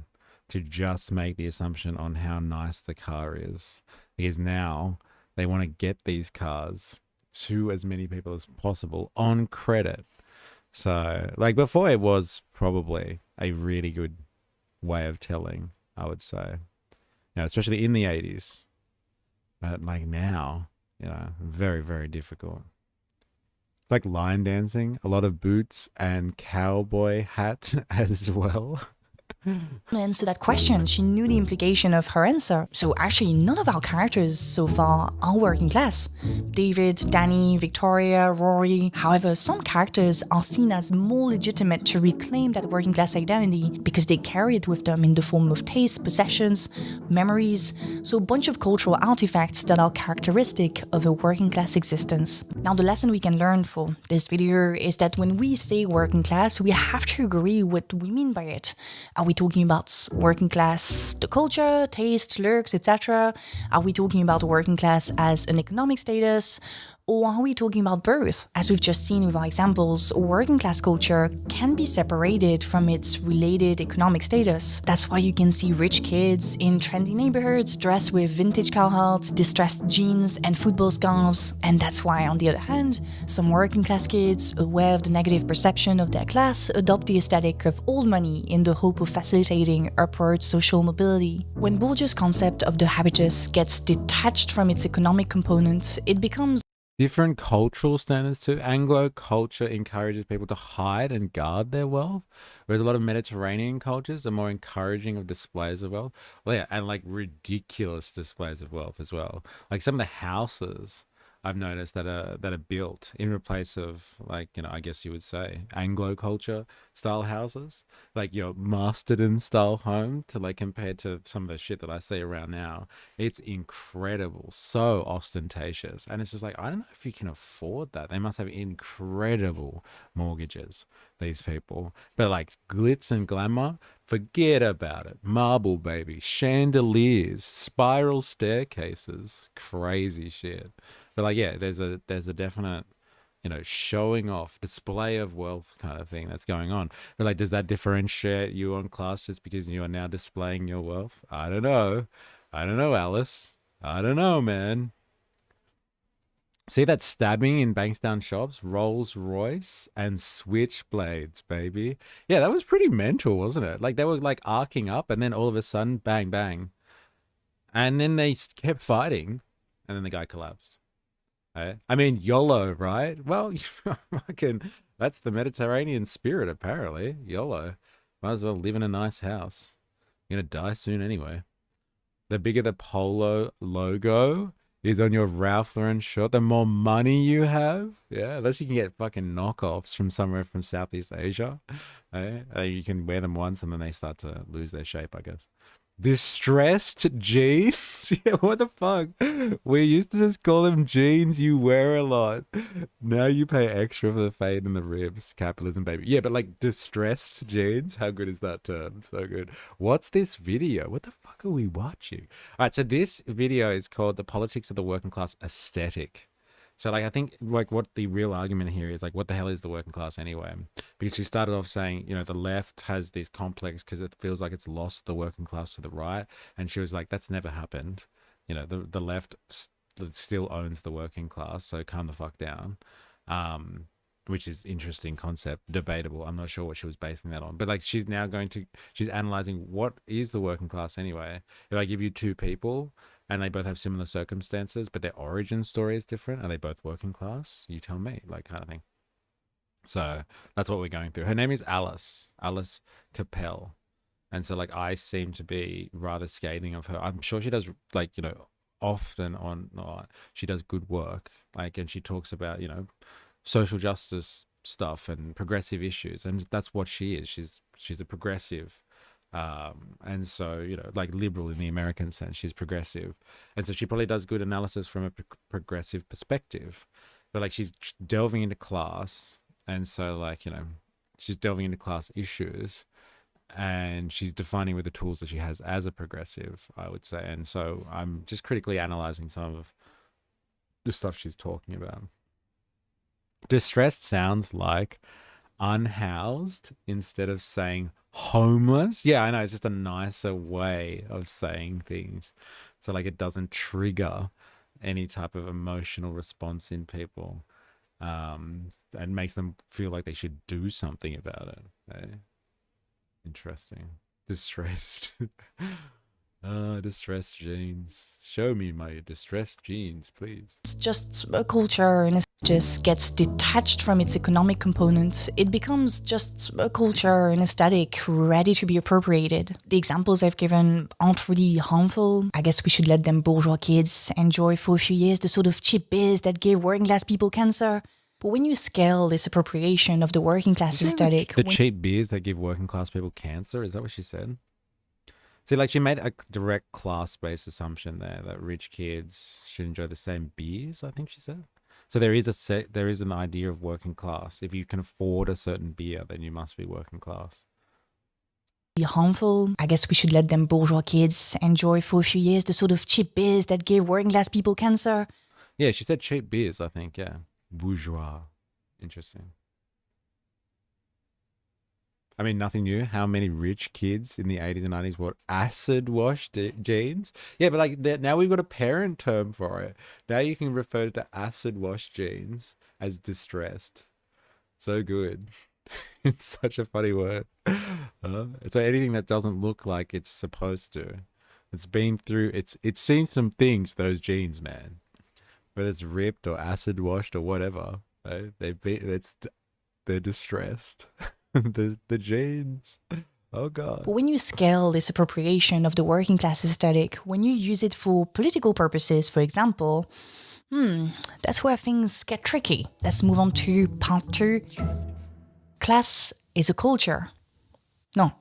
to just make the assumption on how nice the car is. Because now they want to get these cars to as many people as possible on credit. So, like before, it was probably a really good way of telling, I would say. Especially in the 80s. But like now, very, very difficult. It's like line dancing, a lot of boots and cowboy hat as well. answer that question. She knew the implication of her answer. So actually, none of our characters so far are working class. David, Danny, Victoria, Rory. However, some characters are seen as more legitimate to reclaim that working class identity because they carry it with them in the form of taste, possessions, memories, so a bunch of cultural artifacts that are characteristic of a working class existence. Now, the lesson we can learn for this video is that when we say working class, we have to agree what we mean by it. Are we talking about working class, the culture, taste, lurks, etc.? Are we talking about working class as an economic status? Or are we talking about both? As we've just seen with our examples, working class culture can be separated from its related economic status. That's why you can see rich kids in trendy neighborhoods dressed with vintage Carhartt, distressed jeans, and football scarves. And that's why, on the other hand, some working class kids, aware of the negative perception of their class, adopt the aesthetic of old money in the hope of facilitating upward social mobility. When Bourdieu's concept of the habitus gets detached from its economic component, it becomes different cultural standards too. Anglo culture encourages people to hide and guard their wealth, whereas a lot of Mediterranean cultures are more encouraging of displays of wealth. Well, yeah, and like ridiculous displays of wealth as well. Like some of the houses I've noticed that are built in place of, like, you know, I guess you would say Anglo culture style houses, like your Masterton style home, to like compared to some of the shit that I see around now. It's incredible, so ostentatious, and it's just like, I don't know if you can afford that. They must have incredible mortgages, these people. But like glitz and glamour, forget about it. Marble, baby, chandeliers, spiral staircases, crazy shit. But like, yeah, there's a definite, you know, showing off, display of wealth kind of thing that's going on. But like, does that differentiate you on class just because you are now displaying your wealth? I don't know. I don't know, Alice. I don't know, man. See that stabbing in Bankstown shops? Rolls Royce and switchblades, baby. Yeah, that was pretty mental, wasn't it? Like they were like arcing up, and then all of a sudden, bang, bang. And then they kept fighting, and then the guy collapsed. I mean, YOLO, right? Well, fucking, that's the Mediterranean spirit, apparently. YOLO. Might as well live in a nice house. You're gonna die soon anyway. The bigger the polo logo is on your Ralph Lauren shirt, the more money you have. Yeah, unless you can get fucking knockoffs from somewhere from Southeast Asia. You can wear them once and then they start to lose their shape, I guess. Distressed jeans? Yeah, what the fuck? We used to just call them jeans you wear a lot. Now you pay extra for the fade and the ribs. Capitalism, baby. Yeah, but like distressed jeans? How good is that term? So good. What's this video? What the fuck are we watching? All right, so this video is called The Politics of the Working Class Aesthetic. So like, I think like what the real argument here is like, what the hell is the working class anyway? Because she started off saying, you know, the left has this complex because it feels like it's lost the working class to the right. And she was like, that's never happened. You know, the left still owns the working class. So calm the fuck down. Which is interesting concept, debatable. I'm not sure what she was basing that on. But like, she's analyzing what is the working class anyway. If I give you two people, and they both have similar circumstances, but their origin story is different, are they both working class? You tell me, like, kind of thing. So that's what we're going through. Her name is Alice Capel. And so like, I seem to be rather scathing of her. I'm sure she does, like, you know, she does good work. Like, and she talks about, you know, social justice stuff and progressive issues. And that's what she is. She's a progressive. And so, you know, like liberal in the American sense, she's progressive. And so she probably does good analysis from a progressive perspective, but like, she's delving into class. And so like, you know, she's delving into class issues and she's defining with the tools that she has as a progressive, I would say. And so I'm just critically analyzing some of the stuff she's talking about. Distressed sounds like unhoused instead of saying homeless. Yeah, I know, it's just a nicer way of saying things, so like it doesn't trigger any type of emotional response in people, and makes them feel like they should do something about it. Interesting. Distressed. Distressed jeans. Show me my distressed jeans, please. It's just a culture and just gets detached from its economic component. It becomes just a culture and aesthetic ready to be appropriated. The examples I've given aren't really harmful. I guess we should let them bourgeois kids enjoy for a few years the sort of cheap biz that gave working class people cancer. But when you scale this appropriation of the working class aesthetic... The cheap beers that give working class people cancer? Is that what she said? See, like, she made a direct class-based assumption there that rich kids should enjoy the same beers, I think she said. So there is an idea of working class. If you can afford a certain beer, then you must be working class. Harmful. I guess we should let them bourgeois kids enjoy for a few years the sort of cheap biz that gave working class people cancer. Yeah, she said cheap beers, I think. Yeah. Bourgeois. Interesting. I mean, nothing new. How many rich kids in the 80s and 90s wore acid wash jeans? Yeah, but like now we've got a parent term for it. Now you can refer to acid wash jeans as distressed. So good. It's such a funny word. So anything that doesn't look like it's supposed to. It's been through, it's seen some things, those jeans, man. Whether it's ripped or acid washed or whatever. They're distressed. The jeans. Oh god. But when you scale this appropriation of the working class aesthetic, when you use it for political purposes, for example, that's where things get tricky. Let's move on to part 2. Class is a culture. No,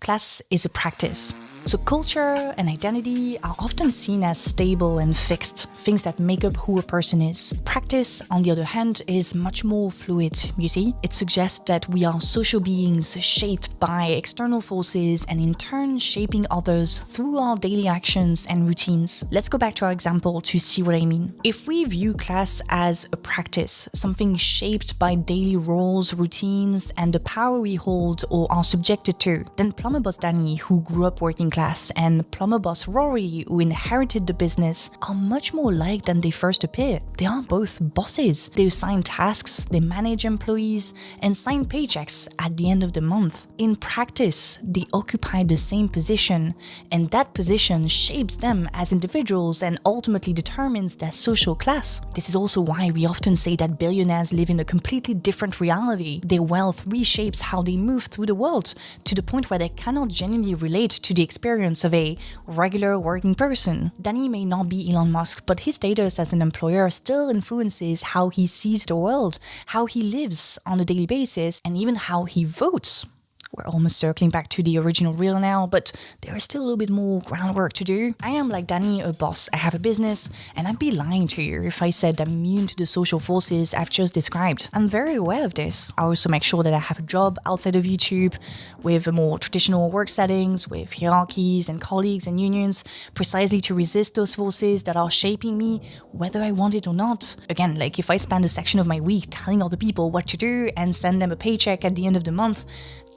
class is a practice. So culture and identity are often seen as stable and fixed, things that make up who a person is. Practice, on the other hand, is much more fluid, you see? It suggests that we are social beings shaped by external forces and in turn shaping others through our daily actions and routines. Let's go back to our example to see what I mean. If we view class as a practice, something shaped by daily roles, routines, and the power we hold or are subjected to, then plumber boss Danny, who grew up working class, and plumber boss Rory, who inherited the business, are much more alike than they first appear. They are both bosses. They assign tasks, they manage employees, and sign paychecks at the end of the month. In practice, they occupy the same position, and that position shapes them as individuals and ultimately determines their social class. This is also why we often say that billionaires live in a completely different reality. Their wealth reshapes how they move through the world, to the point where they cannot genuinely relate to the experience of a regular working person. Danny may not be Elon Musk, but his status as an employer still influences how he sees the world, how he lives on a daily basis, and even how he votes. We're almost circling back to the original reel now, but there is still a little bit more groundwork to do. I am, like Danny, a boss. I have a business, and I'd be lying to you if I said I'm immune to the social forces I've just described. I'm very aware of this. I also make sure that I have a job outside of YouTube, with a more traditional work settings, with hierarchies and colleagues and unions, precisely to resist those forces that are shaping me, whether I want it or not. Again, like if I spend a section of my week telling other people what to do and send them a paycheck at the end of the month,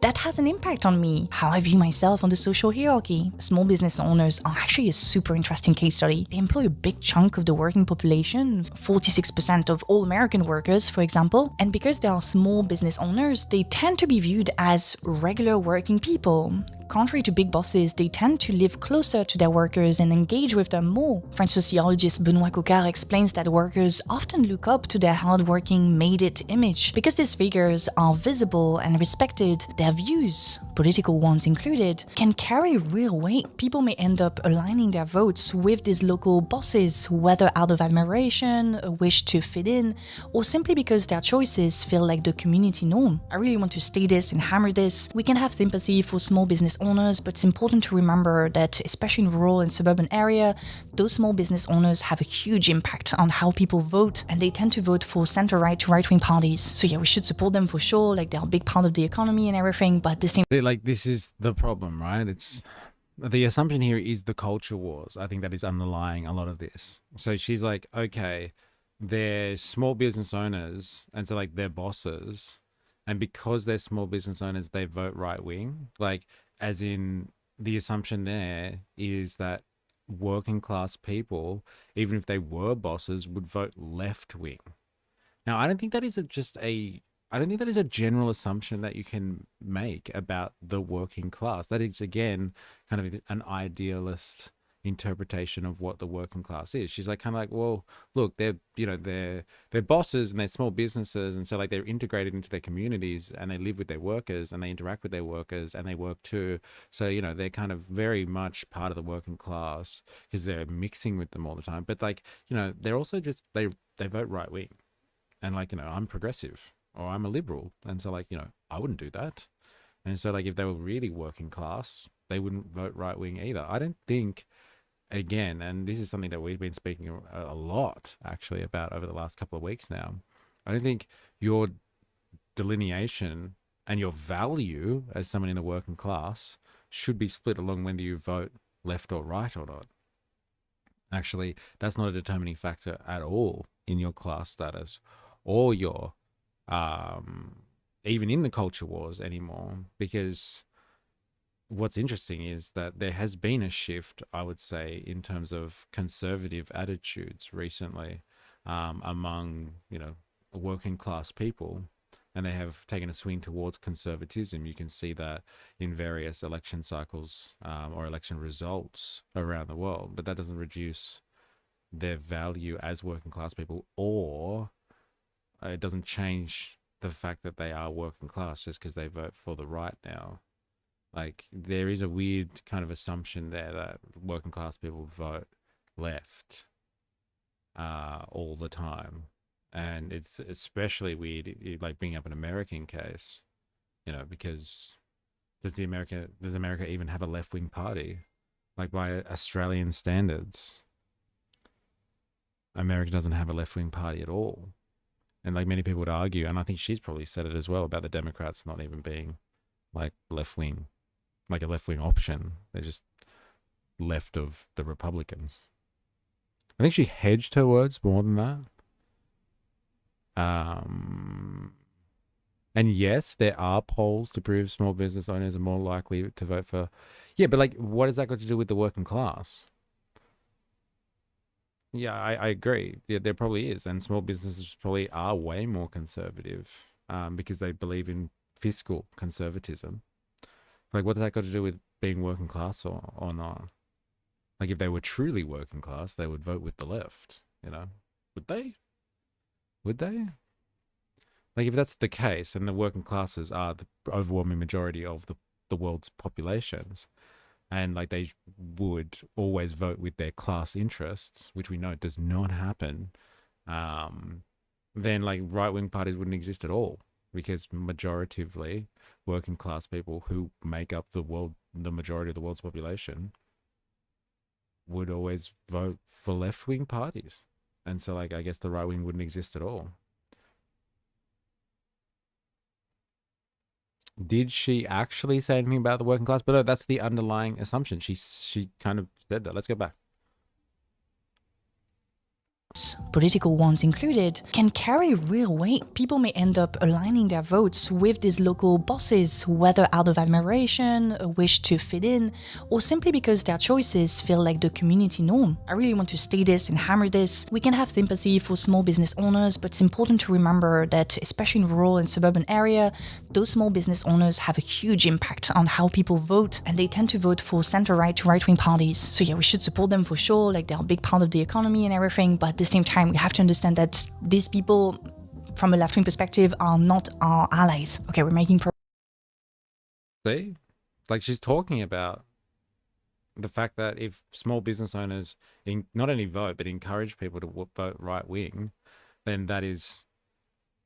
that has an impact on me, how I view myself on the social hierarchy. Small business owners are actually a super interesting case study. They employ a big chunk of the working population, 46% of all American workers, for example. And because they are small business owners, they tend to be viewed as regular working people. Contrary to big bosses, they tend to live closer to their workers and engage with them more. French sociologist Benoît Coquart explains that workers often look up to their hardworking made-it image. Because these figures are visible and respected, their views, political ones included, can carry real weight. People may end up aligning their votes with these local bosses, whether out of admiration, a wish to fit in, or simply because their choices feel like the community norm. I really want to state this and hammer this. We can have sympathy for small business owners, but it's important to remember that, especially in rural and suburban area, those small business owners have a huge impact on how people vote, and they tend to vote for center-right to right-wing parties. So yeah, we should support them for sure, like they're a big part of the economy and everything, but the same... Like, this is the problem, right? It's... The assumption here is the culture wars. I think that is underlying a lot of this. So she's like, okay, they're small business owners, and so like they're bosses, and because they're small business owners, they vote right-wing. Like, as in, the assumption there is that working class people, even if they were bosses, would vote left wing. Now, I don't think that is I don't think that is a general assumption that you can make about the working class. That is, again, kind of an idealist interpretation of what the working class is. She's like, kind of like, well, look, they're bosses and they're small businesses, and so like they're integrated into their communities and they live with their workers and they interact with their workers and they work too. So they're kind of very much part of the working class because they're mixing with them all the time. But like they're also just they vote right wing, and like I'm progressive or I'm a liberal, and so like I wouldn't do that. And so like if they were really working class, they wouldn't vote right wing either. I don't think. Again, and this is something that we've been speaking a lot actually about over the last couple of weeks now, I don't think your delineation and your value as someone in the working class should be split along whether you vote left or right or not. Actually, that's not a determining factor at all in your class status or your even in the culture wars anymore, because what's interesting is that there has been a shift, I would say, in terms of conservative attitudes recently among, working class people, and they have taken a swing towards conservatism. You can see that in various election cycles or election results around the world, but that doesn't reduce their value as working class people, or it doesn't change the fact that they are working class just because they vote for the right now. Like, there is a weird kind of assumption there that working class people vote left all the time. And it's especially weird, like bringing up an American case, because does America even have a left-wing party? Like, by Australian standards, America doesn't have a left-wing party at all. And like many people would argue, and I think she's probably said it as well, about the Democrats not even being like left-wing, like a left-wing option. They're just left of the Republicans. I think she hedged her words more than that. And yes, there are polls to prove small business owners are more likely to vote for. Yeah, but like, what has that got to do with the working class? Yeah, I agree. Yeah, there probably is. And small businesses probably are way more conservative because they believe in fiscal conservatism. Like, what does that got to do with being working class or not? Like, if they were truly working class, they would vote with the left, Would they? Would they? Like, if that's the case, and the working classes are the overwhelming majority of the world's populations, and like they would always vote with their class interests, which we know does not happen, then like right-wing parties wouldn't exist at all, because majoritively working class people who make up the majority of the world's population would always vote for left-wing parties. And so like, I guess the right wing wouldn't exist at all. Did she actually say anything about the working class? But no, that's the underlying assumption. She kind of said that. Let's go back. Political ones included, can carry real weight. People may end up aligning their votes with these local bosses, whether out of admiration, a wish to fit in, or simply because their choices feel like the community norm. I really want to state this and hammer this. We can have sympathy for small business owners, but it's important to remember that, especially in rural and suburban area, those small business owners have a huge impact on how people vote, and they tend to vote for center-right to right-wing parties. So yeah, we should support them for sure, like they're a big part of the economy and everything, but at the same time, we have to understand that these people, from a left-wing perspective, are not our allies. Okay, we're making progress. See? Like, she's talking about the fact that if small business owners not only vote, but encourage people to vote right-wing, then that is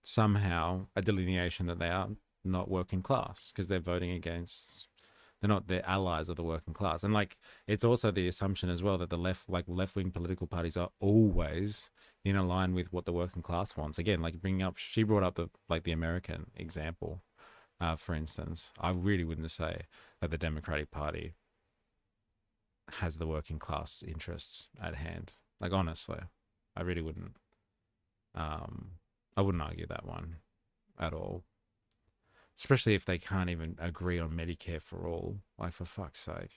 somehow a delineation that they are not working class, because they're voting against... They're not the allies of the working class. And like, it's also the assumption as well that the left-wing political parties are always in line with what the working class wants. Again, like she brought up the American example, for instance. I really wouldn't say that the Democratic Party has the working class interests at hand. Like, honestly, I really wouldn't. I wouldn't argue that one at all. Especially if they can't even agree on Medicare for all. Like, for fuck's sake.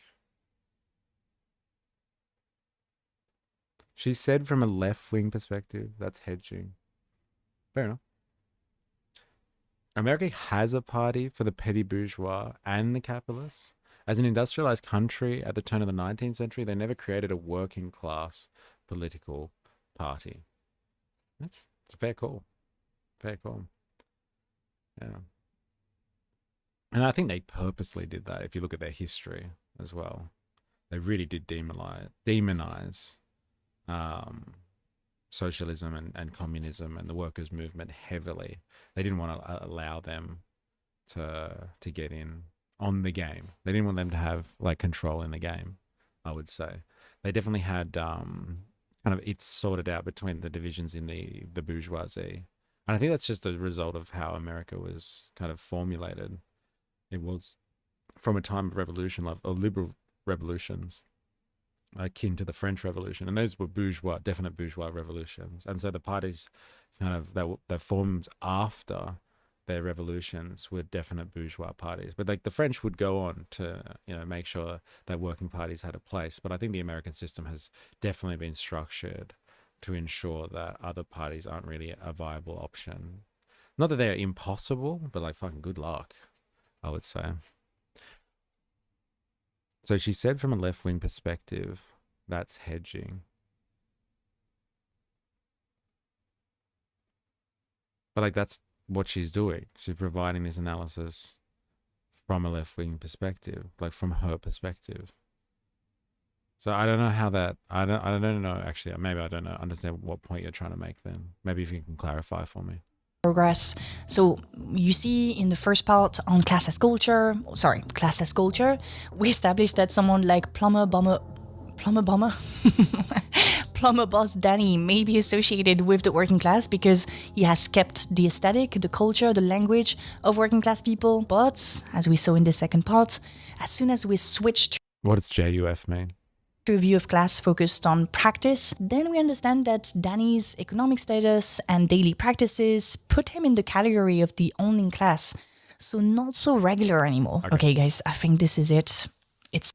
She said from a left-wing perspective, that's hedging. Fair enough. America has a party for the petty bourgeois and the capitalists. As an industrialized country at the turn of the 19th century, they never created a working class political party. It's a fair call. Fair call. Yeah. And I think they purposely did that, if you look at their history as well. They really did demonize socialism and communism and the workers' movement heavily. They didn't want to allow them to get in on the game. They didn't want them to have like control in the game, I would say. They definitely had kind of it sorted out between the divisions in the bourgeoisie. And I think that's just a result of how America was kind of formulated. It was from a time of revolution, of liberal revolutions. akin to the French Revolution, and those were bourgeois, definite bourgeois revolutions. And so the parties kind of that formed after their revolutions were definite bourgeois parties. But like the French would go on to, you know, make sure that working parties had a place. But I think the American system has definitely been structured to ensure that other parties aren't really a viable option. Not that they're impossible, but like fucking good luck, I would say. So she said from a left-wing perspective, that's hedging. But like that's what she's doing. She's providing this analysis from a left-wing perspective, like from her perspective. So I don't know how that, I don't know actually, maybe I don't know, understand what point you're trying to make then. Maybe if you can clarify for me. Progress. So you see in the first part on class as culture, we established that someone like plumber boss Danny may be associated with the working class because he has kept the aesthetic, the culture, the language of working class people. But as we saw in the second part, as soon as we switched What does JUF mean? to a view of class focused on practice, then we understand that Danny's economic status and daily practices put him in the category of the owning class. So not so regular anymore. Okay guys, I think this is it. It's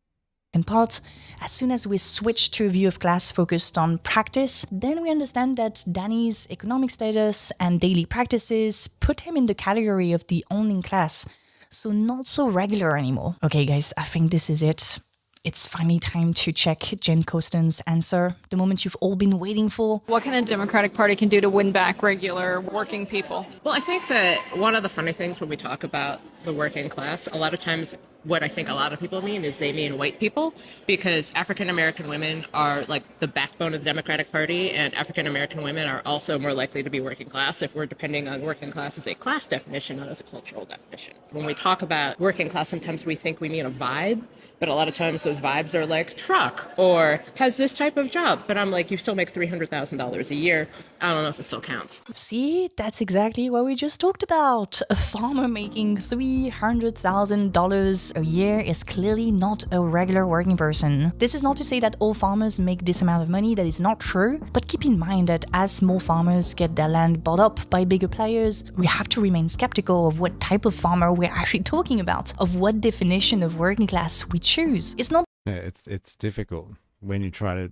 in part. As soon as we switch to a view of class focused on practice, then we understand that Danny's economic status and daily practices put him in the category of the owning class. So not so regular anymore. Okay guys, I think this is it. It's finally time to check Jen Costen's answer, the moment you've all been waiting for. What can a Democratic Party can do to win back regular working people? Well, I think that one of the funny things when we talk about the working class, a lot of times what I think a lot of people mean is they mean white people, because African American women are like the backbone of the Democratic Party, and African American women are also more likely to be working class if we're depending on working class as a class definition, not as a cultural definition. When we talk about working class, sometimes we think we mean a vibe, but a lot of times those vibes are like truck or has this type of job. But I'm like, you still make $300,000 a year. I don't know if it still counts. See, that's exactly what we just talked about. A farmer making $300,000 a year is clearly not a regular working person. This is not to say that all farmers make this amount of money, that is not true, but keep in mind that as more farmers get their land bought up by bigger players, we have to remain skeptical of what type of farmer we're actually talking about, of what definition of working class we choose. It's not Yeah, it's difficult when you try to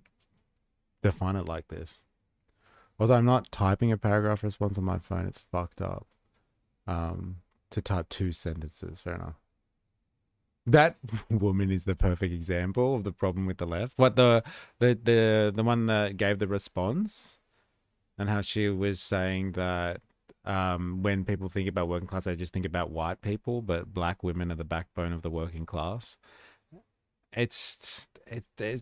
define it like this. Also, I'm not typing a paragraph response on my phone. It's fucked up. To type 2 sentences, fair enough. That woman is the perfect example of the problem with the left. What the one that gave the response, and how she was saying that when people think about working class, they just think about white people, but black women are the backbone of the working class. It's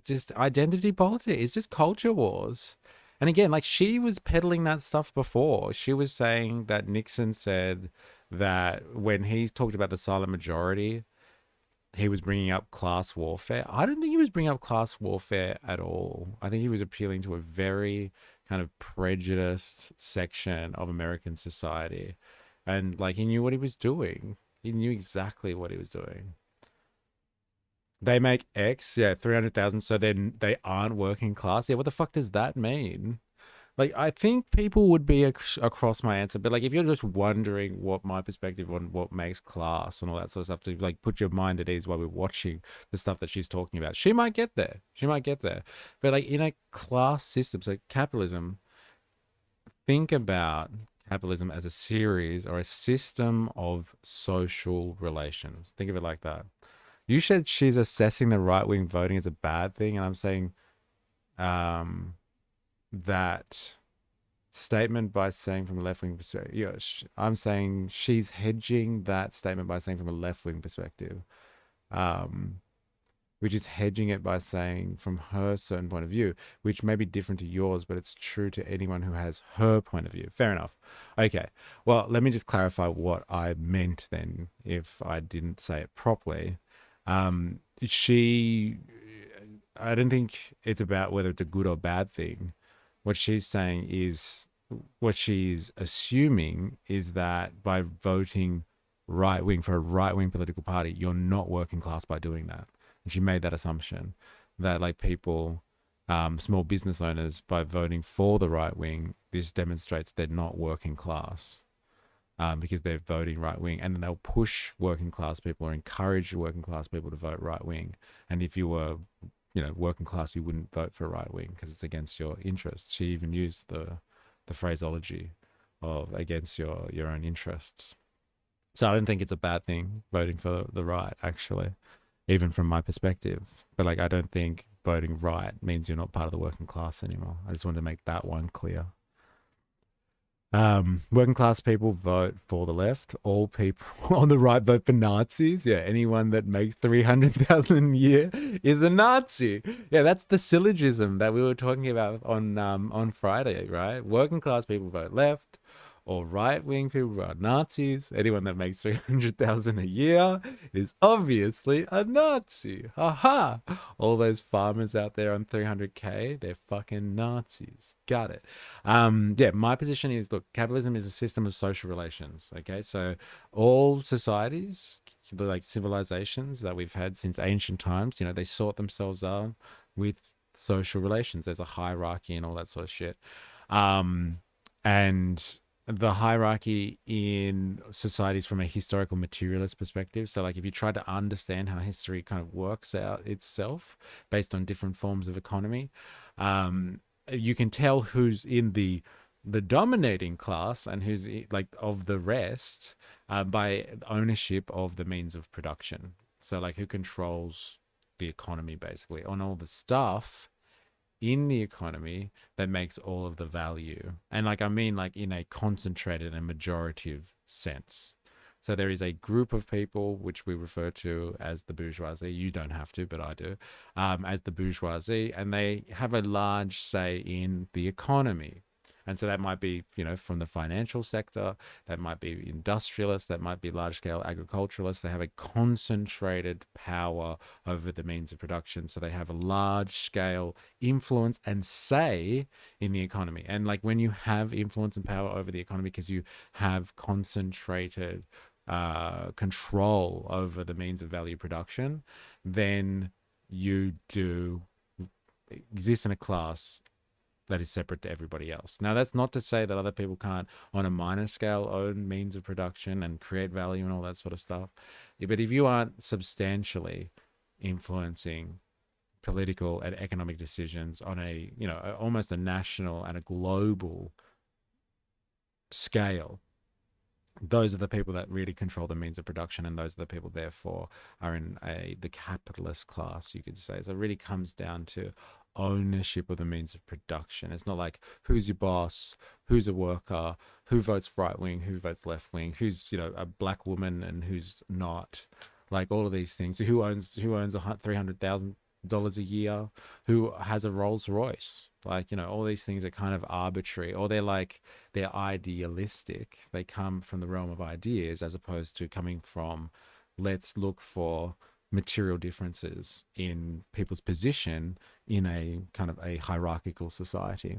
just identity politics. It's just culture wars. And again, like she was peddling that stuff before. She was saying that Nixon said that when he talked about the silent majority, he was bringing up class warfare. I don't think he was bringing up class warfare at all. I think he was appealing to a very kind of prejudiced section of American society. And like he knew what he was doing. He knew exactly what he was doing. They make X, 300,000, so then they aren't working class. Yeah, what the fuck does that mean? Like, I think people would be across my answer, but like, if you're just wondering what my perspective on what makes class and all that sort of stuff, to like put your mind at ease while we're watching the stuff that she's talking about, she might get there. But like in a class system, so capitalism, think about capitalism as a series or a system of social relations. Think of it like that. You said she's assessing the right-wing voting as a bad thing, and I'm saying that statement by saying from a left-wing perspective. I'm saying she's hedging that statement by saying from a left-wing perspective, which is hedging it by saying from her certain point of view, which may be different to yours, but it's true to anyone who has her point of view. Fair enough. Okay. Well, let me just clarify what I meant then, if I didn't say it properly. I don't think it's about whether it's a good or bad thing. What she's saying is, what she's assuming is that by voting right-wing for a right-wing political party, you're not working class by doing that. And she made that assumption. that like people, small business owners, by voting for the right wing, this demonstrates they're not working class. Because they're voting right wing, and then they'll push working class people or encourage working class people to vote right wing. And if you were, working class, you wouldn't vote for right wing because it's against your interests. She even used the phraseology of against your own interests. So I don't think it's a bad thing voting for the right, actually, even from my perspective. But like, I don't think voting right means you're not part of the working class anymore. I just wanted to make that one clear. Working class people vote for the left. All people on the right vote for Nazis. Yeah, anyone that makes 300,000 a year is a Nazi. Yeah, that's the syllogism that we were talking about on Friday, right? Working class people vote left. Or right-wing people vote Nazis. Anyone that makes 300,000 a year is obviously a Nazi. Ha! All those farmers out there on 300K, they're fucking Nazis. Got it. Yeah, my position is, look, capitalism is a system of social relations. Okay, so all societies, like civilizations that we've had since ancient times, they sort themselves out with social relations. There's a hierarchy and all that sort of shit. And the hierarchy in societies from a historical materialist perspective. So like if you try to understand how history kind of works out itself based on different forms of economy, you can tell who's in the dominating class and who's like of the rest by ownership of the means of production. So like who controls the economy basically on all the stuff in the economy that makes all of the value. And like, I mean, like in a concentrated and majorative sense. So there is a group of people which we refer to as the bourgeoisie. You don't have to, but I do, as the bourgeoisie, and they have a large say in the economy. And so that might be, from the financial sector, that might be industrialists, that might be large-scale agriculturalists. They have a concentrated power over the means of production. So they have a large-scale influence and say in the economy. And like when you have influence and power over the economy because you have concentrated control over the means of value production, then you do exist in a class that is separate to everybody else. Now, that's not to say that other people can't, on a minor scale, own means of production and create value and all that sort of stuff. But if you aren't substantially influencing political and economic decisions on a, almost a national and a global scale, those are the people that really control the means of production, and those are the people, therefore, are in the capitalist class, you could say. So it really comes down to ownership of the means of production. It's not like who's your boss, who's a worker, who votes right wing, who votes left wing, who's a black woman and who's not. Like all of these things. Who owns $300,000 a year? Who has a Rolls Royce? Like, all these things are kind of arbitrary, or they're idealistic. They come from the realm of ideas as opposed to coming from, let's look for material differences in people's position in a kind of a hierarchical society.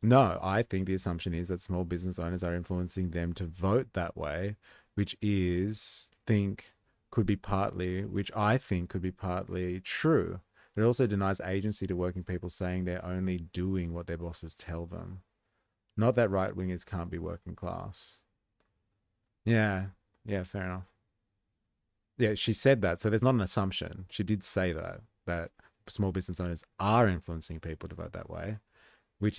No, I think the assumption is that small business owners are influencing them to vote that way, which I think could be partly true. It also denies agency to working people, saying they're only doing what their bosses tell them. Not that right wingers can't be working class. Yeah, fair enough. Yeah, she said that, so there's not an assumption. She did say that small business owners are influencing people to vote that way, which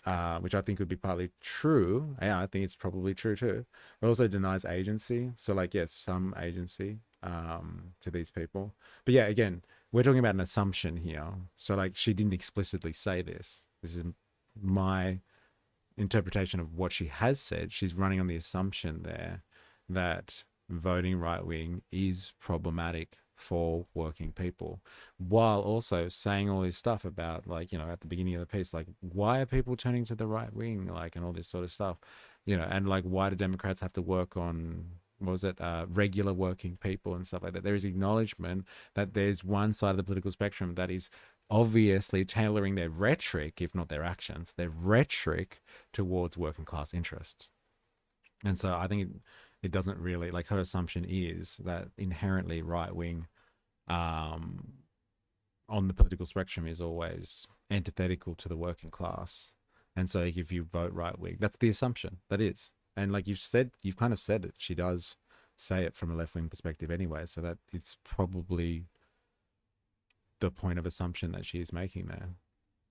I think would be partly true. Yeah, I think it's probably true too. It also denies agency. So like, yes, some agency to these people. But yeah, again, we're talking about an assumption here. So like, she didn't explicitly say this. This is my interpretation of what she has said. She's running on the assumption there that voting right wing is problematic for working people, while also saying all this stuff about, like, at the beginning of the piece, like, why are people turning to the right wing, like, and all this sort of stuff, and like, why do Democrats have to work on, regular working people and stuff like that? There is acknowledgement that there's one side of the political spectrum that is obviously tailoring their rhetoric, if not their actions, their rhetoric towards working class interests. And so I think it doesn't really, like, her assumption is that inherently right wing on the political spectrum is always antithetical to the working class. And so if you vote right wing, that's the assumption. That is. And like you've kind of said it. She does say it from a left wing perspective anyway. So that it's probably the point of assumption that she is making there.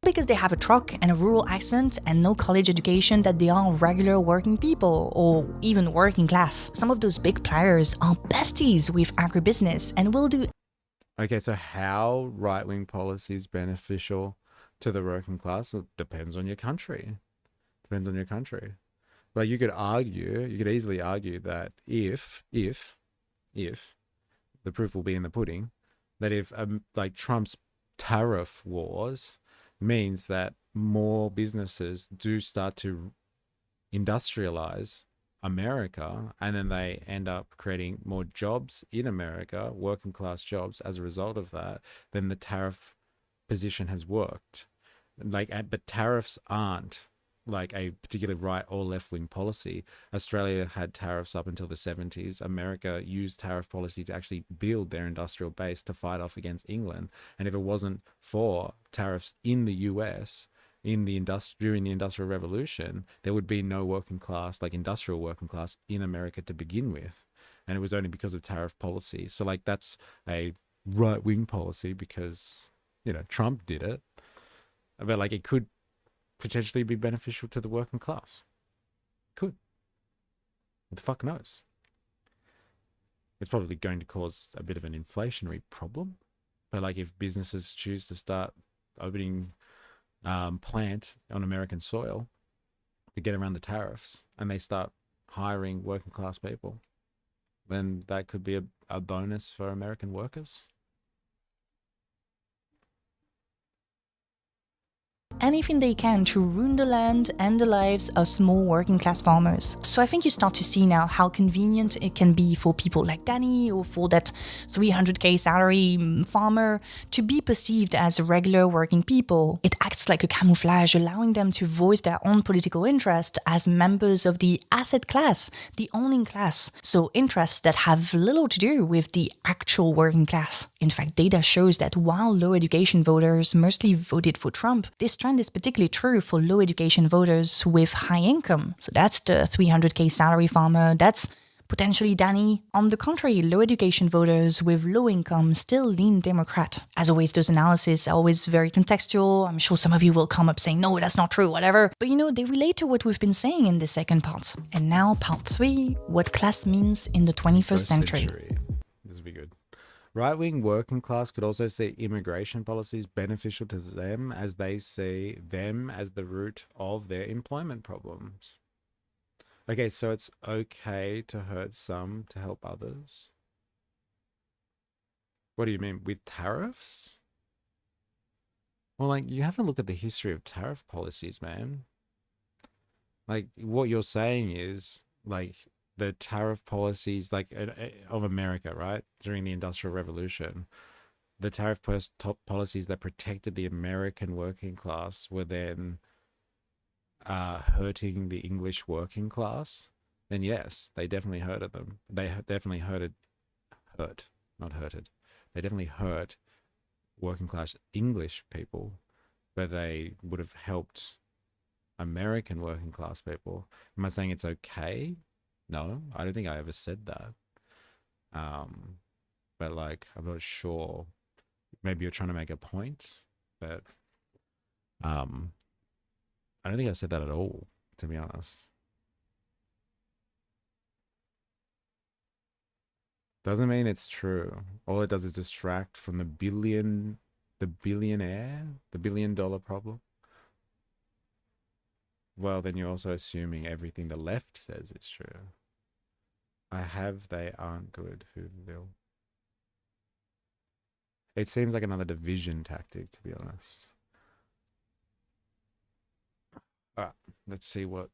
Because they have a truck and a rural accent and no college education that they are regular working people or even working class. Some of those big players are besties with agribusiness and will do. Okay, so how right-wing policy is beneficial to the working class? Well, depends on your country. Depends on your country. Like you could easily argue that if the proof will be in the pudding, that if like Trump's tariff wars means that more businesses do start to industrialize America, and then they end up creating more jobs in America, working class jobs as a result of that, then the tariff position has worked. But tariffs aren't like a particular right or left wing policy. Australia had tariffs up until the 70s. America used tariff policy to actually build their industrial base to fight off against England. And if it wasn't for tariffs in the US during the Industrial Revolution, there would be no working class, like industrial working class in America to begin with. And it was only because of tariff policy. So like that's a right wing policy because, you know, Trump did it. But like it could potentially be beneficial to the working class. Could. Who the fuck knows? It's probably going to cause a bit of an inflationary problem. But like if businesses choose to start opening plant on American soil to get around the tariffs and they start hiring working class people, then that could be a bonus for American workers. Anything they can to ruin the land and the lives of small working class farmers. So I think you start to see now how convenient it can be for people like Danny or for that 300k salary farmer to be perceived as regular working people. It acts like a camouflage, allowing them to voice their own political interest as members of the asset class, the owning class. So interests that have little to do with the actual working class. In fact, data shows that while low education voters mostly voted for Trump, this trend is particularly true for low education voters with high income. So that's the 300k salary farmer, that's potentially Danny. On the contrary, low education voters with low income still lean Democrat. As always, those analyses are always very contextual. I'm sure some of you will come up saying, no, that's not true, whatever. But you know, they relate to what we've been saying in the second part. And now part 3, what class means in the 21st century. This will be good. Right-wing working class could also see immigration policies beneficial to them as they see them as the root of their employment problems. Okay, so it's okay to hurt some to help others. What do you mean? With tariffs? Well, like, you have to look at the history of tariff policies, man. Like, what you're saying is, like, the tariff policies like of America, right? During the Industrial Revolution, the tariff policies that protected the American working class were then hurting the English working class. Then yes, they definitely hurted them. They definitely hurt. They definitely hurt working class English people, but they would have helped American working class people. Am I saying it's okay? No, I don't think I ever said that. But like, I'm not sure. Maybe you're trying to make a point, but I don't think I said that at all, to be honest. Doesn't mean it's true. All it does is distract from the billionaire, the $1 billion problem. Well, then you're also assuming everything the left says is true. They aren't good. Who will? It seems like another division tactic, to be honest. Alright, let's see what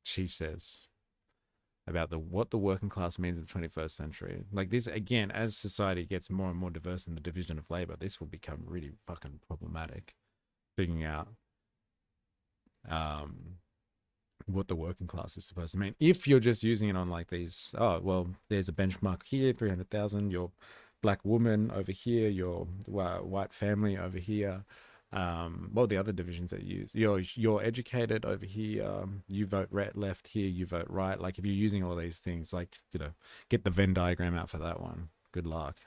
she says about what the working class means in the 21st century. Like this, again, as society gets more and more diverse in the division of labor, this will become really fucking problematic. Figuring out what the working class is supposed to mean. If you're just using it on like these, oh, well, there's a benchmark here, 300,000, you're black woman over here, your white family over here. What are the other divisions that you use? You're educated over here. You vote left here. You vote right. Like if you're using all these things, like get the Venn diagram out for that one. Good luck.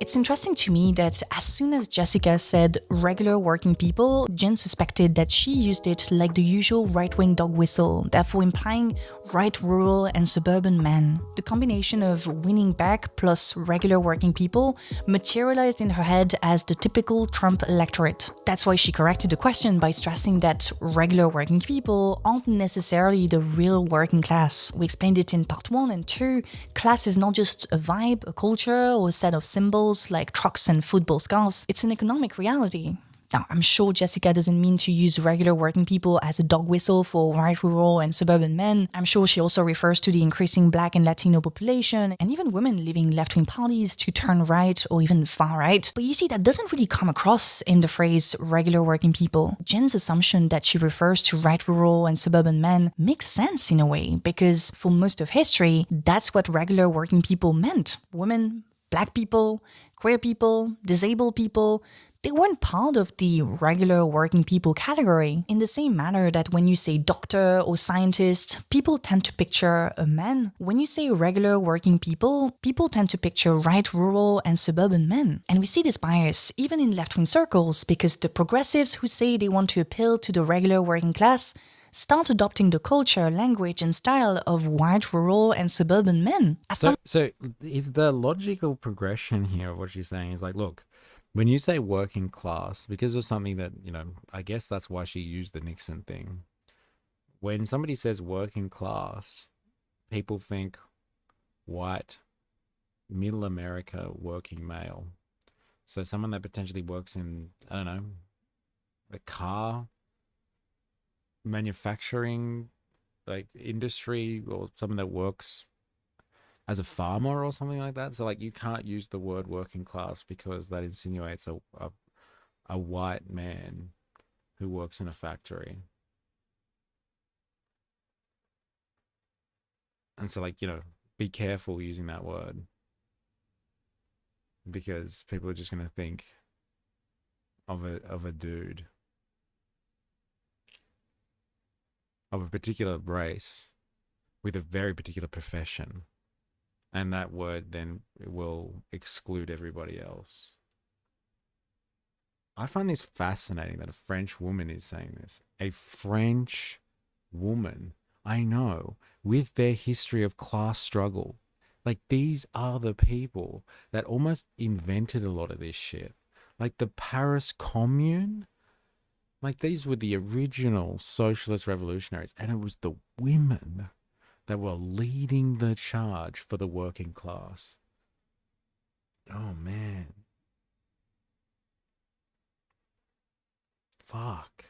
It's interesting to me that as soon as Jessica said regular working people, Jen suspected that she used it like the usual right-wing dog whistle, therefore implying right rural and suburban men. The combination of winning back plus regular working people materialized in her head as the typical Trump electorate. That's why she corrected the question by stressing that regular working people aren't necessarily the real working class. We explained it in part 1 and 2. Class is not just a vibe, a culture, or a set of symbols like trucks and football scars. It's an economic reality. Now, I'm sure Jessica doesn't mean to use regular working people as a dog whistle for white, rural, and suburban men. I'm sure she also refers to the increasing Black and Latino population, and even women leaving left-wing parties to turn right or even far right. But you see, that doesn't really come across in the phrase regular working people. Jen's assumption that she refers to right, rural, and suburban men makes sense in a way, because for most of history, that's what regular working people meant. Women, Black people, queer people, disabled people, they weren't part of the regular working people category. In the same manner that when you say doctor or scientist, people tend to picture a man. When you say regular working people, people tend to picture right, rural, and suburban men. And we see this bias even in left-wing circles, because the progressives who say they want to appeal to the regular working class start adopting the culture, language, and style of white, rural, and suburban men. So is the logical progression here of what she's saying is like, look, when you say working class, because of something that, I guess that's why she used the Nixon thing. When somebody says working class, people think white, middle America, working male. So someone that potentially works in, I don't know, a car manufacturing like industry, or someone that works as a farmer or something like that. So like you can't use the word working class because that insinuates a white man who works in a factory. And so like, be careful using that word, because people are just going to think of a dude of a particular race with a very particular profession, and that word then will exclude everybody else. I find this fascinating that a French woman is saying this. A French woman, I know, with their history of class struggle. Like, these are the people that almost invented a lot of this shit. Like the Paris Commune. Like, these were the original socialist revolutionaries, and it was the women that were leading the charge for the working class. Oh, man. Fuck.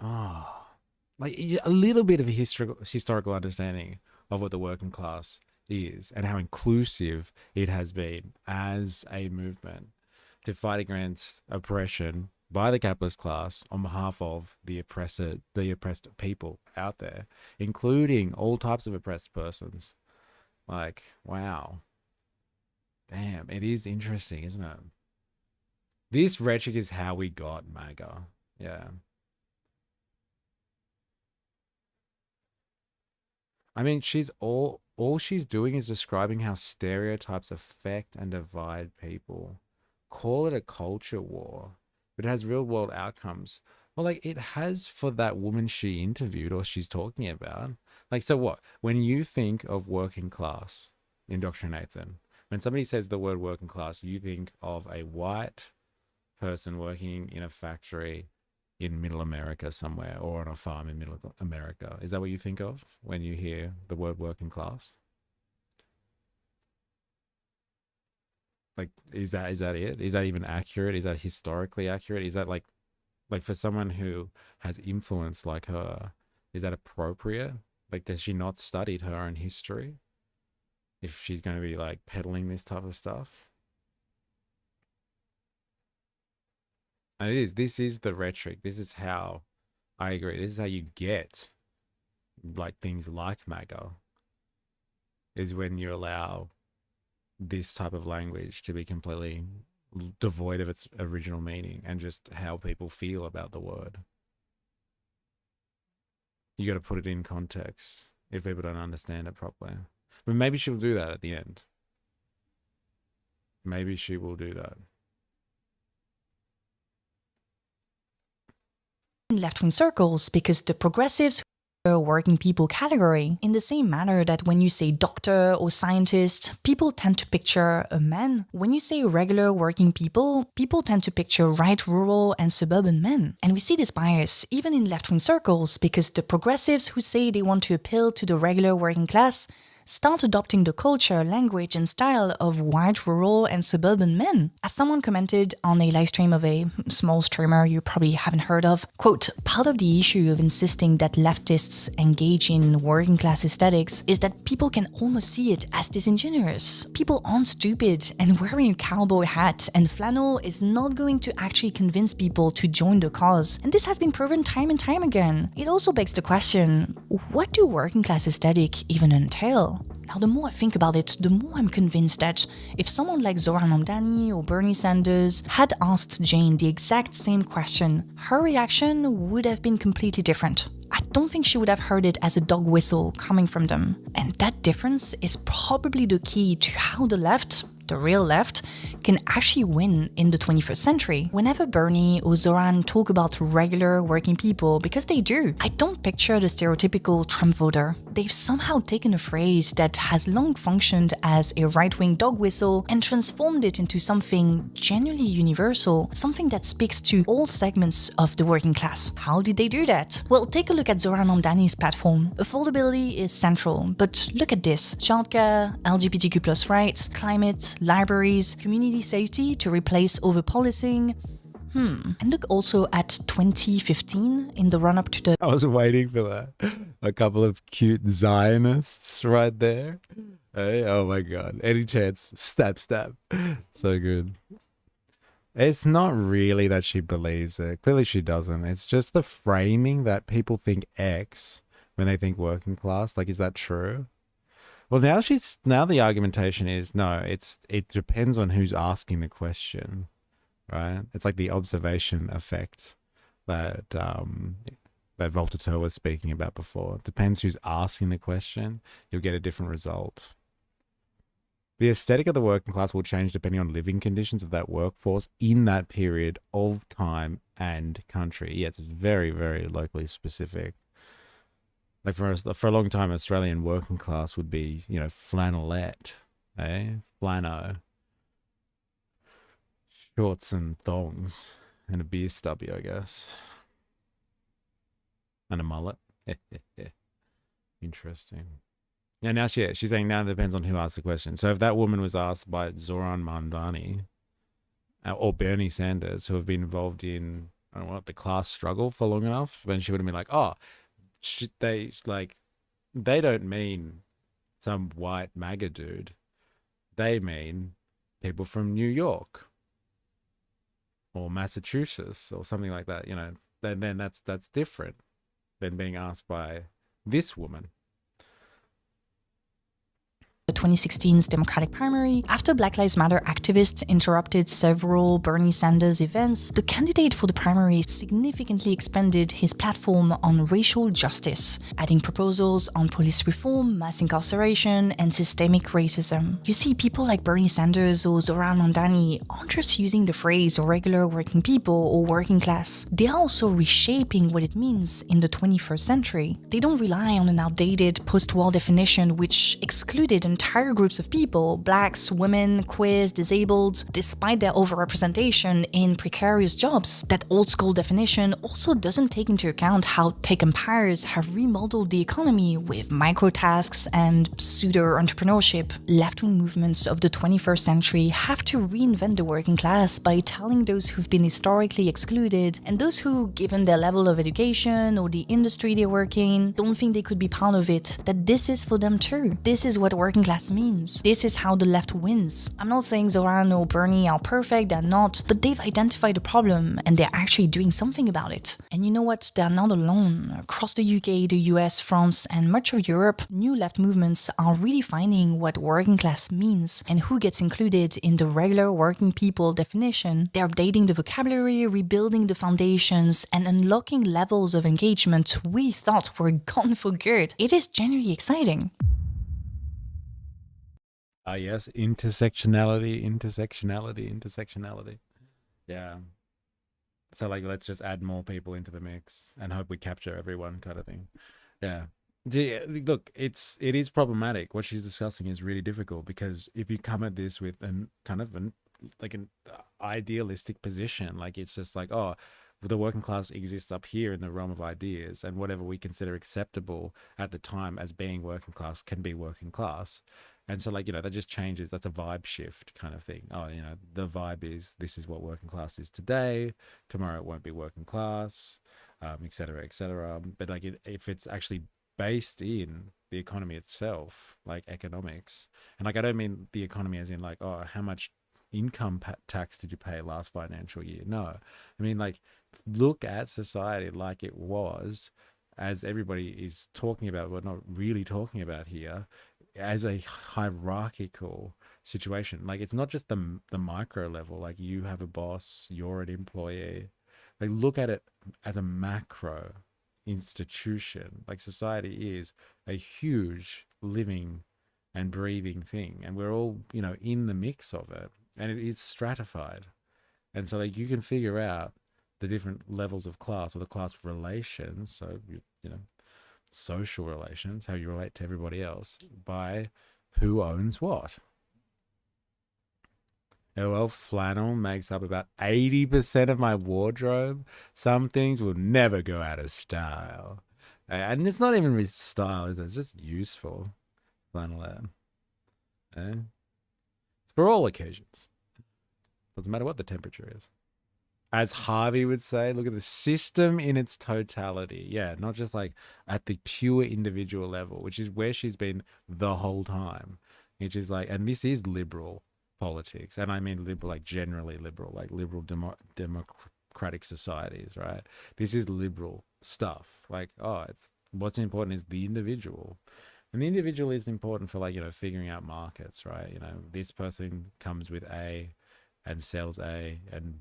Oh. Like, a little bit of a historical understanding of what the working class is and how inclusive it has been as a movement to fight against oppression by the capitalist class on behalf of the oppressed people out there, including all types of oppressed persons. Like, wow. Damn, it is interesting, isn't it? This rhetoric is how we got MAGA. Yeah. I mean, all she's doing is describing how stereotypes affect and divide people. Call it a culture war, but it has real world outcomes. Well, like, it has for that woman she interviewed or she's talking about. Like, so what? When you think of working class, indoctrination, when somebody says the word working class, you think of a white person working in a factory in middle America somewhere, or on a farm in middle America. Is that what you think of when you hear the word working class? Like, is that it? Is that even accurate? Is that historically accurate? Is that like for someone who has influence like her, is that appropriate? Like, has she not studied her own history if she's going to be like peddling this type of stuff? And this is the rhetoric. This is how, I agree, this is how you get like things like MAGA, is when you allow this type of language to be completely devoid of its original meaning and just how people feel about the word. You got to put it in context if people don't understand it properly. But maybe she'll do that at the end. Maybe she will do that. In left-wing circles, because the progressives a working people category, in the same manner that when you say doctor or scientist, people tend to picture a man. When you say regular working people, people tend to picture right rural and suburban men. And we see this bias even in left-wing circles, because the progressives who say they want to appeal to the regular working class start adopting the culture, language, and style of white, rural, and suburban men. As someone commented on a live stream of a small streamer you probably haven't heard of, quote, part of the issue of insisting that leftists engage in working class aesthetics is that people can almost see it as disingenuous. People aren't stupid, and wearing a cowboy hat and flannel is not going to actually convince people to join the cause. And this has been proven time and time again. It also begs the question, what do working class aesthetic even entail? Now, the more I think about it, the more I'm convinced that if someone like Zoran Mamdani or Bernie Sanders had asked Jane the exact same question, her reaction would have been completely different. I don't think she would have heard it as a dog whistle coming from them. And that difference is probably the key to how the left, the real left, can actually win in the 21st century. Whenever Bernie or Zoran talk about regular working people, because they do, I don't picture the stereotypical Trump voter. They've somehow taken a phrase that has long functioned as a right-wing dog whistle and transformed it into something genuinely universal, something that speaks to all segments of the working class. How did they do that? Well, take a look at Zoran Mamdani's platform. Affordability is central, but look at this. Childcare, LGBTQ+ rights, climate, libraries, community safety to replace over-policing. And look also at 2015 in the run-up to the... I was waiting for that. A couple of cute Zionists right there. Hey, oh my God. Any chance? Stab. So good. It's not really that she believes it. Clearly she doesn't. It's just the framing that people think X when they think working class. Like, is that true? Well, now the argumentation is no, it depends on who's asking the question, right? It's like the observation effect that that Voltaire was speaking about before. It depends who's asking the question, you'll get a different result. The aesthetic of the working class will change depending on living conditions of that workforce in that period of time and country. Yes, it's very, very locally specific. Like for a long time, Australian working class would be, flannelette, flano, shorts and thongs, and a beer stubby, I guess, and a mullet. Interesting. Yeah, now she's saying now it depends on who asks the question. So if that woman was asked by Zoran Mamdani or Bernie Sanders, who have been involved in the class struggle for long enough, then she would have been like, oh. They don't mean some white MAGA dude. They mean people from New York or Massachusetts or something like that. Then that's different than being asked by this woman. The 2016's Democratic primary, after Black Lives Matter activists interrupted several Bernie Sanders events, the candidate for the primary significantly expanded his platform on racial justice, adding proposals on police reform, mass incarceration, and systemic racism. You see, people like Bernie Sanders or Zoran Mamdani aren't just using the phrase regular working people or working class. They are also reshaping what it means in the 21st century. They don't rely on an outdated post-war definition which excluded entire groups of people, blacks, women, queers, disabled, despite their overrepresentation in precarious jobs. That old school definition also doesn't take into account how tech empires have remodeled the economy with microtasks and pseudo-entrepreneurship. Left-wing movements of the 21st century have to reinvent the working class by telling those who've been historically excluded and those who, given their level of education or the industry they work in, don't think they could be part of it, that this is for them too. This is what working class class means. This is how the left wins. I'm not saying Zoran or Bernie are perfect, they're not, but they've identified the problem and they're actually doing something about it. And you know what? They're not alone. Across the UK, the US, France, and much of Europe, new left movements are redefining what working class means and who gets included in the regular working people definition. They're updating the vocabulary, rebuilding the foundations, and unlocking levels of engagement we thought were gone for good. It is genuinely exciting. Yes, intersectionality. Yeah. So like, let's just add more people into the mix and hope we capture everyone, kind of thing. Yeah. Look, it is problematic. What she's discussing is really difficult, because if you come at this with an idealistic position, like it's just like, oh, the working class exists up here in the realm of ideas, and whatever we consider acceptable at the time as being working class can be working class. And so, like, that just changes. That's a vibe shift kind of thing. Oh, the vibe is, this is what working class is today. Tomorrow it won't be working class, et cetera, et cetera. But like, if it's actually based in the economy itself, like economics, and like, I don't mean the economy as in like, oh, how much income tax did you pay last financial year? No, I mean, like, look at society like it was, as everybody is talking about, but not really talking about here, as a hierarchical situation. Like, it's not just the micro level, like you have a boss, you're an employee. Like, look at it as a macro institution. Like, society is a huge living and breathing thing, and we're all in the mix of it, and it is stratified. And so, like, you can figure out the different levels of class, or the class relations, so social relations, how you relate to everybody else, by who owns what. LOL, flannel makes up about 80% of my wardrobe. Some things will never go out of style. And it's not even style, is it? It's just useful. Flannel out. It's for all occasions. Doesn't matter what the temperature is. As Harvey would say, look at the system in its totality. Yeah, not just like at the pure individual level, which is where she's been the whole time. Which is like, and this is liberal politics. And I mean liberal, like generally liberal, like liberal democratic societies, right? This is liberal stuff. Like, oh, it's what's important is the individual. And the individual is important for, like, figuring out markets, right? This person comes with A and sells A, and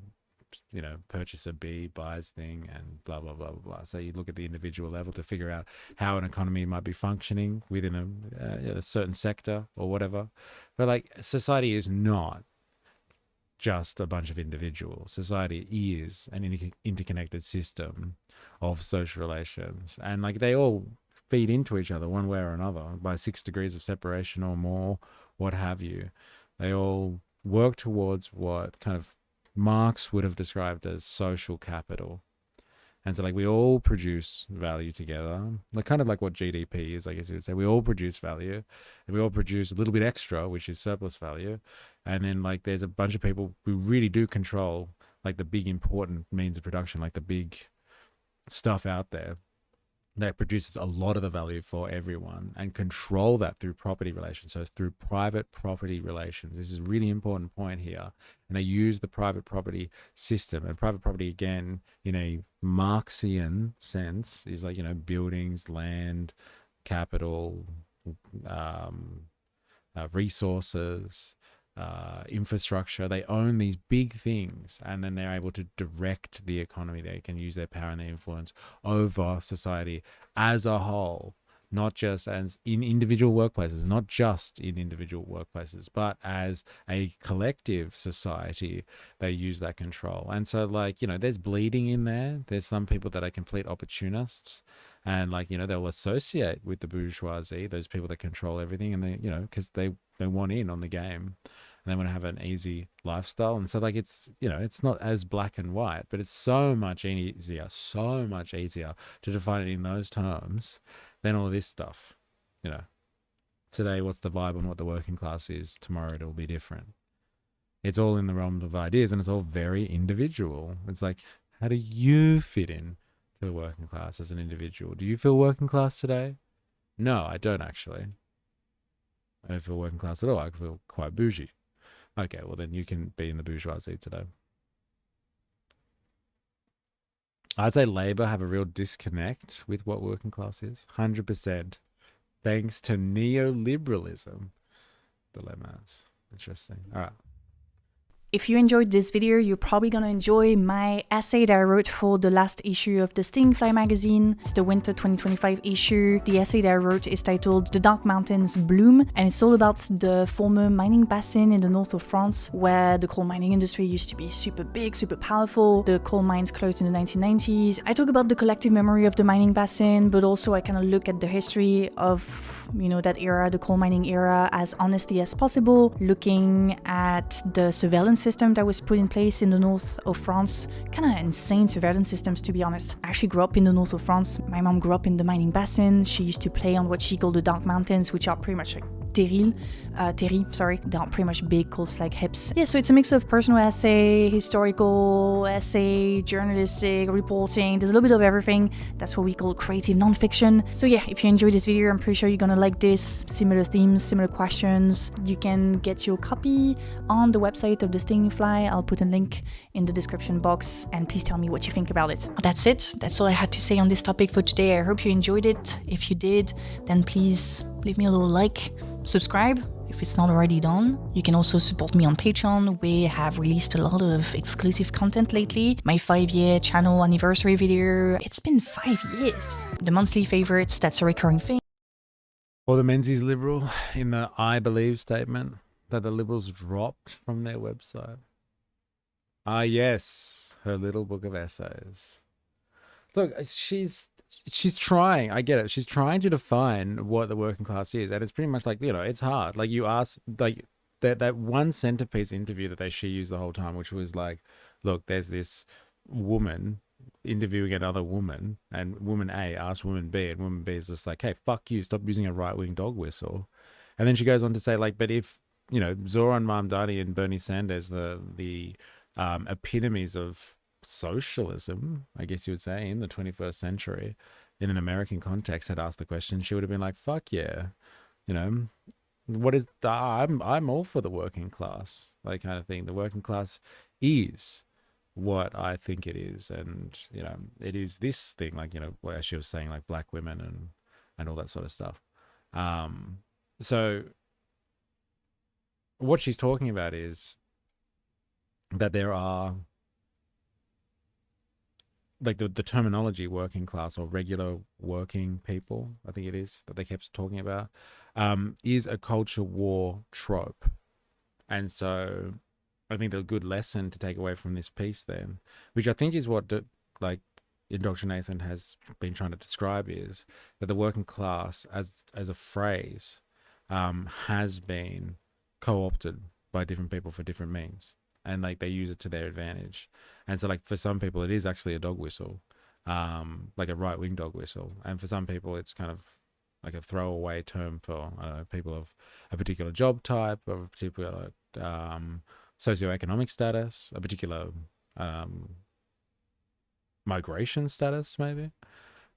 purchaser B buys thing, and blah, blah, blah, blah, blah. So you look at the individual level to figure out how an economy might be functioning within a certain sector or whatever. But like, society is not just a bunch of individuals. Society is an interconnected system of social relations. And like, they all feed into each other one way or another by 6 degrees of separation or more, what have you. They all work towards what kind of Marx would have described as social capital. And so, like, we all produce value together, like kind of like what GDP is, I guess you would say. We all produce value, and we all produce a little bit extra, which is surplus value. And then, like, there's a bunch of people who really do control, like, the big important means of production, like the big stuff out there that produces a lot of the value for everyone, and control that through property relations. So through private property relations. This is a really important point here. And they use the private property system. And private property, again, in a Marxian sense, is like, buildings, land, capital, resources, infrastructure. They own these big things, and then they're able to direct the economy. They can use their power and their influence over society as a whole, not just as in individual workplaces, but as a collective society. They use that control. And so, like, there's bleeding in there. There's some people that are complete opportunists, and like, they'll associate with the bourgeoisie, those people that control everything, and they, because they want in on the game, and they want to have an easy lifestyle. And so, like, it's, it's not as black and white, but it's so much easier to define it in those terms than all this stuff. Today, what's the vibe on what the working class is? Tomorrow, it'll be different. It's all in the realm of ideas, and it's all very individual. It's like, how do you fit in to the working class as an individual? Do you feel working class today? No, I don't actually. I don't feel working class at all. I feel quite bougie. Okay, well then you can be in the bourgeoisie today. I'd say Labour have a real disconnect with what working class is. 100%. Thanks to neoliberalism. Dilemmas. Interesting. All right. If you enjoyed this video, you're probably gonna enjoy my essay that I wrote for the last issue of the Stingfly magazine. It's the winter 2025 issue. The essay that I wrote is titled The Dark Mountains Bloom, and it's all about the former mining basin in the north of France, where the coal mining industry used to be super big, super powerful. The coal mines closed in the 1990s. I talk about the collective memory of the mining basin, but also I kind of look at the history of, you know, that era, the coal mining era, as honestly as possible, looking at the surveillance system that was put in place in the north of France. Kind of insane surveillance systems, to be honest. I actually grew up in the north of France. My mom grew up in the mining basin. She used to play on what she called the Dark Mountains, which are pretty much like Terry, they are pretty much big coal slag hips. Yeah, so it's a mix of personal essay, historical essay, journalistic, reporting. There's a little bit of everything. That's what we call creative nonfiction. So yeah, if you enjoyed this video, I'm pretty sure you're gonna like this. Similar themes, similar questions. You can get your copy on the website of the Stingfly. I'll put a link in the description box, and please tell me what you think about it. That's it. That's all I had to say on this topic for today. I hope you enjoyed it. If you did, then please leave me a little like. Subscribe if it's not already done. You can also support me on Patreon. We have released a lot of exclusive content lately. My 5-year channel anniversary video. It's been 5 years. The monthly favorites, that's a recurring thing. Or the Menzies Liberal in the I believe statement that the Liberals dropped from their website. Ah, yes, her little book of essays. Look, she's trying, I get it, she's trying to define what the working class is, and it's pretty much like, you know, it's hard. Like, you ask, like, that one centerpiece interview that she used the whole time, which was like, look, there's this woman interviewing another woman, and woman A asks woman B, and woman B is just like, hey, fuck you, stop using a right-wing dog whistle. And then she goes on to say, like, but if, you know, Zoran Mamdani and Bernie Sanders, the epitomes of socialism, I guess you would say, in the 21st century, in an American context, had asked the question, she would have been like, fuck yeah, you know, what is the, I'm all for the working class, like, kind of thing. The working class is what I think it is, and, you know, it is this thing, like, you know, where she was saying, like, black women and all that sort of stuff. So what she's talking about is that there are, like, the terminology working class or regular working people, I think it is, that they kept talking about, is a culture war trope. And so I think the good lesson to take away from this piece then, which I think is what like Indoctrination has been trying to describe, is that the working class as a phrase has been co-opted by different people for different means, and like they use it to their advantage. And so, like, for some people it is actually a dog whistle, like a right-wing dog whistle, and for some people it's kind of like a throwaway term for, I don't know, people of a particular job type, of a particular socioeconomic status, a particular migration status, maybe.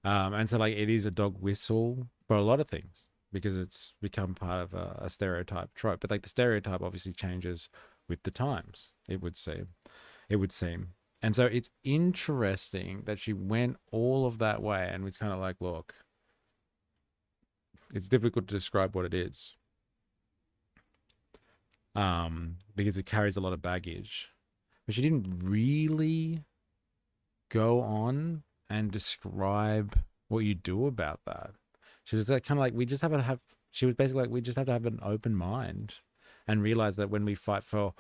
And so, like, it is a dog whistle for a lot of things because it's become part of a stereotype trope. But, like, the stereotype obviously changes with the times, it would seem. And so it's interesting that she went all of that way and was kind of like, look, it's difficult to describe what it is, because it carries a lot of baggage. But she didn't really go on and describe what you do about that. She was like, kind of like, we just have to have, she was basically like, we just have to have an open mind and realize that when we fight for,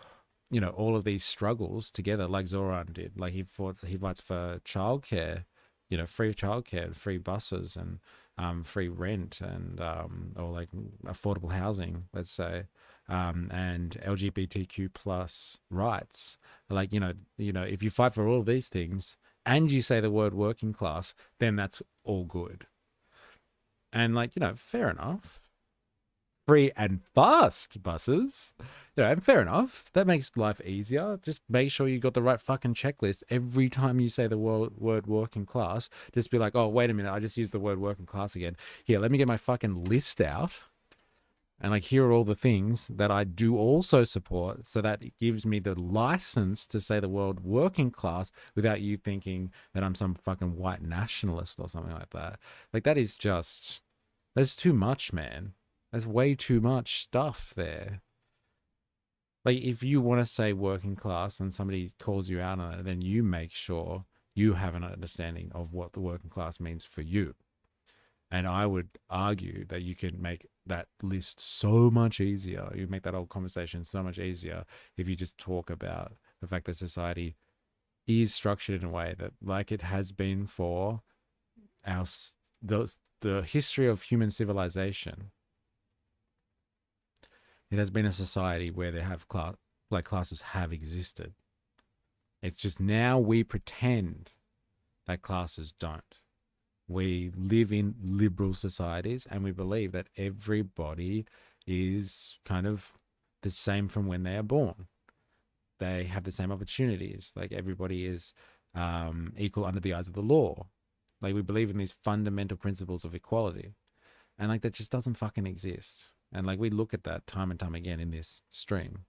you know, all of these struggles together, like Zoran did, like he fights for childcare, you know, free childcare and free buses and free rent and or like affordable housing, let's say, and LGBTQ plus rights. Like, you know, if you fight for all of these things and you say the word working class, then that's all good. And, like, you know, fair enough. Free and fast buses, you know, and fair enough. That makes life easier. Just make sure you got the right fucking checklist every time you say the word working class. Just be like, oh, wait a minute, I just used the word working class again. Here, let me get my fucking list out And like, here are all the things that I do also support, so that it gives me the license to say the word working class without you thinking that I'm some fucking white nationalist or something like that. Like, that is just, that's too much, man. There's way too much stuff there. Like, if you want to say working class and somebody calls you out on it, then you make sure you have an understanding of what the working class means for you. And I would argue that you can make that list so much easier. You make that whole conversation so much easier if you just talk about the fact that society is structured in a way that, like it has been for our the history of human civilization, it has been a society where they have classes have existed. It's just now we pretend that classes don't. We live in liberal societies and we believe that everybody is kind of the same from when they are born. They have the same opportunities. Like, everybody is equal under the eyes of the law. Like, we believe in these fundamental principles of equality. And like, that just doesn't fucking exist. And like, we look at that time and time again in this stream.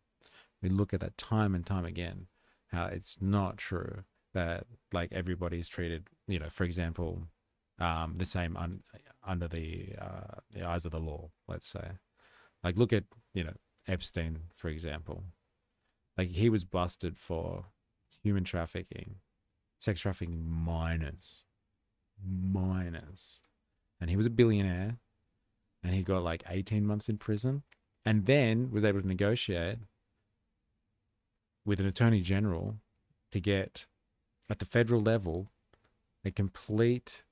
We look at that time and time again, how it's not true that like everybody's treated, you know, for example, the same under the eyes of the law, let's say. Like, look at, you know, Epstein, for example. Like, he was busted for human trafficking, sex trafficking minors. And he was a billionaire, and he got like 18 months in prison, and then was able to negotiate with an attorney general to get, at the federal level, a complete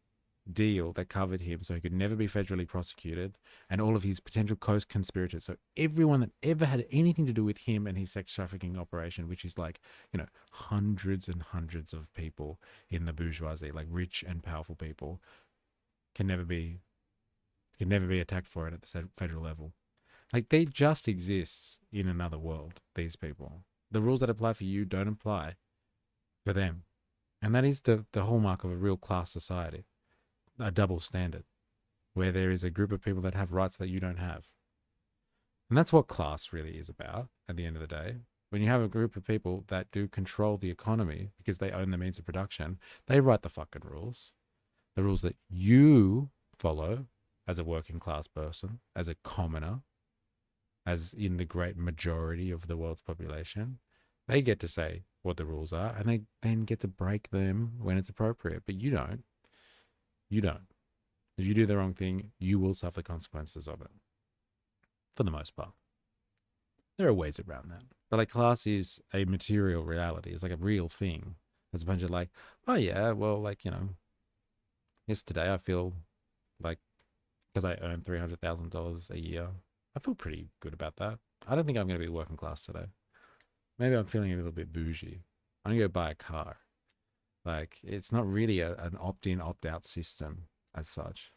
deal that covered him so he could never be federally prosecuted, and all of his potential co-conspirators. So everyone that ever had anything to do with him and his sex trafficking operation, which is like, you know, hundreds and hundreds of people in the bourgeoisie, like rich and powerful people, can never be attacked for it at the federal level. Like, they just exist in another world, these people. The rules that apply for you don't apply for them. And that is the hallmark of a real class society. A double standard, where there is a group of people that have rights that you don't have. And that's what class really is about at the end of the day. When you have a group of people that do control the economy because they own the means of production, they write the fucking rules. The rules that you follow as a working class person, as a commoner, as in the great majority of the world's population. They get to say what the rules are, and they then get to break them when it's appropriate. But you don't. You don't. If you do the wrong thing, you will suffer consequences of it. For the most part. There are ways around that. But like, class is a material reality. It's like a real thing. As opposed to like, oh yeah, well, like, you know, yes, today I feel like, because I earn $300,000 a year, I feel pretty good about that. I don't think I'm going to be working class today. Maybe I'm feeling a little bit bougie. I'm going to go buy a car. Like, it's not really an opt-in, opt-out system as such.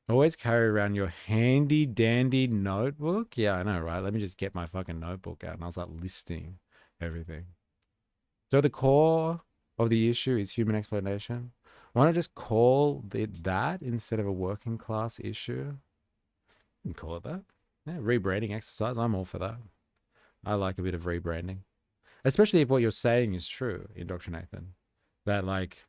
Always carry around your handy dandy notebook. Yeah, I know, right? Let me just get my fucking notebook out and I'll start listing everything. So the core of the issue is human exploitation. Why not just call it that instead of a working class issue? You can call it that. Yeah, rebranding exercise. I'm all for that. I like a bit of rebranding. Especially if what you're saying is true, Indoctrinathan. That like,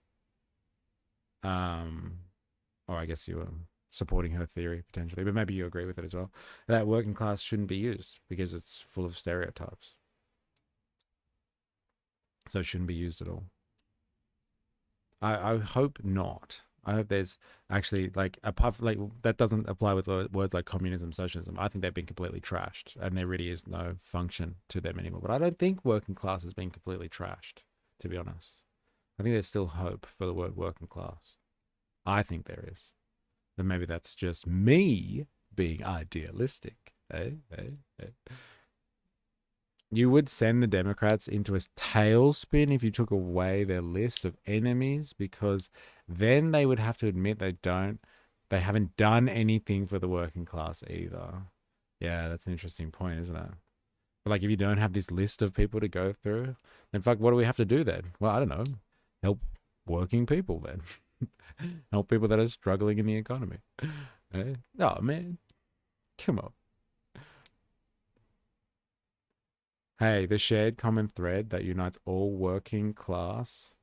or I guess you were supporting her theory potentially, but maybe you agree with it as well. That working class shouldn't be used because it's full of stereotypes. So it shouldn't be used at all. I hope not. I hope there's actually, like, apart from, like, that doesn't apply with words like communism, socialism. I think they've been completely trashed and there really is no function to them anymore. But I don't think working class has been completely trashed, to be honest. I think there's still hope for the word working class. I think there is. But maybe that's just me being idealistic. Eh? You would send the Democrats into a tailspin if you took away their list of enemies, because then they would have to admit they haven't done anything for the working class either. Yeah, that's an interesting point, isn't it? But like, if you don't have this list of people to go through, then fuck, what do we have to do then? Well, I don't know. Help working people then. Help people that are struggling in the economy. Oh man, come on. Hey, the shared common thread that unites all working class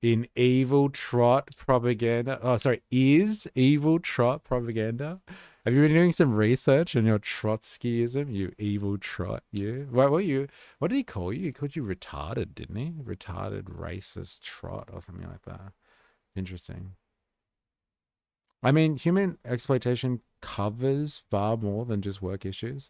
in evil trot propaganda. Oh, sorry, is evil trot propaganda. Have you been doing some research on your Trotskyism, you evil trot, you? What did he call you? He called you retarded, didn't he? Retarded racist trot or something like that. Interesting. I mean, human exploitation covers far more than just work issues.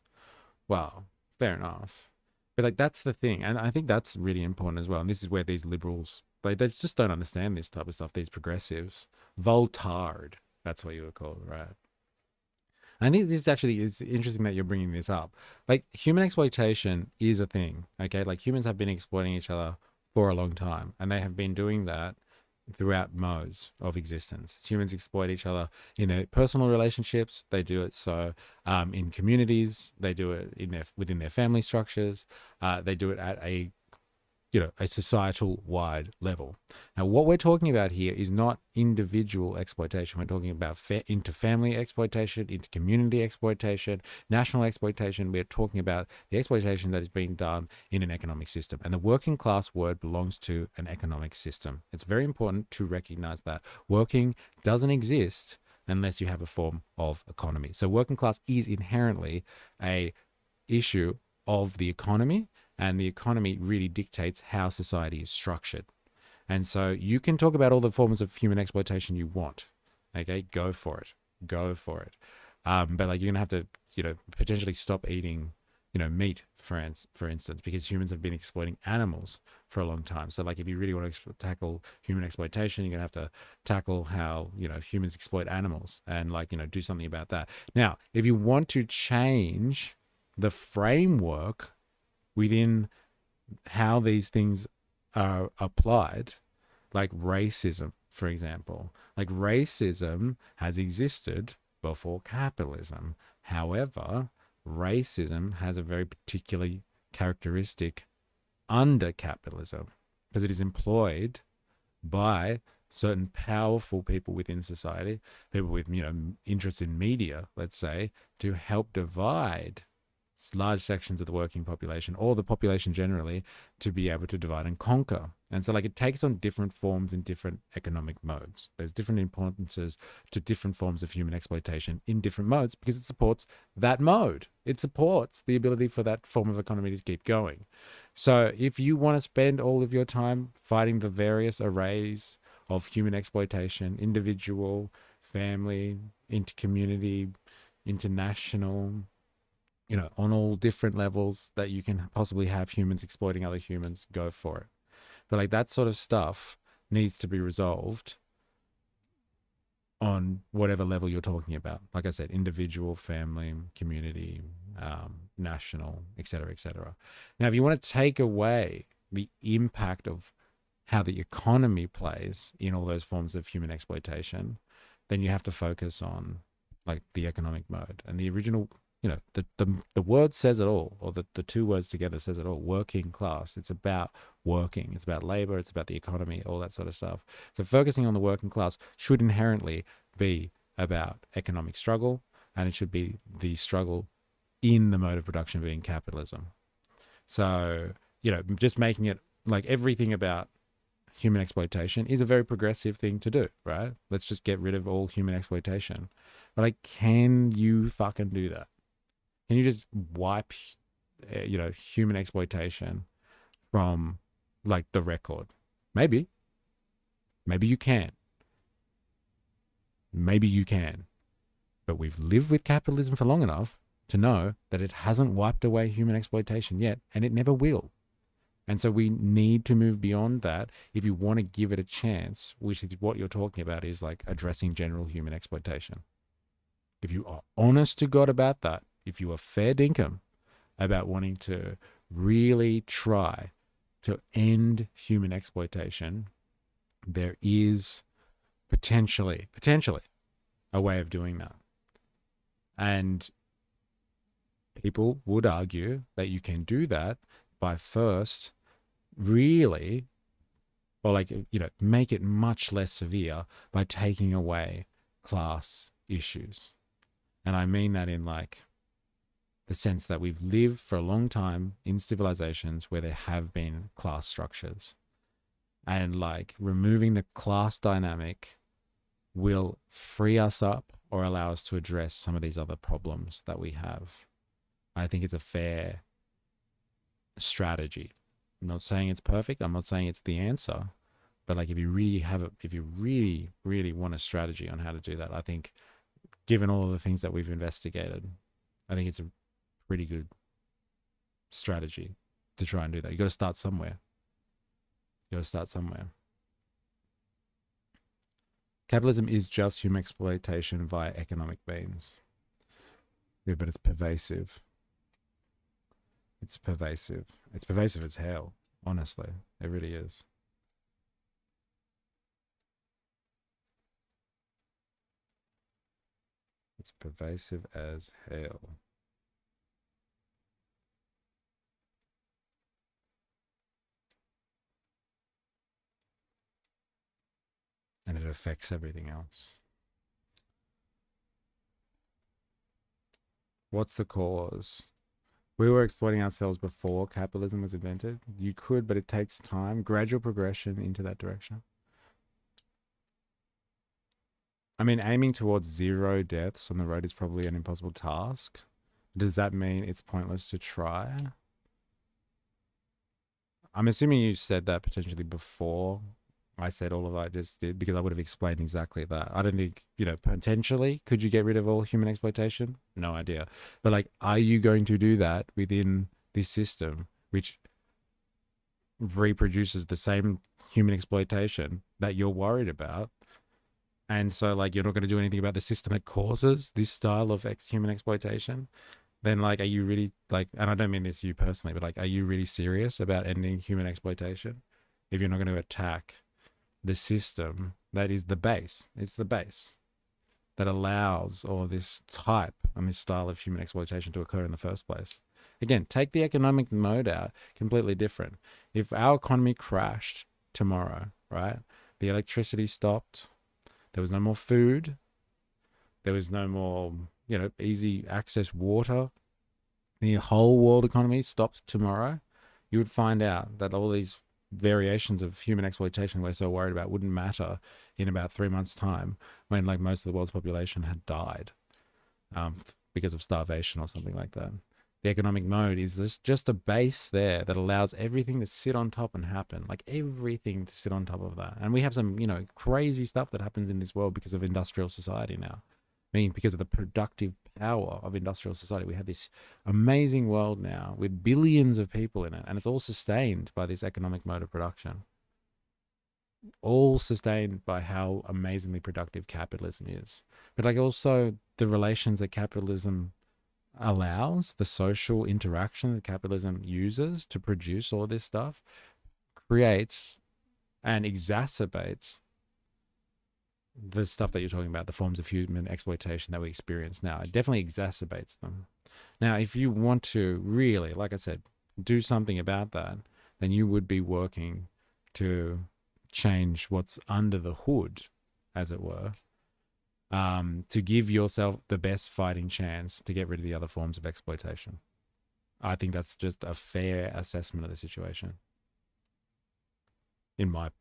Well, fair enough. But like that's the thing. And I think that's really important as well. And this is where these liberals they just don't understand this type of stuff, these progressives. Voltared, that's what you would call it, right? I think this actually is interesting that you're bringing this up. Like human exploitation is a thing, okay? Like humans have been exploiting each other for a long time, and they have been doing that throughout modes of existence. Humans exploit each other in their personal relationships. They do it so in communities. They do it within their family structures. They do it at a societal wide level. Now, what we're talking about here is not individual exploitation. We're talking about inter-family exploitation, inter-community exploitation, national exploitation. We're talking about the exploitation that is being done in an economic system. And the working class word belongs to an economic system. It's very important to recognize that working doesn't exist unless you have a form of economy. So working class is inherently a issue of the economy, and the economy really dictates how society is structured. And so you can talk about all the forms of human exploitation you want. Okay, go for it. Go for it. But like you're gonna have to, potentially stop eating, meat, for instance, because humans have been exploiting animals for a long time. So like if you really want to tackle human exploitation, you're gonna have to tackle how, humans exploit animals and do something about that. Now, if you want to change the framework within how these things are applied, like racism, for example. Like racism has existed before capitalism. However, racism has a very particular characteristic under capitalism because it is employed by certain powerful people within society, people with, interest in media, let's say, to help divide large sections of the working population or the population generally to be able to divide and conquer. And so it takes on different forms in different economic modes. There's different importances to different forms of human exploitation in different modes because it supports that mode. It supports the ability for that form of economy to keep going. So if you want to spend all of your time fighting the various arrays of human exploitation, individual, family, inter-community, international, on all different levels that you can possibly have humans exploiting other humans, go for it. But that sort of stuff needs to be resolved on whatever level you're talking about. Like I said, individual, family, community, national, etc., etc. Now, if you want to take away the impact of how the economy plays in all those forms of human exploitation, then you have to focus on the economic mode. And the original the word says it all, or the two words together says it all. Working class. It's about working. It's about labor. It's about the economy, all that sort of stuff. So focusing on the working class should inherently be about economic struggle, and it should be the struggle in the mode of production being capitalism. So, just making it everything about human exploitation is a very progressive thing to do, right? Let's just get rid of all human exploitation. But can you fucking do that? Can you just wipe, human exploitation from the record? Maybe you can. Maybe you can. But we've lived with capitalism for long enough to know that it hasn't wiped away human exploitation yet, and it never will. And so we need to move beyond that if you want to give it a chance, which is what you're talking about, is addressing general human exploitation. If you are honest to God about that, if you are fair dinkum about wanting to really try to end human exploitation, there is potentially a way of doing that. And people would argue that you can do that by first really or like, make it much less severe by taking away class issues. And I mean that in like the sense that we've lived for a long time in civilizations where there have been class structures, and like removing the class dynamic will free us up or allow us to address some of these other problems that we have. I think it's a fair strategy. I'm not saying it's perfect. I'm not saying it's the answer. But like, if you really, really want a strategy on how to do that, I think, given all of the things that we've investigated, I think it's a pretty good strategy to try and do that. You got to start somewhere. Capitalism is just human exploitation via economic means. Yeah, but it's pervasive. It's pervasive. It's pervasive as hell, honestly. It really is. It's pervasive as hell. And it affects everything else. What's the cause? We were exploiting ourselves before capitalism was invented. You could, but it takes time, gradual progression into that direction. I mean, aiming towards 0 deaths on the road is probably an impossible task. Does that mean it's pointless to try? I'm assuming you said that potentially before I said all of that I just did, because I would have explained exactly that. I don't think, potentially, could you get rid of all human exploitation? No idea. But like, are you going to do that within this system, which reproduces the same human exploitation that you're worried about? And so like, you're not going to do anything about the system that causes this style of human exploitation? Then like, are you really like, and I don't mean this to you personally, but like, are you really serious about ending human exploitation if you're not going to attack the system that is the base? It's the base that allows all this type and this style of human exploitation to occur in the first place. Again, take the economic mode out, completely different. If our economy crashed tomorrow, right? The electricity stopped, there was no more food, there was no more, easy access water, the whole world economy stopped tomorrow, you would find out that all these variations of human exploitation we're so worried about wouldn't matter in about 3 months' time, when like most of the world's population had died because of starvation or something like that. The economic mode is just a base there that allows everything to sit on top and happen, like everything to sit on top of that. And we have some, crazy stuff that happens in this world because of industrial society now. I mean, because of the productive power of industrial society, we have this amazing world now with billions of people in it, and it's all sustained by this economic mode of production. All sustained by how amazingly productive capitalism is. But like, also the relations that capitalism allows, the social interaction that capitalism uses to produce all this stuff, creates and exacerbates the stuff that you're talking about, the forms of human exploitation that we experience now. It definitely exacerbates them. Now, if you want to really, like I said, do something about that, then you would be working to change what's under the hood, as it were, to give yourself the best fighting chance to get rid of the other forms of exploitation. I think that's just a fair assessment of the situation. In my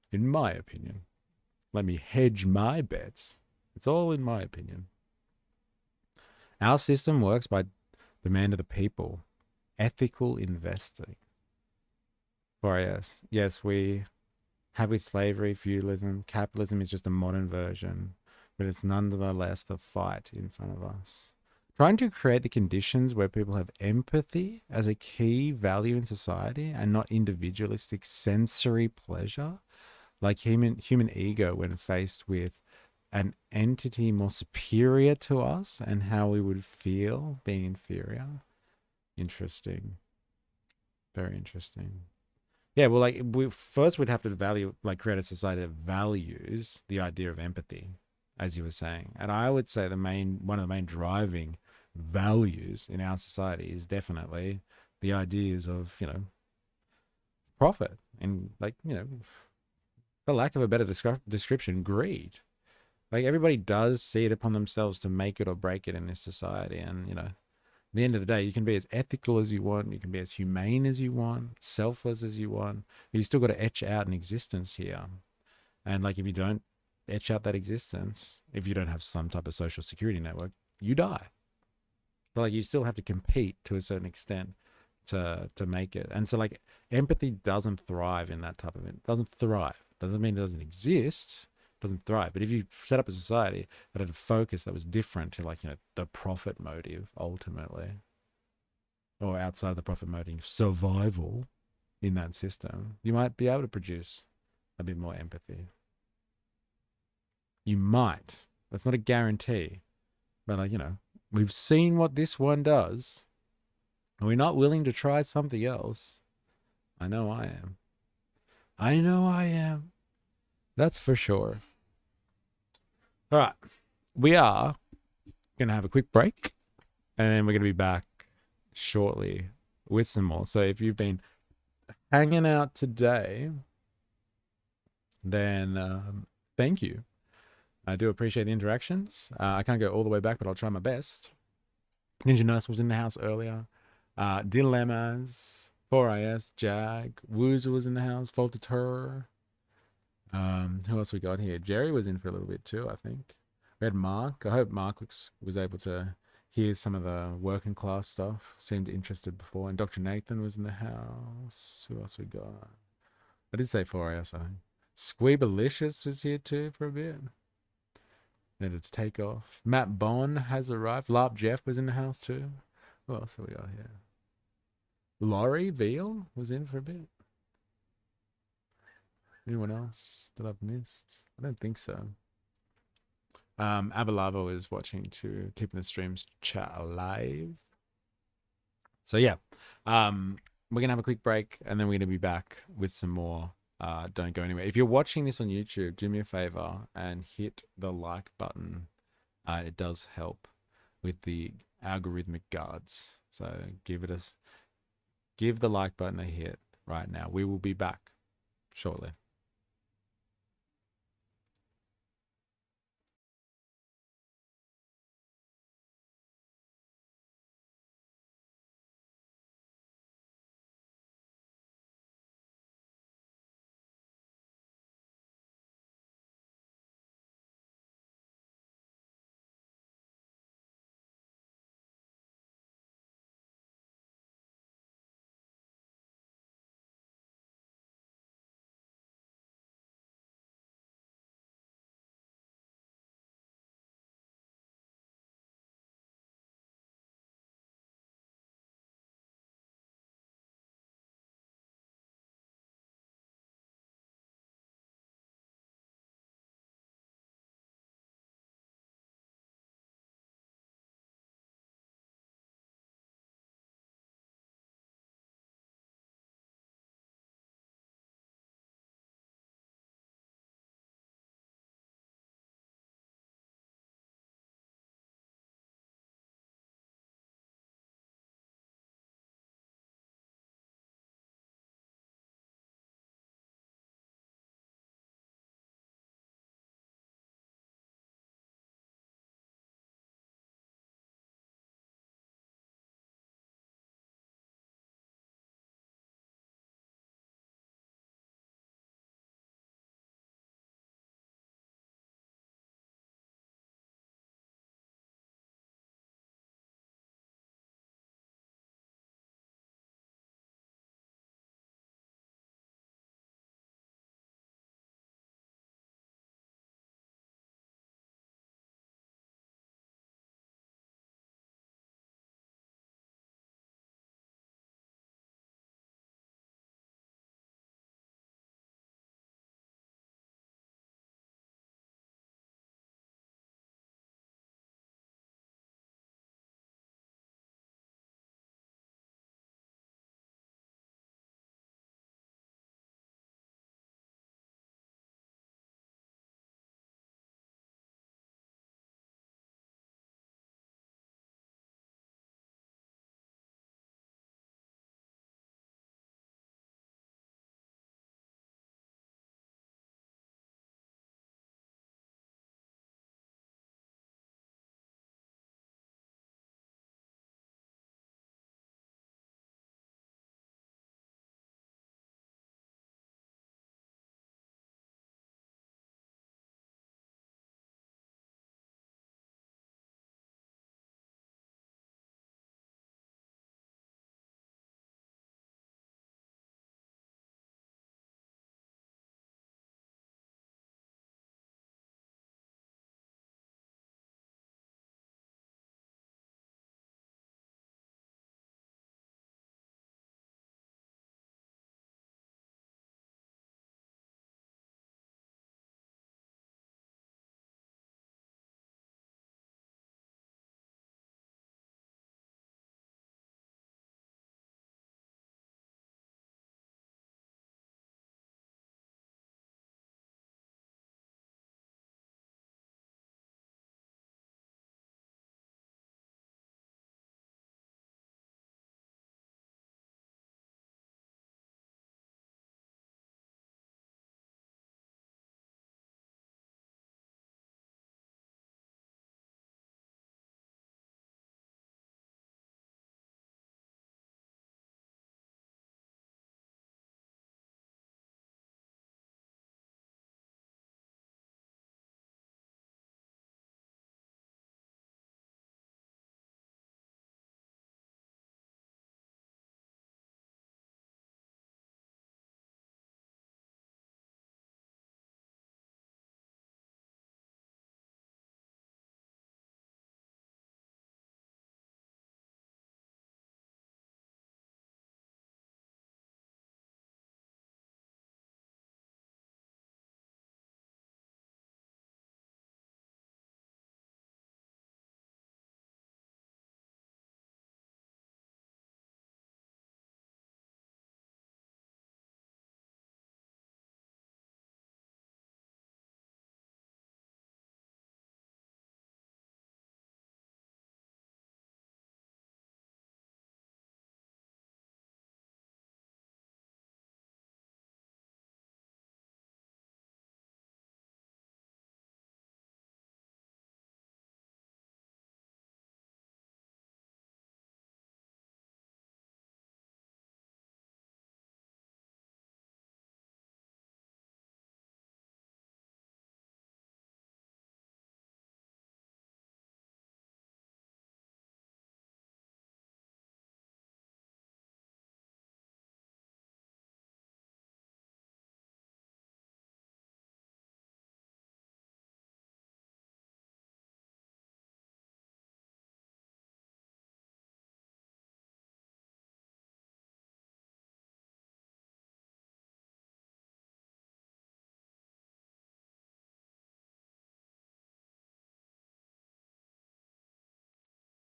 opinion. Let me hedge my bets. It's all in my opinion. Our system works by demand of the people. Ethical investing. For yes, we have with slavery, feudalism. Capitalism is just a modern version, but it's nonetheless the fight in front of us. Trying to create the conditions where people have empathy as a key value in society and not individualistic sensory pleasure, like human ego when faced with an entity more superior to us and how we would feel being inferior. Interesting. Very interesting. Yeah, well, like we'd have to create a society that values the idea of empathy, as you were saying. And I would say one of the main driving values in our society is definitely the ideas of, profit and for lack of a better description, greed. Like everybody does see it upon themselves to make it or break it in this society. And, you know, at the end of the day, you can be as ethical as you want. You can be as humane as you want, selfless as you want. But you still got to etch out an existence here. And like, if you don't etch out that existence, if you don't have some type of social security network, you die. But like, you still have to compete to a certain extent to make it. And so like, empathy doesn't thrive in that type of it. Doesn't thrive. Doesn't mean it doesn't exist. Doesn't thrive. But if you set up a society that had a focus that was different to, like, you know, the profit motive ultimately, or outside the profit motive, survival in that system, you might be able to produce a bit more empathy. You might. That's not a guarantee. But like, you know, we've seen what this one does. And we're not willing to try something else. I know I am. I know I am. That's for sure. All right. We are going to have a quick break. And then we're going to be back shortly with some more. So if you've been hanging out today, then thank you. I do appreciate the interactions. I can't go all the way back, but I'll try my best. Ninja Nurse was in the house earlier. Dilemmas, 4IS, Jag, Woozer was in the house, Faulted Her. Who else we got here? Jerry was in for a little bit too, I think. We had Mark. I hope Mark was able to hear some of the working class stuff. Seemed interested before. And Dr. Nathan was in the house. Who else we got? I did say 4IS, I think. Squeebalicious is here too for a bit. Then it's take off. Matt Bond has arrived. Larp Jeff was in the house too. Who else have we got here? Laurie Veal was in for a bit. Anyone else that I've missed? I don't think so. Abalavo is watching too, keeping the streams chat alive. So yeah, we're gonna have a quick break and then we're gonna be back with some more. Don't go anywhere. If you're watching this on YouTube, do me a favor and hit the like button. It does help with the algorithmic guards. So give the like button a hit right now. We will be back shortly.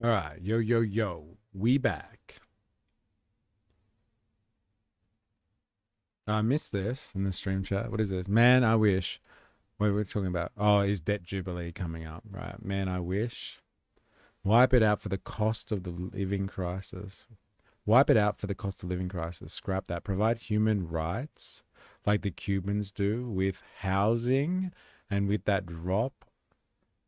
All right, yo, we back. I missed this in the stream chat. What is this? Man, I wish. What are we talking about? Oh, is debt jubilee coming up? Right. Man, I wish. Wipe it out for the cost of the living crisis. Wipe it out for the cost of living crisis. Scrap that. Provide human rights like the Cubans do with housing, and with that drop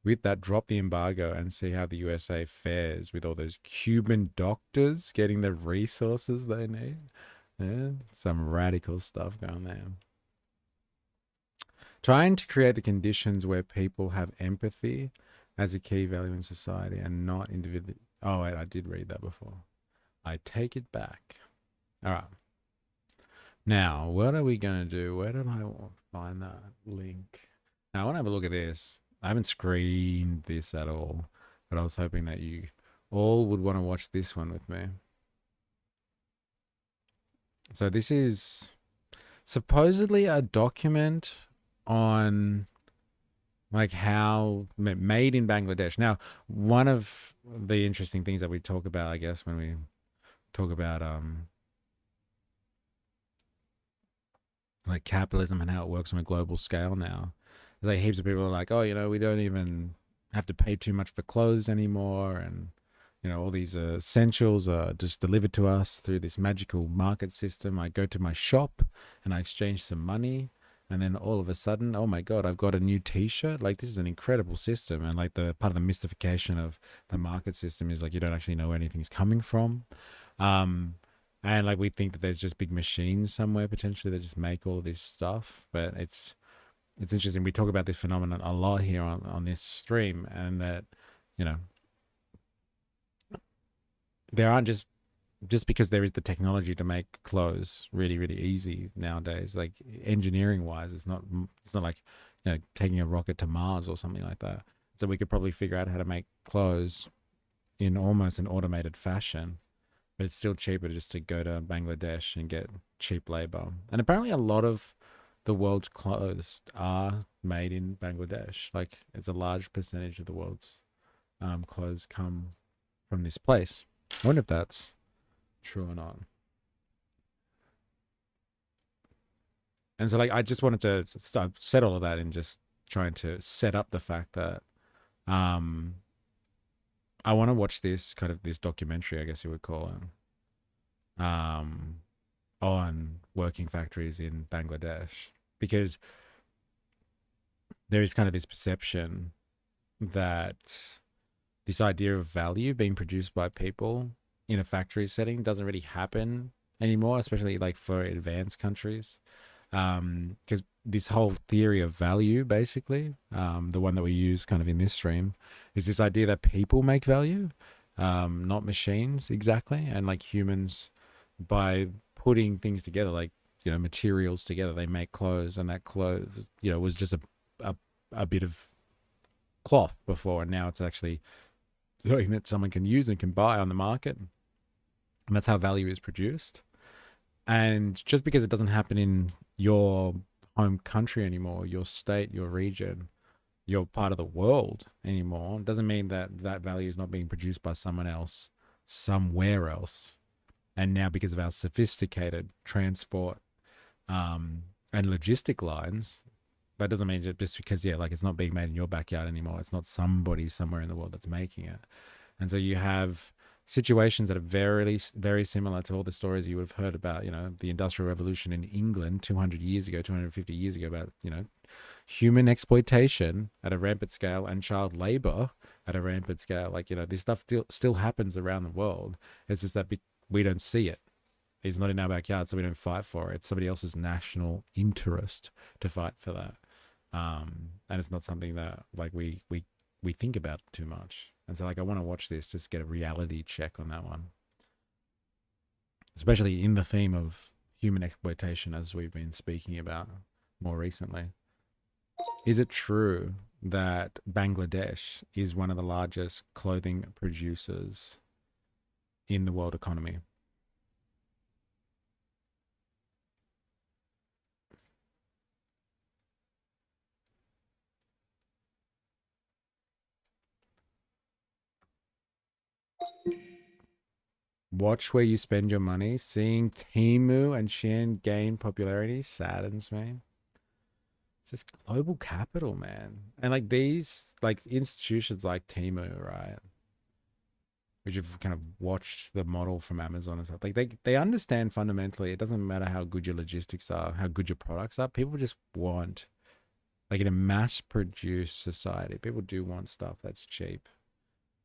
the embargo and see how the USA fares with all those Cuban doctors getting the resources they need. Yeah, some radical stuff going there. Trying to create the conditions where people have empathy as a key value in society and not individual. Oh, wait, I did read that before. I take it back. All right. Now, what are we going to do? Where did I find that link? Now, I want to have a look at this. I haven't screened this at all, but I was hoping that you all would want to watch this one with me. So this is supposedly a document on like how made in Bangladesh. Now, one of the interesting things that we talk about, I guess, when we talk about like capitalism and how it works on a global scale now, like heaps of people are like, oh, you know, we don't even have to pay too much for clothes anymore, and you know, all these essentials are just delivered to us through this magical market system. I go to my shop and I exchange some money, and then all of a sudden, oh my God, I've got a new T-shirt. Like, this is an incredible system. And like the part of the mystification of the market system is like you don't actually know where anything's coming from. And like we think that there's just big machines somewhere potentially that just make all this stuff, but it's interesting. We talk about this phenomenon a lot here on this stream, and that, you know, there aren't just because there is the technology to make clothes really, really easy nowadays, like engineering wise, it's not like, you know, taking a rocket to Mars or something like that. So we could probably figure out how to make clothes in almost an automated fashion, but it's still cheaper just to go to Bangladesh and get cheap labor. And apparently a lot of the world's clothes are made in Bangladesh. Like, it's a large percentage of the world's clothes come from this place. I wonder if that's true or not. And so, like, I just wanted to set all of that in just trying to set up the fact that I want to watch this documentary, I guess you would call it, on working factories in Bangladesh, because there is kind of this perception that this idea of value being produced by people in a factory setting doesn't really happen anymore, especially like for advanced countries. Because this whole theory of value, basically, the one that we use kind of in this stream, is this idea that people make value, not machines exactly. And like humans, by putting things together, like, you know, materials together, they make clothes, and that clothes, you know, was just a bit of cloth before, and now it's actually something that someone can use and can buy on the market. And that's how value is produced. And just because it doesn't happen in your home country anymore, your state, your region, your part of the world anymore, doesn't mean that that value is not being produced by someone else somewhere else. And now, because of our sophisticated transport and logistic lines, that doesn't mean that just because, yeah, like it's not being made in your backyard anymore, it's not somebody somewhere in the world that's making it. And so you have situations that are very, very similar to all the stories you would have heard about, you know, the Industrial Revolution in England 200 years ago, 250 years ago, about, you know, human exploitation at a rampant scale and child labor at a rampant scale. Like, you know, this stuff still happens around the world. It's just that we don't see it. It's not in our backyard, so we don't fight for it. It's somebody else's national interest to fight for that. And it's not something that like we think about too much. And so like I want to watch this, just get a reality check on that one, especially in the theme of human exploitation, as we've been speaking about more recently. Is it true that Bangladesh is one of the largest clothing producers in the world economy? Watch where you spend your money. Seeing Temu and Shein gain popularity saddens me. It's just global capital, man. And like these, like institutions like Temu, right? Which have kind of watched the model from Amazon and stuff. Like they understand fundamentally, it doesn't matter how good your logistics are, how good your products are. People just want, like in a mass-produced society, people do want stuff that's cheap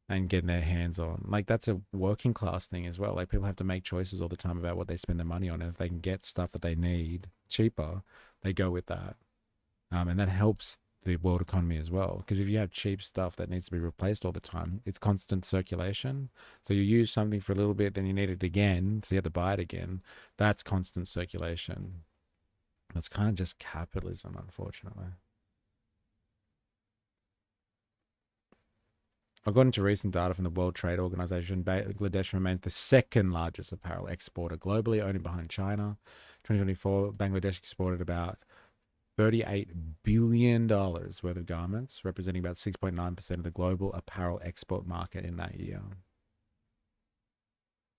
and getting their hands on. Like that's a working class thing as well. Like people have to make choices all the time about what they spend their money on. And if they can get stuff that they need cheaper, they go with that. And that helps the world economy as well. Because if you have cheap stuff that needs to be replaced all the time, it's constant circulation. So you use something for a little bit, then you need it again, so you have to buy it again. That's constant circulation. That's kind of just capitalism, unfortunately. According to recent data from the World Trade Organization, Bangladesh remains the second largest apparel exporter globally, only behind China. 2024, Bangladesh exported about $38 billion worth of garments, representing about 6.9% of the global apparel export market in that year.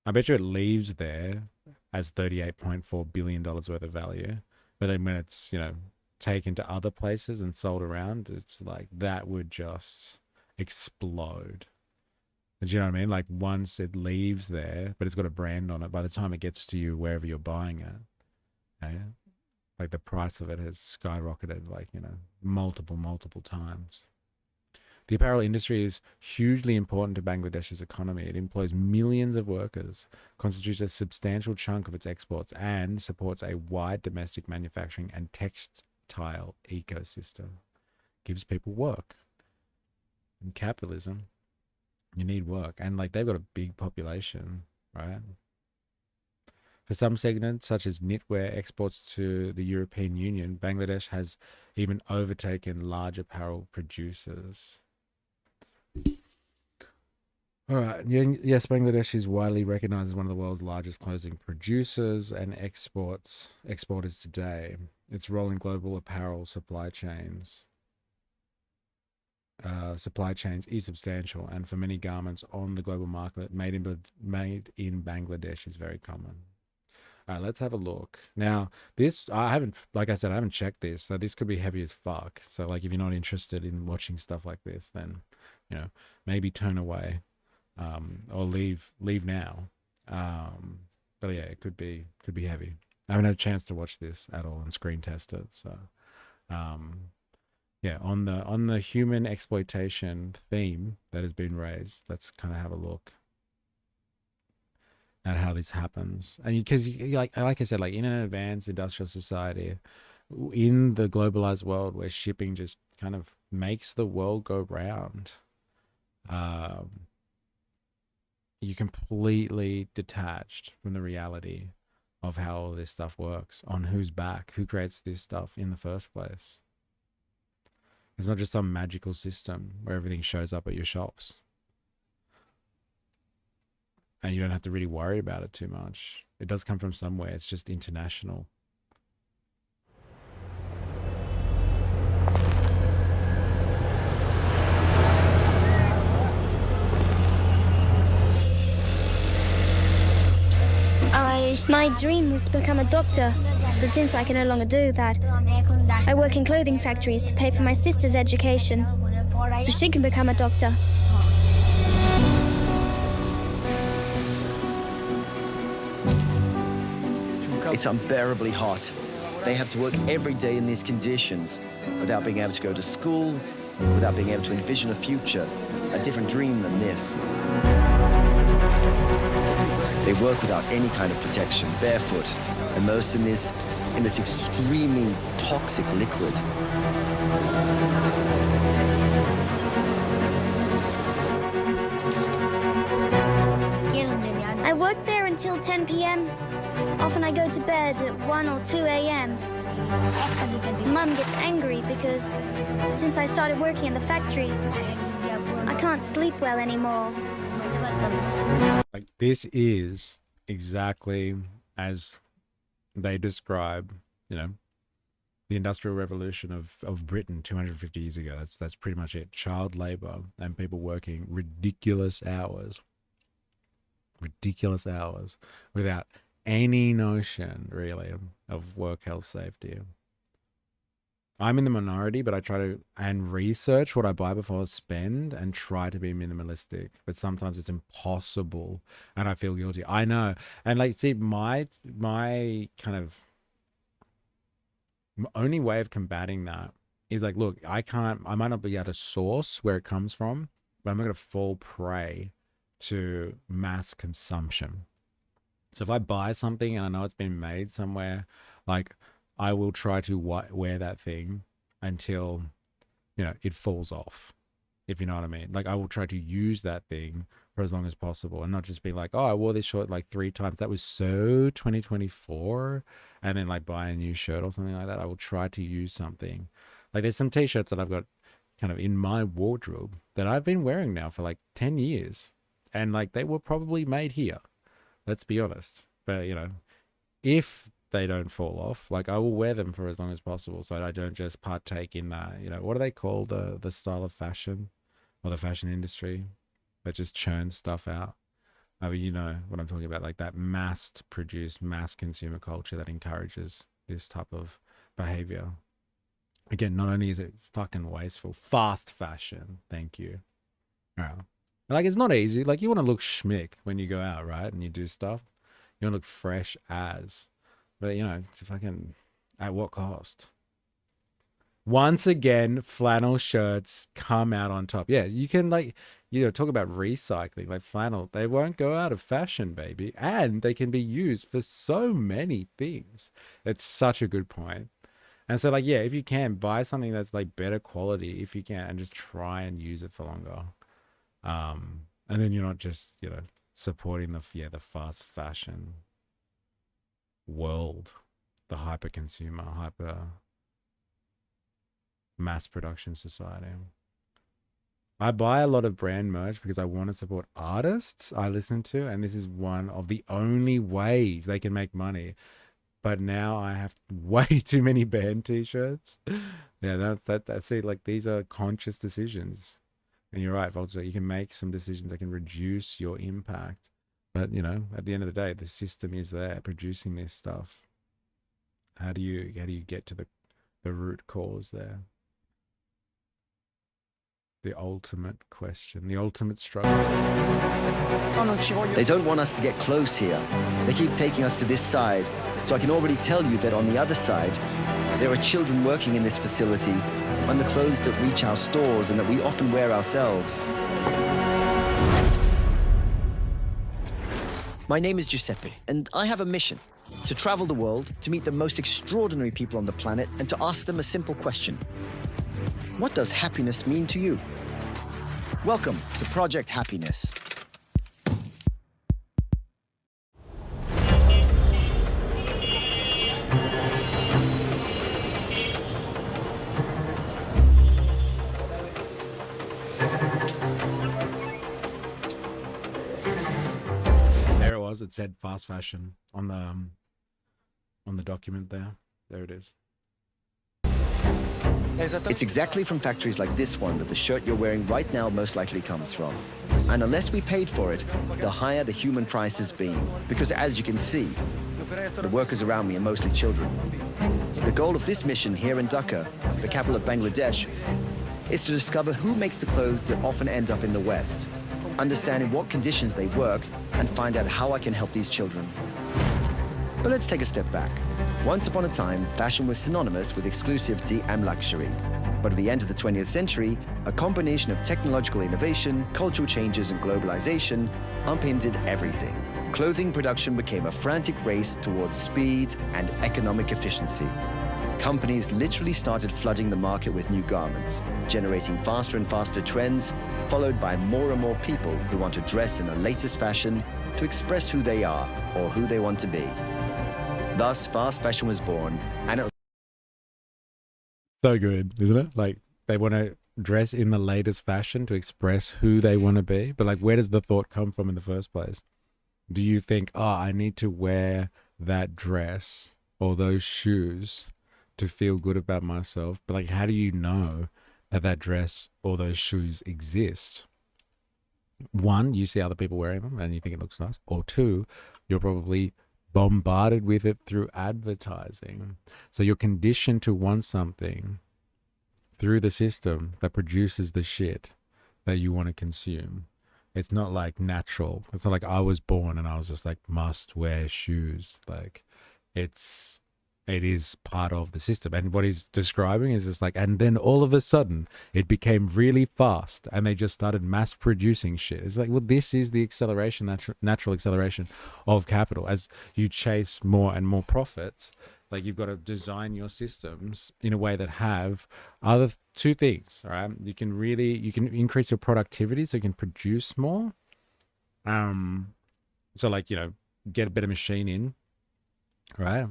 I bet you it leaves there as $38.4 billion worth of value. But then when it's, taken to other places and sold around, it's like that would just explode. Do you know what I mean? Like once it leaves there, but it's got a brand on it, by the time it gets to you wherever you're buying it, okay? Like the price of it has skyrocketed, like, multiple times. The apparel industry is hugely important to Bangladesh's economy. It employs millions of workers, constitutes a substantial chunk of its exports, and supports a wide domestic manufacturing and textile ecosystem. Gives people work. In capitalism, you need work. And like they've got a big population, right? For some segments, such as knitwear exports to the European Union, Bangladesh has even overtaken large apparel producers. All right. Yes, Bangladesh is widely recognized as one of the world's largest clothing producers and exporters today. Its role in global apparel supply chains is substantial, and for many garments on the global market, made in Bangladesh is very common. All right, let's have a look. Now, this, I haven't checked this, so this could be heavy as fuck. So, like, if you're not interested in watching stuff like this, then, maybe turn away, or leave now. But yeah, it could be heavy. I haven't had a chance to watch this at all and screen test it. So, yeah, on the human exploitation theme that has been raised, let's kind of have a look at how this happens. And because like I said, like in an advanced industrial society, in the globalized world where shipping just kind of makes the world go round, you're completely detached from the reality of how all this stuff works, on whose back, who creates this stuff in the first place. It's not just some magical system where everything shows up at your shops. And you don't have to really worry about it too much. It does come from somewhere. It's just international. My dream was to become a doctor, but since I can no longer do that, I work in clothing factories to pay for my sister's education, so she can become a doctor. It's unbearably hot. They have to work every day in these conditions without being able to go to school, without being able to envision a future, a different dream than this. They work without any kind of protection, barefoot, immersed in this extremely toxic liquid. I work there until 10 p.m. Often I go to bed at 1 or 2 a.m. Mum gets angry because since I started working in the factory, I can't sleep well anymore. Like, this is exactly as they describe, the Industrial Revolution of Britain 250 years ago. That's pretty much it. Child labor and people working ridiculous hours. ridiculous hours without any notion really of work health safety. I'm in the minority, but I try to and research what I buy before I spend and try to be minimalistic. But sometimes it's impossible, and I feel guilty. I know, and like, see, my kind of only way of combating that is like, look, I might not be able to source where it comes from, but I'm not going to fall prey to mass consumption. So if I buy something and I know it's been made somewhere, like, I will try to wear that thing until, you know, it falls off, if you know what I mean. Like, I will try to use that thing for as long as possible and not just be like, oh, I wore this shirt like 3 times. That was so 2024. And then like buy a new shirt or something like that. I will try to use something. Like, there's some t-shirts that I've got kind of in my wardrobe that I've been wearing now for like 10 years. And like, they were probably made here. Let's be honest. But, you know, if they don't fall off, like, I will wear them for as long as possible so I don't just partake in that, you know, what do they call the style of fashion or the fashion industry that just churns stuff out? I mean, you know what I'm talking about, like that mass-produced, mass consumer culture that encourages this type of behavior. Again, not only is it fucking wasteful, fast fashion, thank you. Yeah. Like, it's not easy. Like, you want to look schmick when you go out, right? And you do stuff. You want to look fresh as. But, you know, fucking, at what cost? Once again, flannel shirts come out on top. Yeah, you can, like, you know, talk about recycling. Like, flannel, they won't go out of fashion, baby. And they can be used for so many things. It's such a good point. And so, like, yeah, if you can, buy something that's, like, better quality, if you can, and just try and use it for longer. And then you're not just, you know, supporting the fast fashion world, the hyper consumer, hyper mass production society. I buy a lot of brand merch because I want to support artists I listen to, and this is one of the only ways they can make money. But now I have way too many band t-shirts. Yeah, that's it. Like, these are conscious decisions. And you're right, Vulture, you can make some decisions that can reduce your impact. But, you know, at the end of the day, the system is there producing this stuff. How do you get to the root cause there? The ultimate question, the ultimate struggle. They don't want us to get close here. They keep taking us to this side. So I can already tell you that on the other side, there are children working in this facility on the clothes that reach our stores and that we often wear ourselves. My name is Giuseppe, and I have a mission: to travel the world, to meet the most extraordinary people on the planet, and to ask them a simple question. What does happiness mean to you? Welcome to Project Happiness. There it was. It said fast fashion on the document there. There it is. It's exactly from factories like this one that the shirt you're wearing right now most likely comes from. And unless we paid for it, the higher the human price has been. Because as you can see, the workers around me are mostly children. The goal of this mission here in Dhaka, the capital of Bangladesh, is to discover who makes the clothes that often end up in the West, understand in what conditions they work, and find out how I can help these children. But let's take a step back. Once upon a time, fashion was synonymous with exclusivity and luxury. But at the end of the 20th century, a combination of technological innovation, cultural changes, and globalization upended everything. Clothing production became a frantic race towards speed and economic efficiency. Companies literally started flooding the market with new garments, generating faster and faster trends, followed by more and more people who want to dress in the latest fashion to express who they are or who they want to be. Thus, fast fashion was born, and it was So good, isn't it? Like, they want to dress in the latest fashion to express who they want to be. But like, where does the thought come from in the first place? Do you think, oh, I need to wear that dress or those shoes to feel good about myself? But like, how do you know that that dress or those shoes exist? One, you see other people wearing them and you think it looks nice. Or two, you're probably bombarded with it through advertising. So you're conditioned to want something through the system that produces the shit that you want to consume. It's not like natural. It's not like I was born and I was just like must wear shoes. Like it is part of the system. And what he's describing is just like, and then all of a sudden it became really fast and they just started mass producing shit. It's like, well, this is the acceleration, natural acceleration of capital. As you chase more and more profits, like you've got to design your systems in a way that have other two things, right? You can increase your productivity so you can produce more. So like, you know, get a better machine in, right?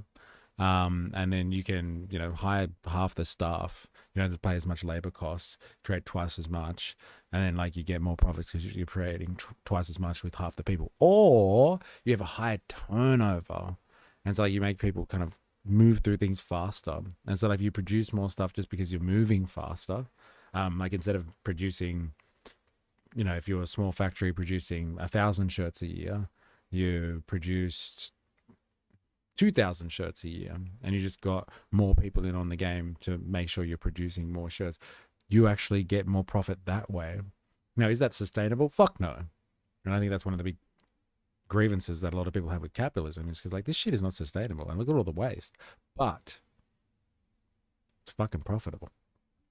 And then you can, you know, hire half the staff. You don't have to pay as much labor costs, create twice as much, and then like you get more profits because you're creating twice as much with half the people. Or you have a higher turnover, and so like you make people kind of move through things faster. And so like you produce more stuff just because you're moving faster. Like instead of producing, you know, if you're a small factory producing 1,000 shirts a year, you produced 2,000 shirts a year, and you just got more people in on the game to make sure you're producing more shirts. You actually get more profit that way. Now, is that sustainable? Fuck no. And I think that's one of the big grievances that a lot of people have with capitalism, is because like this shit is not sustainable, and look at all the waste. But it's fucking profitable.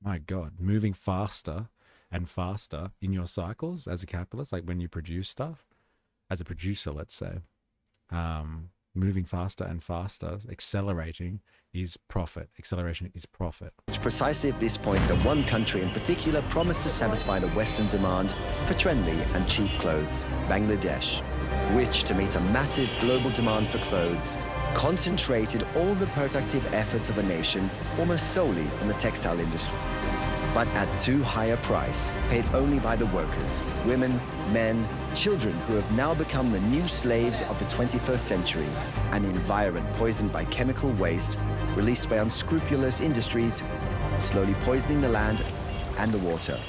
My God, moving faster and faster in your cycles as a capitalist, like when you produce stuff, as a producer, let's say, moving faster and faster, accelerating is profit. Acceleration is profit. It's precisely at this point that one country in particular promised to satisfy the Western demand for trendy and cheap clothes, Bangladesh, which, to meet a massive global demand for clothes, concentrated all the productive efforts of a nation almost solely on the textile industry, but at too high a price, paid only by the workers, women, men, children who have now become the new slaves of the 21st century, an environment poisoned by chemical waste released by unscrupulous industries, slowly poisoning the land and the water.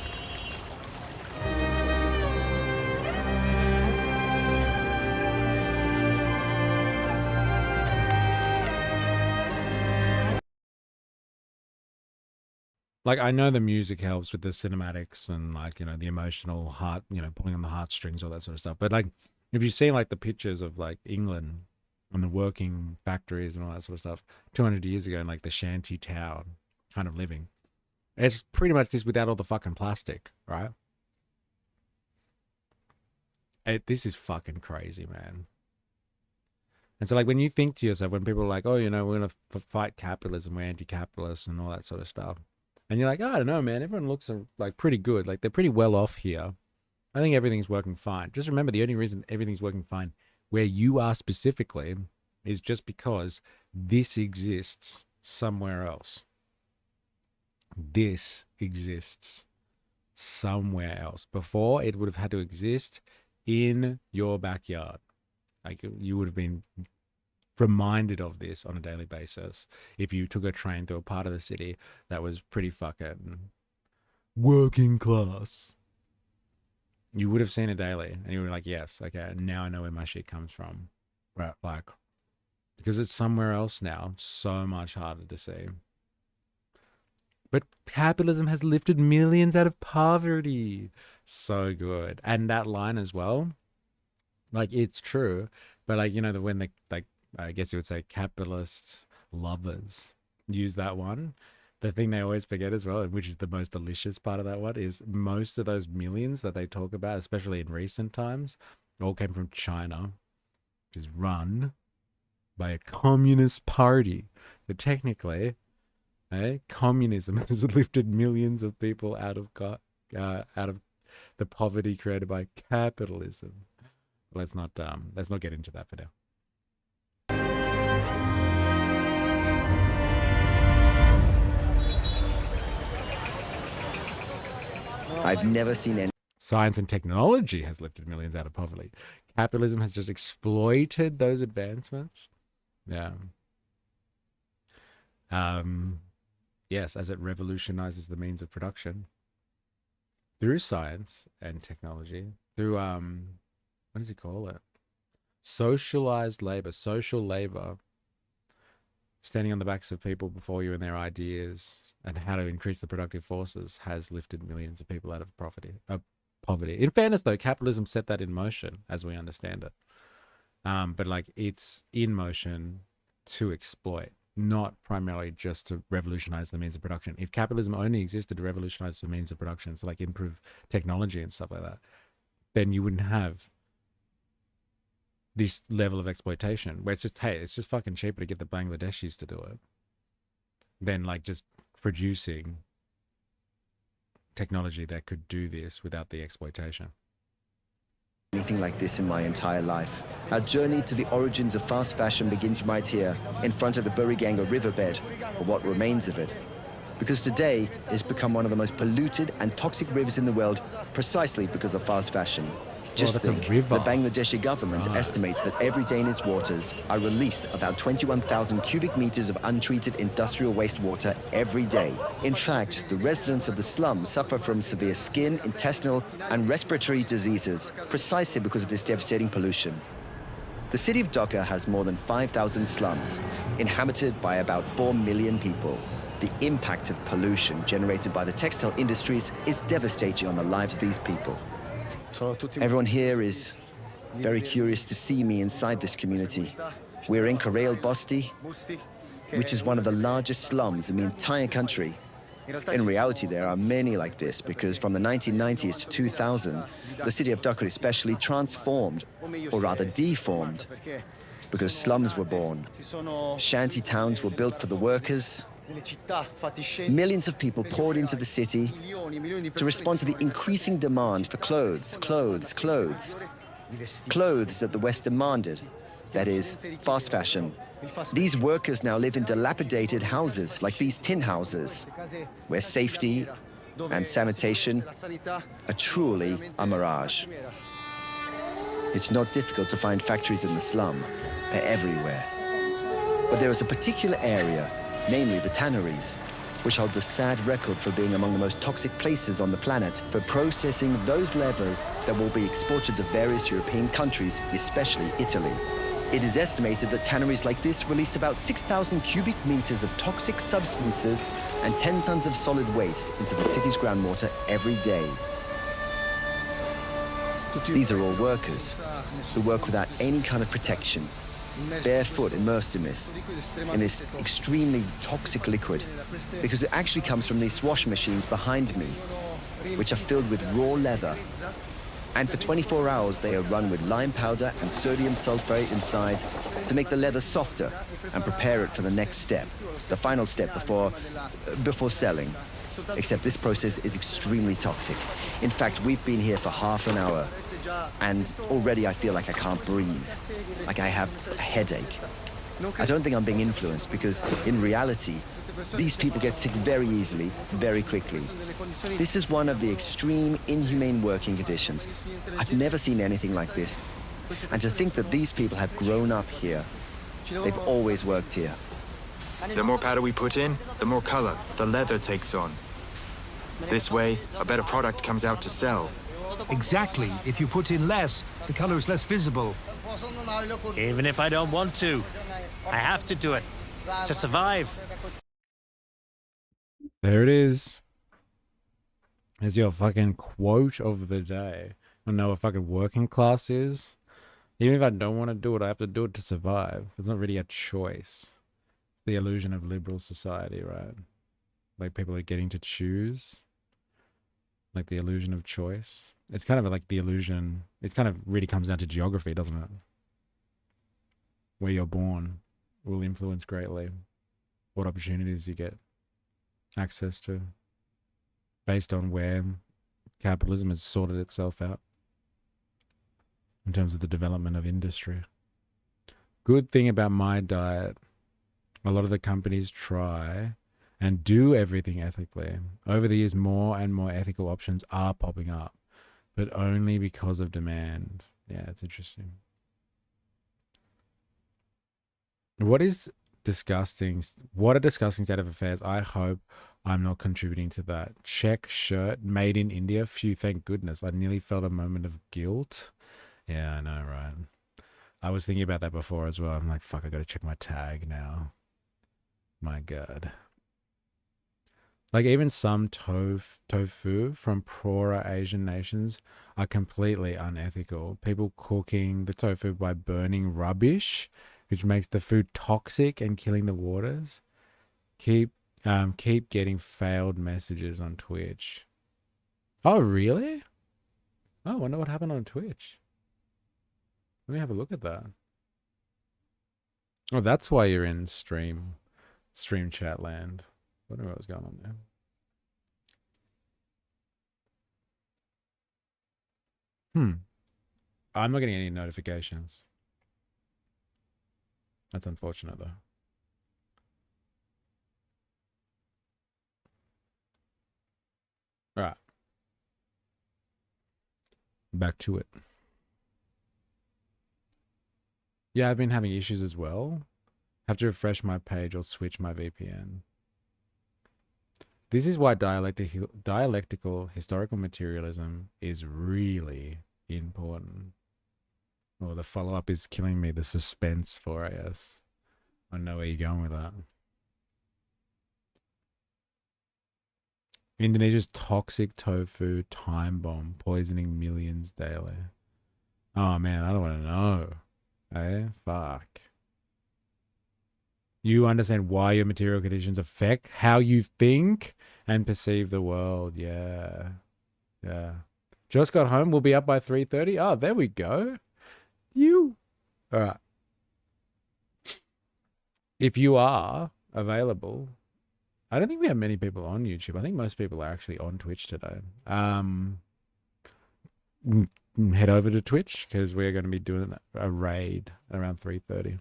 Like, I know the music helps with the cinematics and like, you know, the emotional heart, you know, pulling on the heartstrings, all that sort of stuff. But like, if you see like the pictures of like England and the working factories and all that sort of stuff 200 years ago, and like the shanty town kind of living, it's pretty much this without all the fucking plastic, right? This is fucking crazy, man. And so like when you think to yourself, when people are like, oh, you know, we're going to fight capitalism, we're anti-capitalist and all that sort of stuff. And you're like, oh, I don't know, man, everyone looks like pretty good. Like they're pretty well off here. I think everything's working fine. Just remember, the only reason everything's working fine where you are specifically is just because this exists somewhere else. This exists somewhere else. Before, it would have had to exist in your backyard. Like you would have been reminded of this on a daily basis if you took a train through a part of the city that was pretty fucking working class. You would have seen it daily, and you were like, yes, okay, now I know where my shit comes from. Right, like, because it's somewhere else now, so much harder to see. But capitalism has lifted millions out of poverty. So good. And that line as well, like, it's true, but like, you know, when the, like, I guess you would say capitalist lovers use that one, the thing they always forget as well, which is the most delicious part of that one, is most of those millions that they talk about, especially in recent times, all came from China, which is run by a communist party. So technically, communism has lifted millions of people out of the poverty created by capitalism. Let's not get into that for now. I've never seen any. Science and technology has lifted millions out of poverty. Capitalism has just exploited those advancements. Yeah. Yes, as it revolutionizes the means of production through science and technology, through what does he call it? Socialized labor, social labor, standing on the backs of people before you and their ideas and how to increase the productive forces has lifted millions of people out of poverty. In fairness, though, capitalism set that in motion as we understand it. But like it's in motion to exploit, not primarily just to revolutionize the means of production. If capitalism only existed to revolutionize the means of production, so like improve technology and stuff like that, then you wouldn't have this level of exploitation where it's just, hey, it's just fucking cheaper to get the Bangladeshis to do it than like just producing technology that could do this without the exploitation. Anything like this in my entire life. Our journey to the origins of fast fashion begins right here, in front of the Buriganga riverbed, or what remains of it. Because today, it's become one of the most polluted and toxic rivers in the world precisely because of fast fashion. Just think, the Bangladeshi government estimates that every day in its waters are released about 21,000 cubic meters of untreated industrial wastewater every day. In fact, the residents of the slums suffer from severe skin, intestinal, and respiratory diseases precisely because of this devastating pollution. The city of Dhaka has more than 5,000 slums, inhabited by about 4 million people. The impact of pollution generated by the textile industries is devastating on the lives of these people. Everyone here is very curious to see me inside this community. We're in Karel Bosti, which is one of the largest slums in the entire country. In reality, there are many like this because from the 1990s to 2000, the city of Dhaka especially transformed, or rather deformed, because slums were born. Shanty towns were built for the workers. Millions of people poured into the city to respond to the increasing demand for clothes that the West demanded, that is, fast fashion. These workers now live in dilapidated houses, like these tin houses, where safety and sanitation are truly a mirage. It's not difficult to find factories in the slum. They're everywhere. But there is a particular area, namely the tanneries, which hold the sad record for being among the most toxic places on the planet for processing those levers that will be exported to various European countries, especially Italy. It is estimated that tanneries like this release about 6,000 cubic meters of toxic substances and 10 tons of solid waste into the city's groundwater every day. These are all workers who work without any kind of protection, barefoot, immersed in this extremely toxic liquid, because it actually comes from these wash machines behind me, which are filled with raw leather. And for 24 hours, they are run with lime powder and sodium sulfate inside to make the leather softer and prepare it for the next step, the final step before selling. Except this process is extremely toxic. In fact, we've been here for half an hour, and already I feel like I can't breathe, like I have a headache. I don't think I'm being influenced because, in reality, these people get sick very easily, very quickly. This is one of the extreme, inhumane working conditions. I've never seen anything like this. And to think that these people have grown up here. They've always worked here. The more powder we put in, the more color the leather takes on. This way, a better product comes out to sell. Exactly. If you put in less, the color is less visible. Even if I don't want to, I have to do it to survive. There it is. There's your fucking quote of the day. I know what fucking working class is. Even if I don't want to do it, I have to do it to survive. It's not really a choice. It's the illusion of liberal society, right? Like people are getting to choose. Like the illusion of choice. It's kind of like the illusion. It kind of really comes down to geography, doesn't it? Where you're born will influence greatly what opportunities you get access to based on where capitalism has sorted itself out in terms of the development of industry. Good thing about my diet, a lot of the companies try and do everything ethically. Over the years, more and more ethical options are popping up, but only because of demand. Yeah, it's interesting. What a disgusting state of affairs. I hope I'm not contributing to that. Check shirt made in India. Phew, thank goodness. I nearly felt a moment of guilt. Yeah, I know, right? I was thinking about that before as well. I'm like, fuck, I gotta check my tag now. My God. Like even some tofu from poorer Asian nations are completely unethical. People cooking the tofu by burning rubbish, which makes the food toxic and killing the waters. Keep getting failed messages on Twitch. Oh, really? Oh, I wonder what happened on Twitch. Let me have a look at that. Oh, that's why you're in stream chat land. I don't know what was going on there. I'm not getting any notifications. That's unfortunate though. All right. Back to it. Yeah, I've been having issues as well. Have to refresh my page or switch my VPN. This is why dialectical historical materialism is really important. Well, the follow-up is killing me. The suspense for AS. I know where you're going with that. Indonesia's toxic tofu time bomb poisoning millions daily. Oh man, I don't want to know. Hey, fuck. You understand why your material conditions affect how you think and perceive the world. Yeah. Yeah. Just got home. We'll be up by 3:30. Oh, there we go. All right. If you are available, I don't think we have many people on YouTube. I think most people are actually on Twitch today. Head over to Twitch because we're going to be doing a raid around 3:30.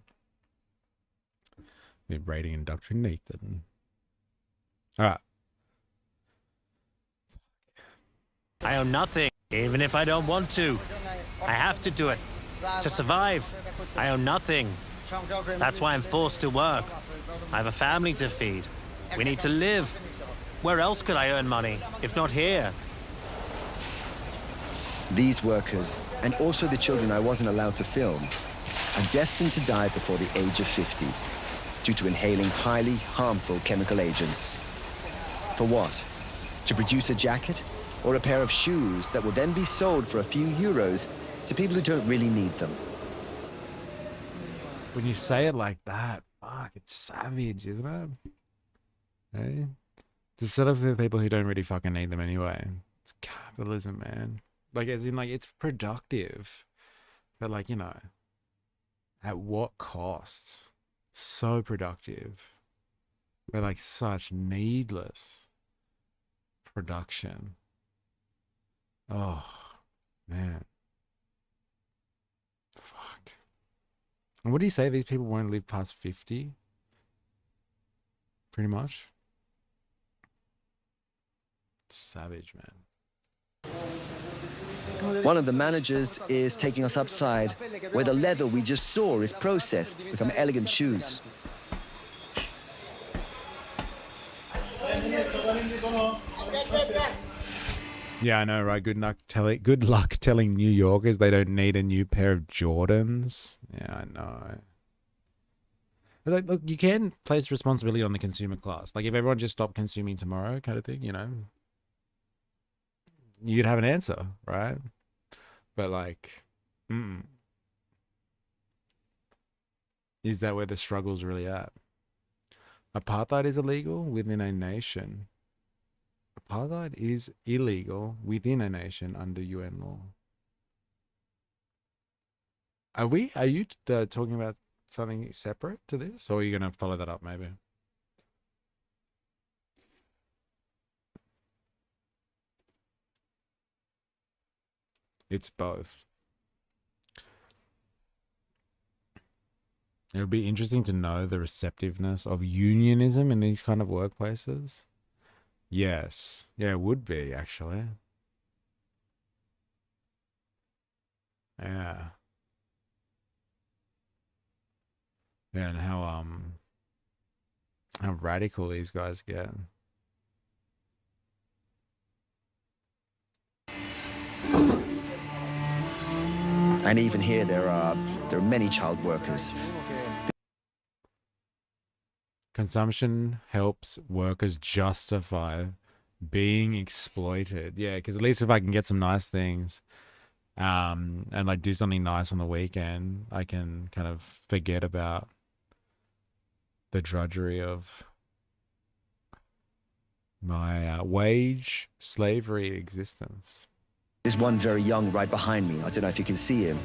We're raiding and Dr. Nathan. All right. I own nothing, even if I don't want to. I have to do it. To survive, I own nothing. That's why I'm forced to work. I have a family to feed. We need to live. Where else could I earn money, if not here? These workers, and also the children I wasn't allowed to film, are destined to die before the age of 50 due to inhaling highly harmful chemical agents. For what? To produce a jacket or a pair of shoes that will then be sold for a few euros to people who don't really need them. When you say it like that, fuck, it's savage, isn't it? Hey? To sell it for people who don't really fucking need them anyway. It's capitalism, man. Like, as in, like, it's productive. But, like, you know, at what cost? It's so productive. But, like, such needless production. Oh, man. Fuck. And what do you say? These people won't live past 50? Pretty much. Savage, man. One of the managers is taking us upside, where the leather we just saw is processed to become elegant shoes. Yeah, I know, right? Good luck telling New Yorkers they don't need a new pair of Jordans. Yeah, I know. But look, you can place responsibility on the consumer class. Like, if everyone just stopped consuming tomorrow, kind of thing, you know, you'd have an answer, right? But like, is that where the struggle's really at? Apartheid is illegal within a nation. Apartheid is illegal within a nation under UN law. Are you talking about something separate to this, or are you going to follow that up maybe? It's both. It would be interesting to know the receptiveness of unionism in these kind of workplaces. Yes. Yeah, it would be, actually. Yeah. Yeah, and how radical these guys get. And even here, there are many child workers. Consumption helps workers justify being exploited. Yeah, because at least if I can get some nice things, and like do something nice on the weekend, I can kind of forget about the drudgery of my wage slavery existence. There's one very young right behind me. I don't know if you can see him.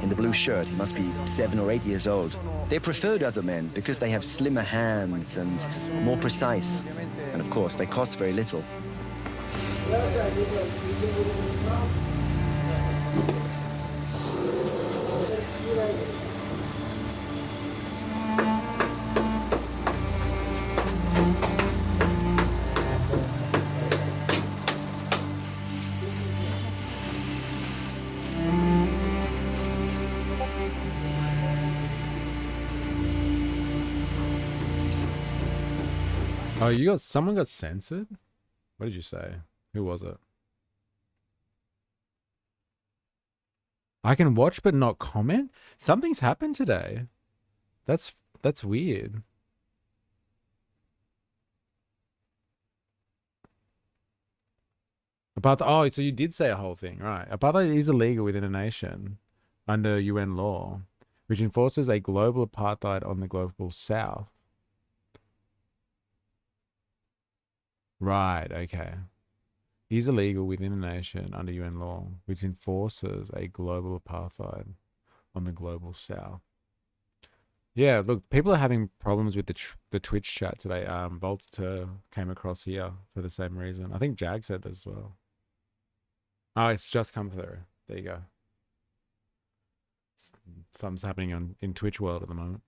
In the blue shirt, he must be 7 or 8 years old. They're preferred other men because they have slimmer hands and more precise. And of course, they cost very little. Oh, someone got censored? What did you say? Who was it? I can watch but not comment? Something's happened today. That's weird. Oh, so you did say a whole thing, right? Apartheid is illegal within a nation under UN law, which enforces a global apartheid on the global south. Right, okay. Is illegal within a nation under UN law, which enforces a global apartheid on the global south. Yeah, look, people are having problems with the Twitch chat today. Volta came across here for the same reason. I think Jag said as well. Oh, it's just come through. There you go. Something's happening in Twitch world at the moment.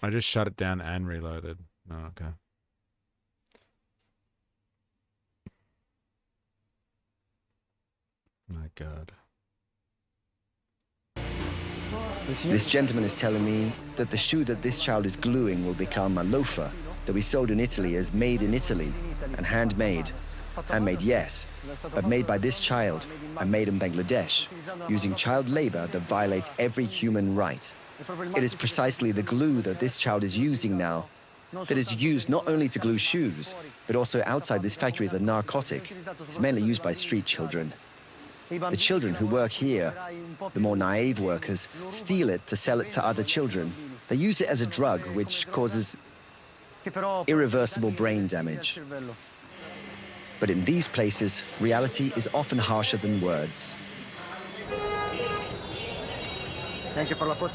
I just shut it down and reloaded. Oh, okay. My God. This gentleman is telling me that the shoe that this child is gluing will become a loafer that we sold in Italy as made in Italy and handmade. Handmade, yes, but made by this child and made in Bangladesh, using child labor that violates every human right. It is precisely the glue that this child is using now that is used not only to glue shoes, but also outside this factory as a narcotic. It's mainly used by street children. The children who work here, the more naive workers, steal it to sell it to other children. They use it as a drug which causes irreversible brain damage. But in these places, reality is often harsher than words.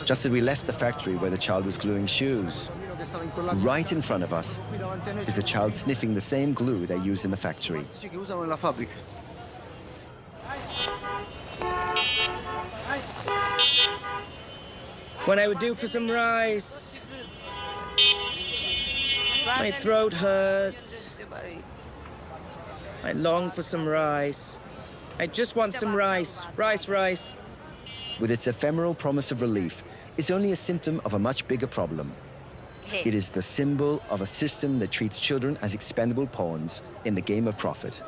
Just as we left the factory where the child was gluing shoes, right in front of us is a child sniffing the same glue they use in the factory. When I would do for some rice, my throat hurts. I long for some rice. I just want some rice. Rice. With its ephemeral promise of relief, is only a symptom of a much bigger problem. It is the symbol of a system that treats children as expendable pawns in the game of profit.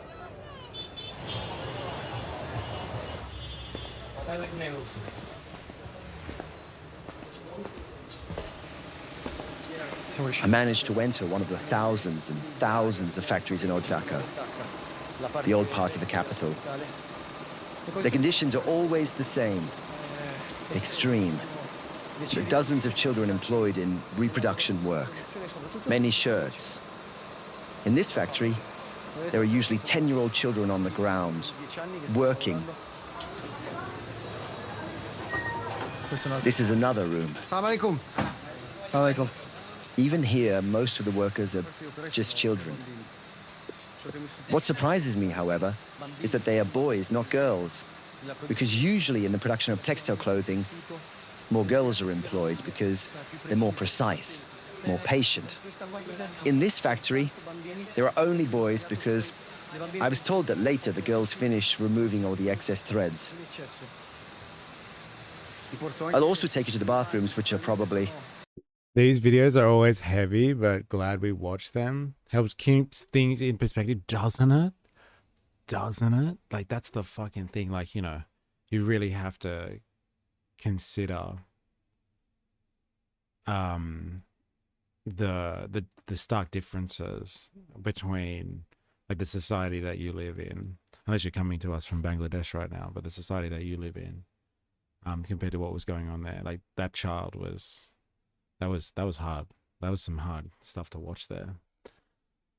I managed to enter one of the thousands and thousands of factories in Old Dhaka, the old part of the capital. The conditions are always the same. Extreme. The dozens of children employed in reproduction work. Many shirts. In this factory, there are usually 10-year-old children on the ground, working. This is another room. Even here, most of the workers are just children. What surprises me, however, is that they are boys, not girls. Because usually in the production of textile clothing, more girls are employed because they're more precise, more patient. In this factory, there are only boys because I was told that later the girls finish removing all the excess threads. I'll also take you to the bathrooms, which are probably... These videos are always heavy, but glad we watch them. Helps keep things in perspective, doesn't it? doesn't it? Like, that's the fucking thing. Like, you know, you really have to consider the stark differences between like the society that you live in, unless you're coming to us from Bangladesh right now, but the society that you live in, compared to what was going on there. Like, that child was hard. That was some hard stuff to watch there.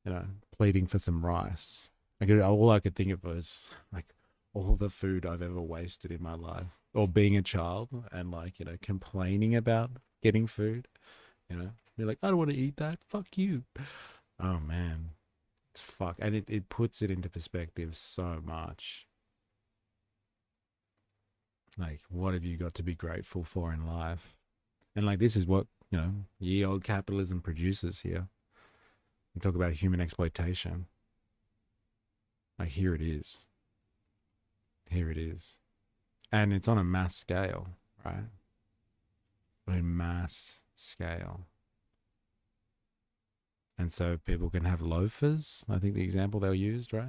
You know, pleading for some rice. All I could think of was like all the food I've ever wasted in my life, or being a child and like, you know, complaining about getting food. You know, you're like, I don't want to eat that. Fuck you. Oh man, it's fuck, and it puts it into perspective so much. Like, what have you got to be grateful for in life? And like, this is what, you know, ye old capitalism produces here. We talk about human exploitation. Like, here it is. Here it is. And it's on a mass scale, right? A mass scale. And so people can have loafers, I think the example they used, right?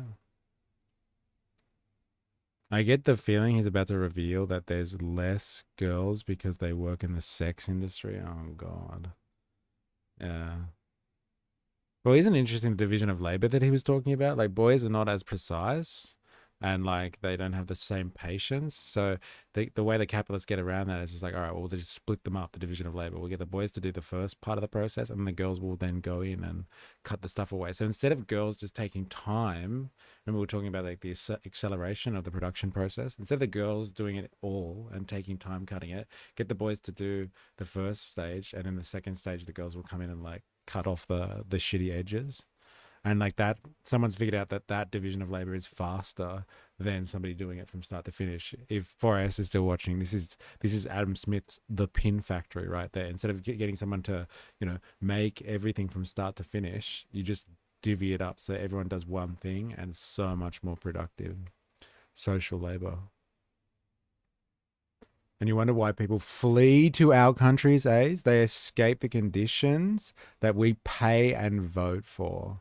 I get the feeling he's about to reveal that there's less girls because they work in the sex industry. Oh, God. Yeah. Well, isn't it interesting the division of labor that he was talking about? Like, boys are not as precise, and like they don't have the same patience. So the way the capitalists get around that is just like, all right, well, we'll just split them up, the division of labor. We'll get the boys to do the first part of the process, and the girls will then go in and cut the stuff away. So instead of girls just taking time, remember we were talking about like the acceleration of the production process. Instead of the girls doing it all and taking time cutting it, get the boys to do the first stage, and in the second stage, the girls will come in and like cut off the shitty edges. And like that, someone's figured out that division of labor is faster than somebody doing it from start to finish. If 4S is still watching, this is Adam Smith's The Pin Factory right there. Instead of getting someone to, you know, make everything from start to finish, you just divvy it up so everyone does one thing, and so much more productive. Social labor. And you wonder why people flee to our countries, eh? They escape the conditions that we pay and vote for.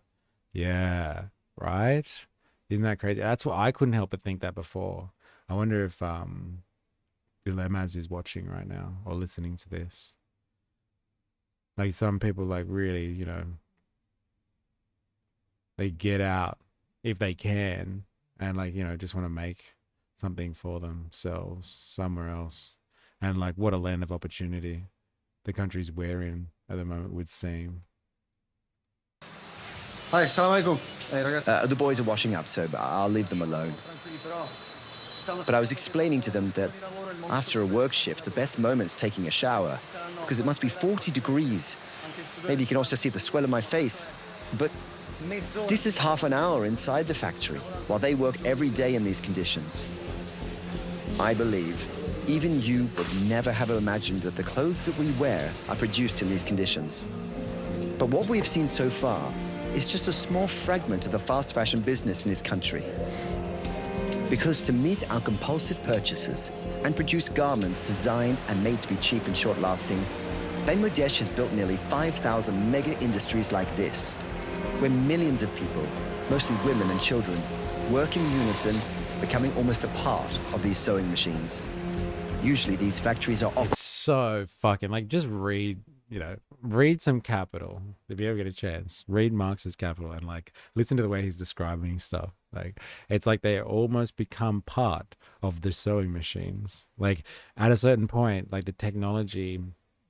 Yeah, right? Isn't that crazy? That's what I couldn't help but think that before. I wonder if Dilemmas is watching right now or listening to this. Like, some people like really, you know, they get out if they can and like, you know, just want to make something for themselves somewhere else. And like, what a land of opportunity the countries we're in at the moment would seem. Hi, assalamu alaikum. The boys are washing up, so I'll leave them alone. But I was explaining to them that after a work shift, the best moment's taking a shower, because it must be 40 degrees. Maybe you can also see the swell of my face. But this is half an hour inside the factory, while they work every day in these conditions. I believe even you would never have imagined that the clothes that we wear are produced in these conditions. But what we have seen so far is just a small fragment of the fast fashion business in this country. Because to meet our compulsive purchases and produce garments designed and made to be cheap and short-lasting, Bangladesh has built nearly 5,000 mega industries like this, where millions of people, mostly women and children, work in unison, becoming almost a part of these sewing machines. Usually these factories are off. So fucking, like, just read, you know, read some Capital. If you ever get a chance, read Marx's Capital and like listen to the way he's describing stuff. Like, it's like they almost become part of the sewing machines. Like, at a certain point, like the technology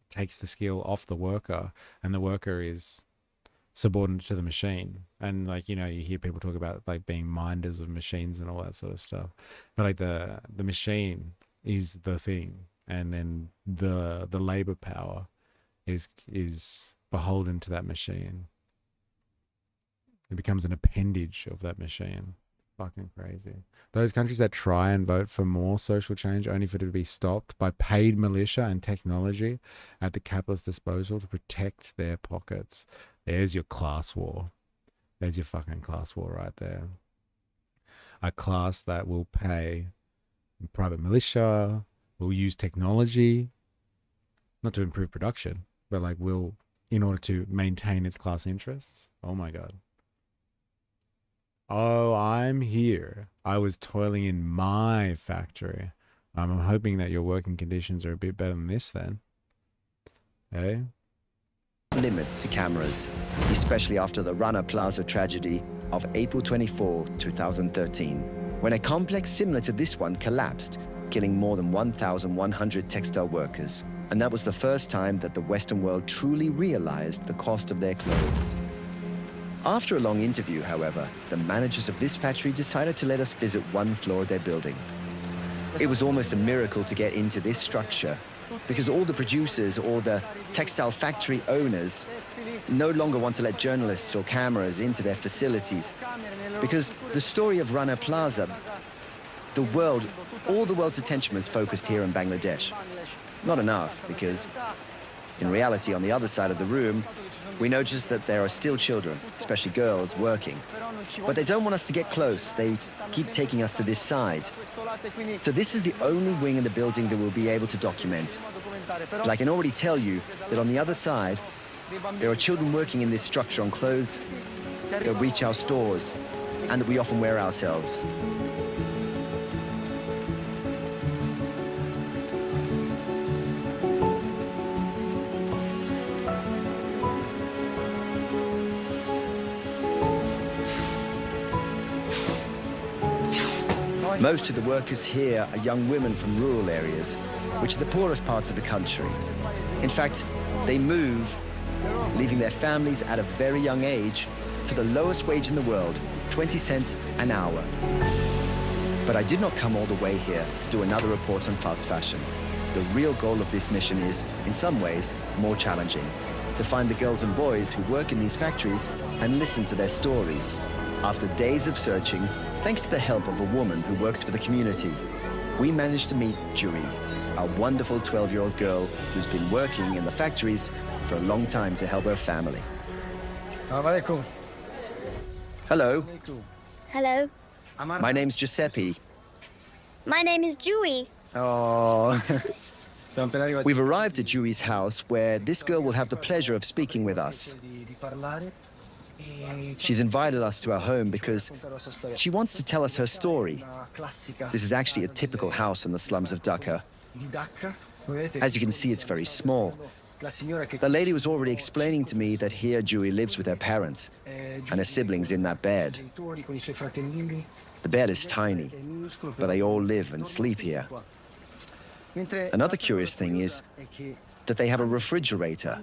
takes the skill off the worker, and the worker is subordinate to the machine. And like, you know, you hear people talk about like being minders of machines and all that sort of stuff, but like the machine is the thing, and then the labor power is beholden to that machine. It becomes an appendage of that machine. Fucking crazy. Those countries that try and vote for more social change only for it to be stopped by paid militia and technology at the capitalist disposal to protect their pockets. There's your class war. There's your fucking class war right there. A class that will pay private militia, will use technology, not to improve production, but like will, in order to maintain its class interests. Oh my God. Oh, I'm here. I was toiling in my factory. I'm hoping that your working conditions are a bit better than this then. Hey? Limits to cameras, especially after the Rana Plaza tragedy of April 24, 2013, when a complex similar to this one collapsed, killing more than 1,100 textile workers. And that was the first time that the Western world truly realized the cost of their clothes. After a long interview, however, the managers of this factory decided to let us visit one floor of their building. It was almost a miracle to get into this structure, because all the producers or the textile factory owners no longer want to let journalists or cameras into their facilities, because the story of Rana Plaza, all the world's attention was focused here in Bangladesh. Not enough, because in reality, on the other side of the room, we noticed that there are still children, especially girls, working. But they don't want us to get close. They keep taking us to this side. So this is the only wing in the building that we'll be able to document. But I can already tell you that on the other side, there are children working in this structure on clothes that reach our stores and that we often wear ourselves. Most of the workers here are young women from rural areas, which are the poorest parts of the country. In fact, they move, leaving their families at a very young age for the lowest wage in the world, 20 cents an hour. But I did not come all the way here to do another report on fast fashion. The real goal of this mission is, in some ways, more challenging: to find the girls and boys who work in these factories and listen to their stories. After days of searching, thanks to the help of a woman who works for the community, we managed to meet Juri, a wonderful 12-year-old girl who's been working in the factories for a long time to help her family. Hello. Hello. My name's Giuseppe. My name is Jui. Oh. We've arrived at Juri's house, where this girl will have the pleasure of speaking with us. She's invited us to her home because she wants to tell us her story. This is actually a typical house in the slums of Dhaka. As you can see, it's very small. The lady was already explaining to me that here Jui lives with her parents and her siblings in that bed. The bed is tiny, but they all live and sleep here. Another curious thing is that they have a refrigerator.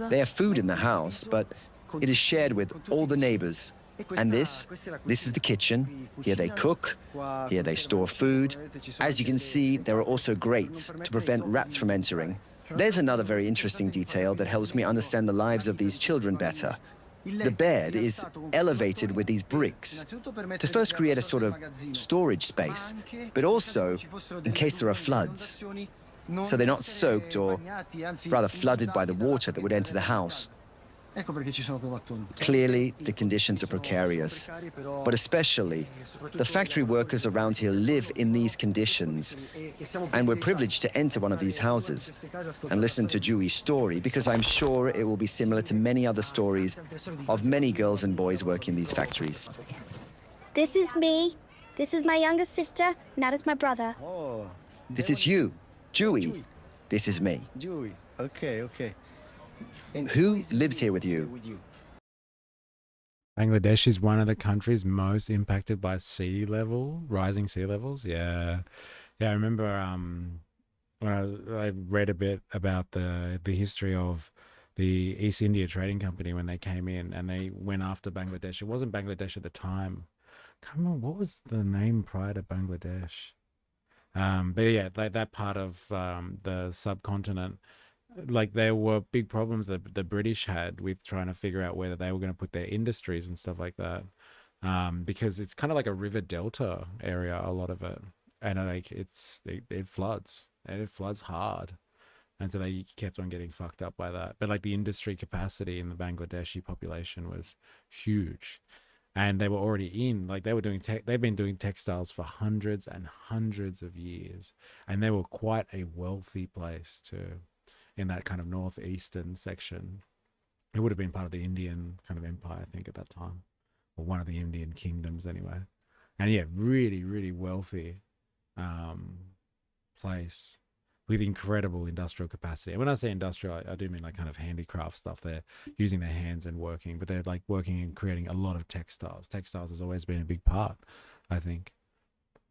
They have food in the house, but it is shared with all the neighbors. And this is the kitchen. Here they cook, here they store food. As you can see, there are also grates to prevent rats from entering. There's another very interesting detail that helps me understand the lives of these children better. The bed is elevated with these bricks to first create a sort of storage space, but also in case there are floods, so they're not soaked or rather flooded by the water that would enter the house. Clearly, the conditions are precarious, but especially the factory workers around here live in these conditions, and we're privileged to enter one of these houses and listen to Jui's story, because I'm sure it will be similar to many other stories of many girls and boys working in these factories. This is me. This is my younger sister, and that is my brother. This is you, Jui. This is me. Okay. Who lives here with you? Bangladesh is one of the countries most impacted by rising sea levels. Yeah. I remember when I read a bit about the history of the East India Trading Company when they came in and they went after Bangladesh. It wasn't Bangladesh at the time. I can't remember what was the name prior to Bangladesh. But yeah, like that part of the subcontinent. Like there were big problems that the British had with trying to figure out whether they were going to put their industries and stuff like that, because it's kind of like a river delta area, a lot of it, and like it floods and it floods hard, and so they kept on getting fucked up by that. But like the industry capacity in the Bangladeshi population was huge, and they were already they've been doing textiles for hundreds and hundreds of years, and they were quite a wealthy place too. In that kind of northeastern section. It would have been part of the Indian kind of empire, I think, at that time. or one of the Indian kingdoms anyway. And yeah, really, really wealthy place with incredible industrial capacity. And when I say industrial, I do mean like kind of handicraft stuff. They're using their hands and working, but they're like working and creating a lot of textiles. Textiles has always been a big part, I think.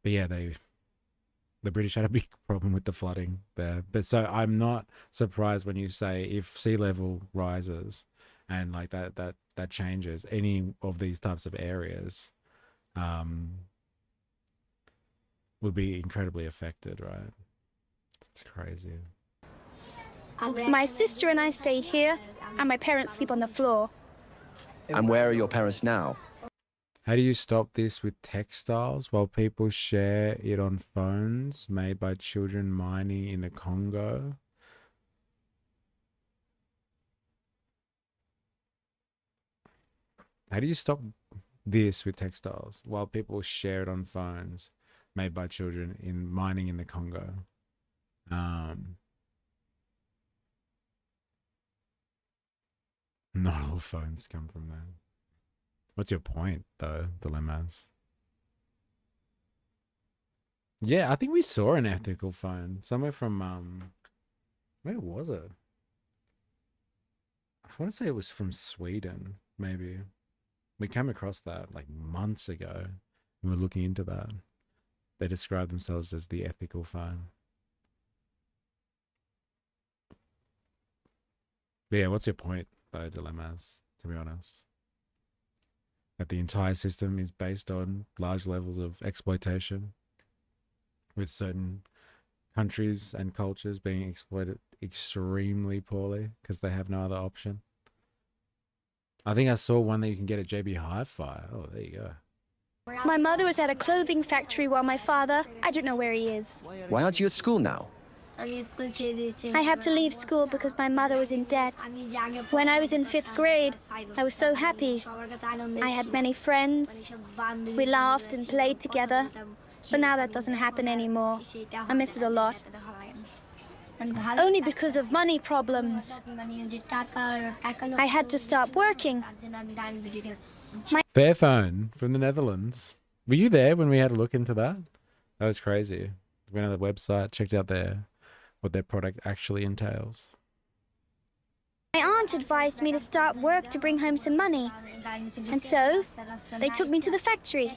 But yeah, the British had a big problem with the flooding there. But so I'm not surprised when you say if sea level rises and like that changes any of these types of areas, would be incredibly affected, right? It's crazy. My sister and I stay here, and my parents sleep on the floor. And where are your parents now? How do you stop this with textiles while people share it on phones made by children mining in the Congo? How do you stop this with textiles while people share it on phones made by children in mining in the Congo? Not all phones come from there. What's your point, though, Dilemmas? Yeah, I think we saw an ethical phone somewhere from where was it? I want to say it was from Sweden, maybe. We came across that like months ago. We were looking into that. They describe themselves as the ethical phone. But yeah, what's your point, though, Dilemmas, to be honest? That the entire system is based on large levels of exploitation, with certain countries and cultures being exploited extremely poorly because they have no other option. I think I saw one that you can get at JB Hi-Fi. Oh, there you go. My mother was at a clothing factory while my father, I don't know where he is. Why aren't you at school now? I had to leave school because my mother was in debt. When I was in 5th grade, I was so happy. I had many friends. We laughed and played together. But now that doesn't happen anymore. I miss it a lot. Only because of money problems. I had to stop working. Fairphone from the Netherlands. Were you there when we had a look into that? That was crazy. Went on the website, checked out what their product actually entails. My aunt advised me to start work to bring home some money. And so, they took me to the factory.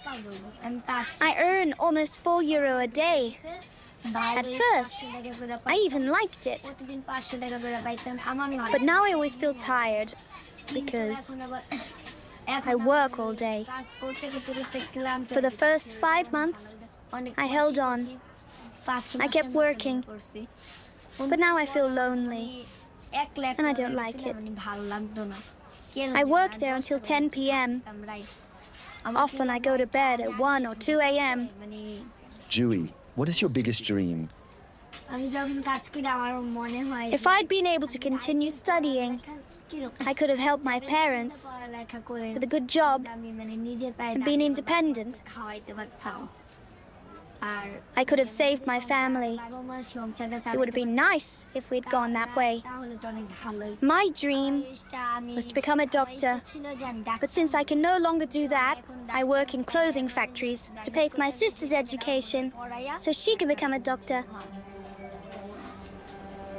I earn almost €4 a day. At first, I even liked it. But now I always feel tired because I work all day. For the first 5 months, I held on. I kept working. But now I feel lonely, and I don't like it. I work there until 10 p.m. Often I go to bed at 1 or 2 a.m. Dewey, what is your biggest dream? If I'd been able to continue studying, I could have helped my parents with a good job and been independent. I could have saved my family. It would have been nice if we'd gone that way. My dream was to become a doctor, but since I can no longer do that, I work in clothing factories to pay for my sister's education so she can become a doctor.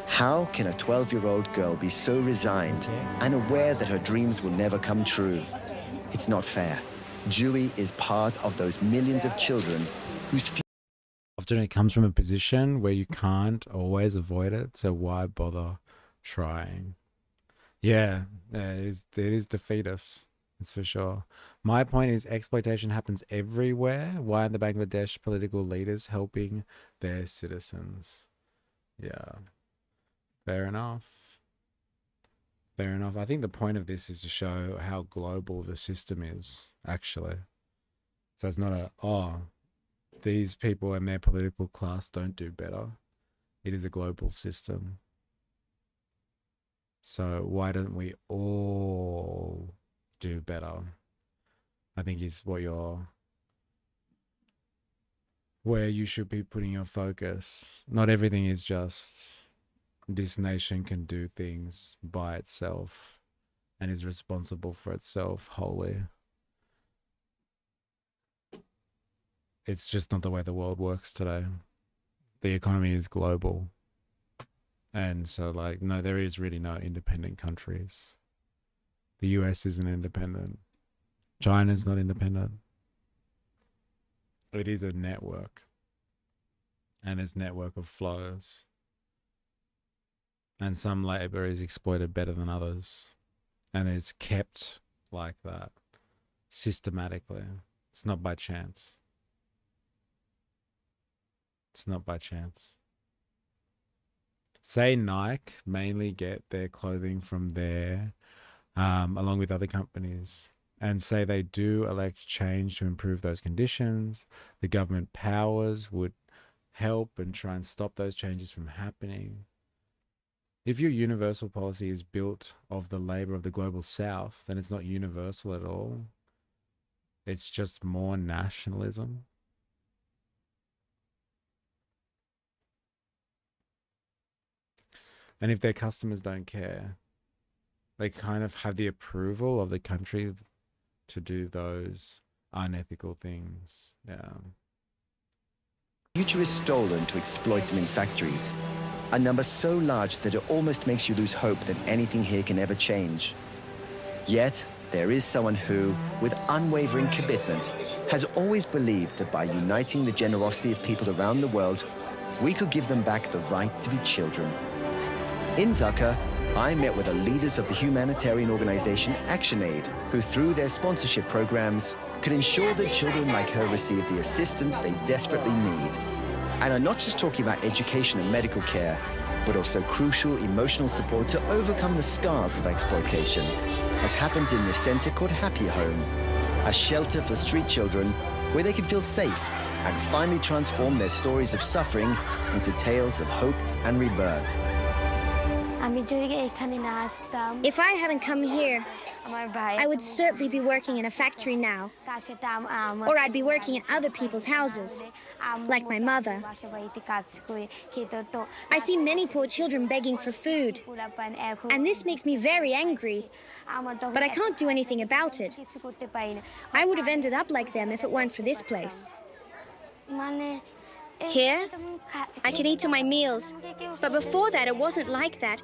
How can a 12-year-old girl be so resigned and aware that her dreams will never come true? It's not fair. Dewey is part of those millions of children whose future... Often it comes from a position where you can't always avoid it, so why bother trying? Yeah, it is defeatist, that's for sure. My point is exploitation happens everywhere. Why aren't the Bangladesh political leaders helping their citizens? Yeah, fair enough. Fair enough. I think the point of this is to show how global the system is, actually. So it's not these people and their political class don't do better. It is a global system. So why don't we all do better? I think is where you should be putting your focus. Not everything is just this nation can do things by itself and is responsible for itself wholly. it's just not the way the world works today. The economy is global. And so, like, no, there is really no independent countries. The US isn't independent. China's not independent. It is a network. And it's a network of flows. And some labor is exploited better than others. And it's kept like that systematically. It's not by chance. It's not by chance. Say Nike mainly get their clothing from there, along with other companies, and say they do elect change to improve those conditions, the government powers would help and try and stop those changes from happening. If your universal policy is built of the labor of the global south, then it's not universal at all. It's just more nationalism. And if their customers don't care, they kind of have the approval of the country to do those unethical things. Yeah. Future is stolen to exploit them in factories. A number so large that it almost makes you lose hope that anything here can ever change. Yet, there is someone who, with unwavering commitment, has always believed that by uniting the generosity of people around the world, we could give them back the right to be children. In Dhaka, I met with the leaders of the humanitarian organization ActionAid, who through their sponsorship programs could ensure that children like her receive the assistance they desperately need. And I'm not just talking about education and medical care, but also crucial emotional support to overcome the scars of exploitation, as happens in this center called Happy Home, a shelter for street children where they can feel safe and finally transform their stories of suffering into tales of hope and rebirth. If I hadn't come here, I would certainly be working in a factory now. Or I'd be working in other people's houses, like my mother. I see many poor children begging for food, and this makes me very angry. But I can't do anything about it. I would have ended up like them if it weren't for this place. Here, I can eat all my meals, but before that it wasn't like that.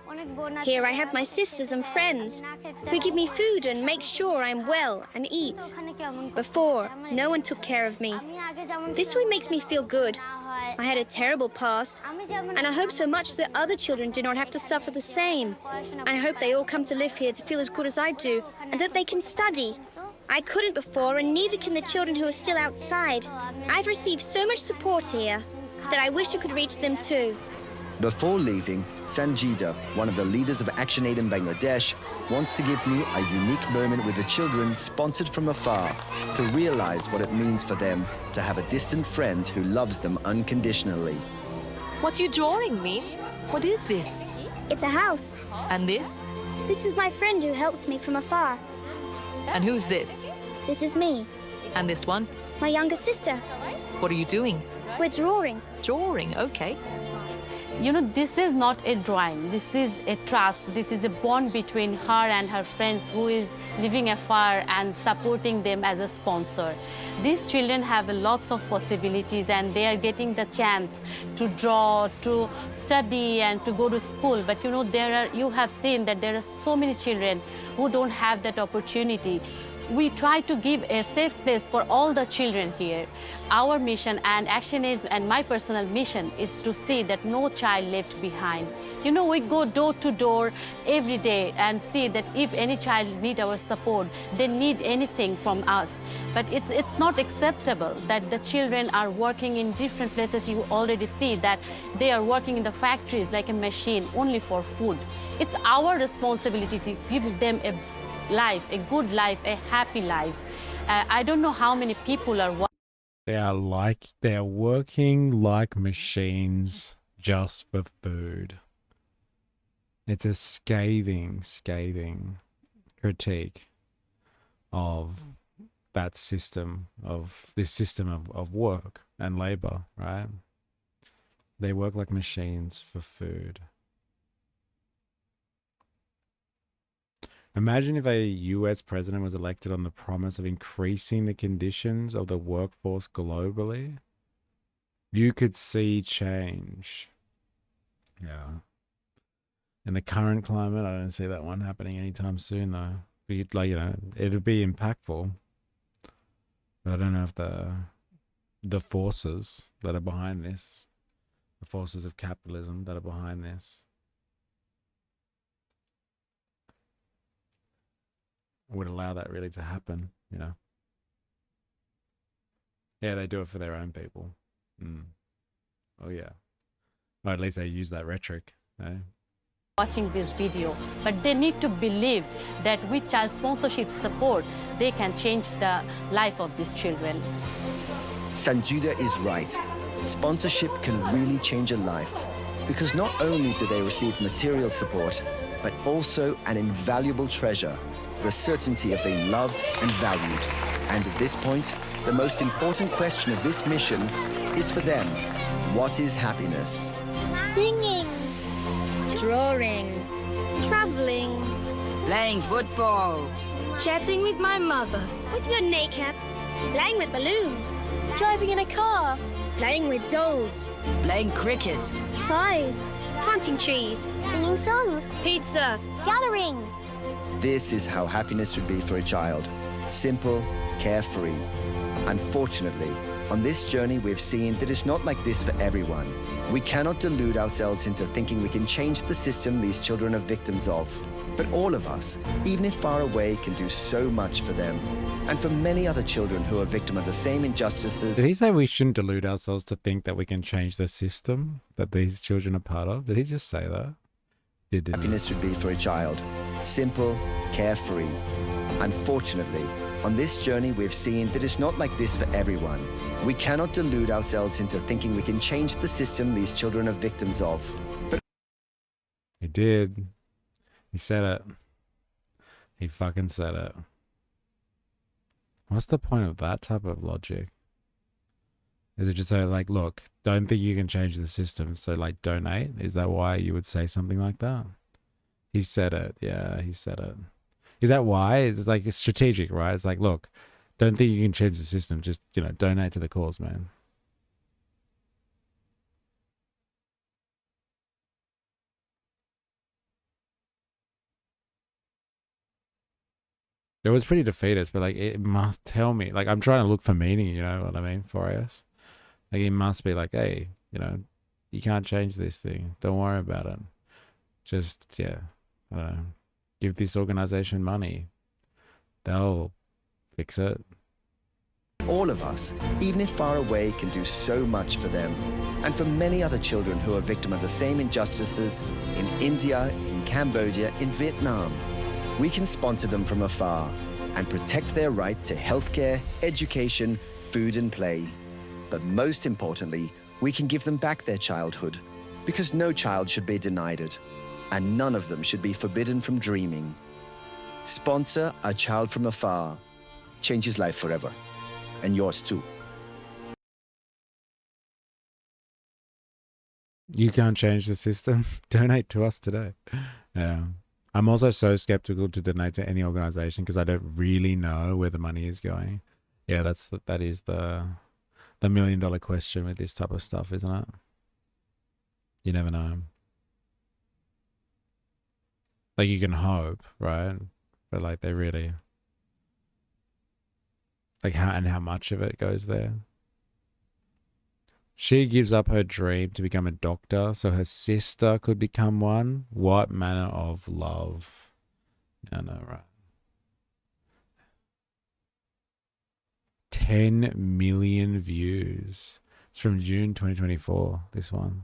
Here I have my sisters and friends who give me food and make sure I'm well and eat. Before, no one took care of me. This way makes me feel good. I had a terrible past, and I hope so much that other children do not have to suffer the same. I hope they all come to live here to feel as good as I do, and that they can study. I couldn't before, and neither can the children who are still outside. I've received so much support here that I wish you could reach them too. Before leaving, Sanjida, one of the leaders of ActionAid in Bangladesh, wants to give me a unique moment with the children sponsored from afar to realize what it means for them to have a distant friend who loves them unconditionally. What are you drawing me? What is this? It's a house. And this? This is my friend who helps me from afar. And who's this? This is me. And this one? My younger sister. What are you doing? We're drawing. Drawing, okay. You know, this is not a drawing. This is a trust. This is a bond between her and her friends who is living afar and supporting them as a sponsor. These children have lots of possibilities and they are getting the chance to draw, to study and to go to school. But you know, you have seen that there are so many children who don't have that opportunity. We try to give a safe place for all the children here. Our mission and ActionAid and my personal mission is to see that no child left behind. You know, we go door to door every day and see that if any child needs our support, they need anything from us. But it's not acceptable that the children are working in different places. You already see that they are working in the factories like a machine only for food. It's our responsibility to give them a life, a good life, a happy life. I don't know how many people are they're working like machines just for food. It's a scathing critique of that system of work and labor, right? They work like machines for food. Imagine if a US president was elected on the promise of increasing the conditions of the workforce globally. You could see change. Yeah. In the current climate, I don't see that one happening anytime soon, though. But like, you know, it'd be impactful. But I don't know if the forces that are behind this, the forces of capitalism that are behind this, would allow that really to happen, you know. Yeah, they do it for their own people. Oh yeah. Or at least they use that rhetoric. Eh? Watching this video, but they need to believe that with child sponsorship support, they can change the life of these children. Sanjuda is right. Sponsorship can really change a life because not only do they receive material support, but also an invaluable treasure, the certainty of being loved and valued. And at this point, the most important question of this mission is for them: what is happiness? Singing, drawing, traveling, Playing football. chatting with my mother, with your kneecap, playing with balloons, driving in a car, playing with dolls, Playing cricket. toys, planting trees, singing songs, pizza, gathering. This is how happiness should be for a child. Simple, carefree. Unfortunately, on this journey we've seen that it's not like this for everyone. We cannot delude ourselves into thinking we can change the system these children are victims of. But all of us, even if far away, can do so much for them. And for many other children who are victim of the same injustices. Did he say we shouldn't delude ourselves to think that we can change the system that these children are part of? Did he just say that? Happiness should be for a child. Simple, carefree. Unfortunately, on this journey we've seen that it's not like this for everyone. We cannot delude ourselves into thinking we can change the system these children are victims of. But He did. He said it. He fucking said it. What's the point of that type of logic? Is it just so like, look, don't think you can change the system, so like donate? Is that why you would say something like that? He said it. Yeah, he said it. Is that why? It's like, it's strategic, right? It's like, look, don't think you can change the system. Just, you know, donate to the cause, man. It was pretty defeatist, but like, it must tell me, like, I'm trying to look for meaning, you know what I mean, for us. Like, it must be like, hey, you know, you can't change this thing. Don't worry about it. Just, yeah, I don't know. Give this organization money. They'll fix it. all of us, even if far away, can do so much for them. And for many other children who are victim of the same injustices in India, in Cambodia, in Vietnam. We can sponsor them from afar and protect their right to healthcare, education, food and play. But most importantly, we can give them back their childhood, because no child should be denied it, and none of them should be forbidden from dreaming. Sponsor A Child from Afar. Change his life forever, and yours too. You can't change the system. Donate to us today. Yeah. I'm also so skeptical to donate to any organization because I don't really know where the money is going. Yeah, that is the $1 million question with this type of stuff, isn't it? You never know. Like, you can hope, right? But like, they really, like, how much of it goes there? She gives up her dream to become a doctor so her sister could become one. What manner of love? I know, right? 10 million views. It's from June 2024, this one.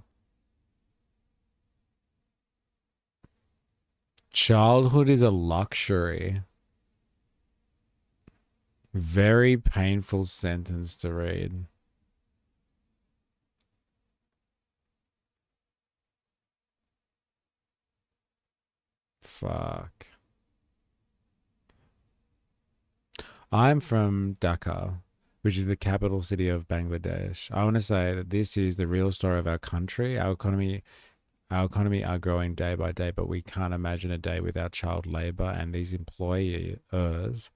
Childhood is a luxury. Very painful sentence to read. Fuck. I'm from Dhaka, which is the capital city of Bangladesh. I want to say that this is the real story of our country. Our economy Our economy are growing day by day, but we can't imagine a day without child labor and these employers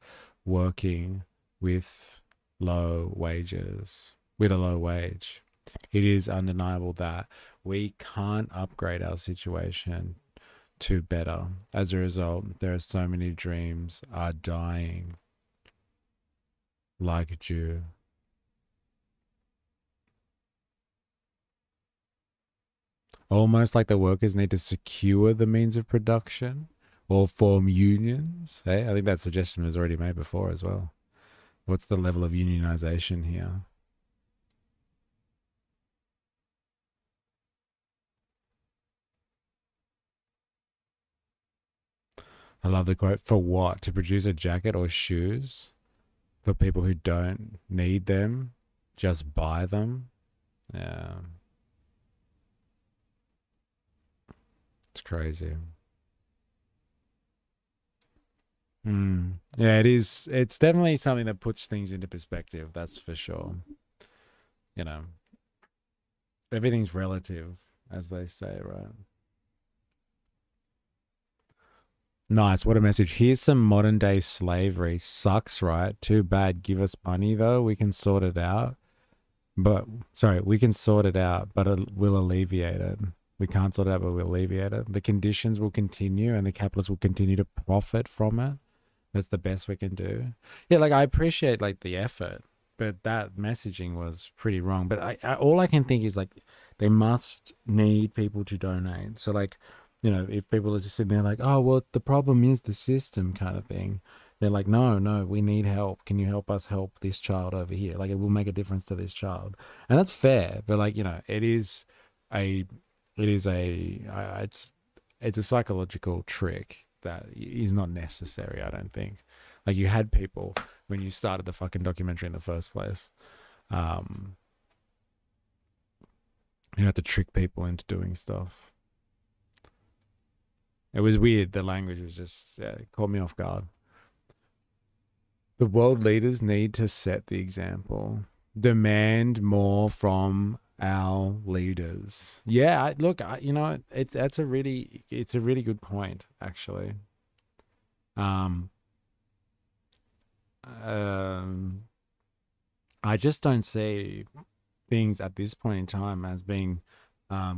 working with low wages, with a low wage. It is undeniable that we can't upgrade our situation to better. As a result, there are so many dreams are dying like dew. Almost like the workers need to secure the means of production or form unions. Hey, I think that suggestion was already made before as well. What's the level of unionization here? I love the quote. For what? To produce a jacket or shoes for people who don't need them? Just buy them? Yeah. It's crazy. Yeah, it is. It's definitely something that puts things into perspective. That's for sure. You know, everything's relative, as they say, right? Nice. What a message. Here's some modern day slavery. Sucks, right? Too bad. Give us money, though. We can sort it out. But, sorry, we can sort it out, but we'll alleviate it. We can't sort it out, but we'll alleviate it. The conditions will continue and the capitalists will continue to profit from it. That's the best we can do. Yeah, like I appreciate like the effort, but that messaging was pretty wrong. But all I can think is like they must need people to donate. So like, you know, if people are just sitting there like, oh, well, the problem is the system kind of thing. They're like, no, we need help. Can you help us help this child over here? Like it will make a difference to this child. And that's fair. But like, you know, it's a psychological trick that is not necessary, I don't think. Like you had people when you started the fucking documentary in the first place. You had to trick people into doing stuff. It was weird. The language was just, it caught me off guard. The world leaders need to set the example. Demand more from our leaders. Yeah, look, you know, it's a really good point, actually. I just don't see things at this point in time as being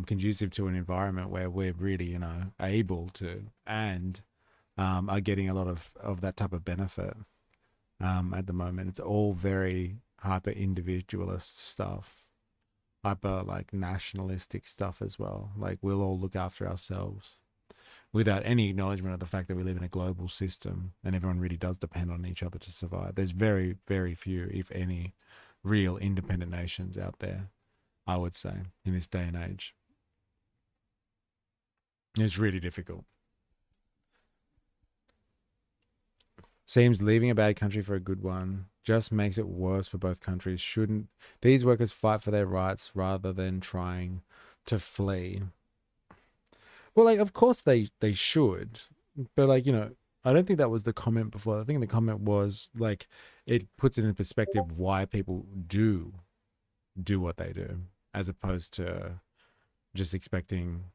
conducive to an environment where we're really, you know, able to and are getting a lot of that type of benefit at the moment. It's all very hyper individualist stuff, hyper like nationalistic stuff as well. Like we'll all look after ourselves without any acknowledgement of the fact that we live in a global system and everyone really does depend on each other to survive. There's very, very few, if any, real independent nations out there, I would say, in this day and age. It's really difficult. Seems leaving a bad country for a good one just makes it worse for both countries. Shouldn't these workers fight for their rights rather than trying to flee? Well, like, of course they should, but like, you know, I don't think that was the comment before. I think the comment was like, it puts it in perspective why people do what they do, as opposed to just expecting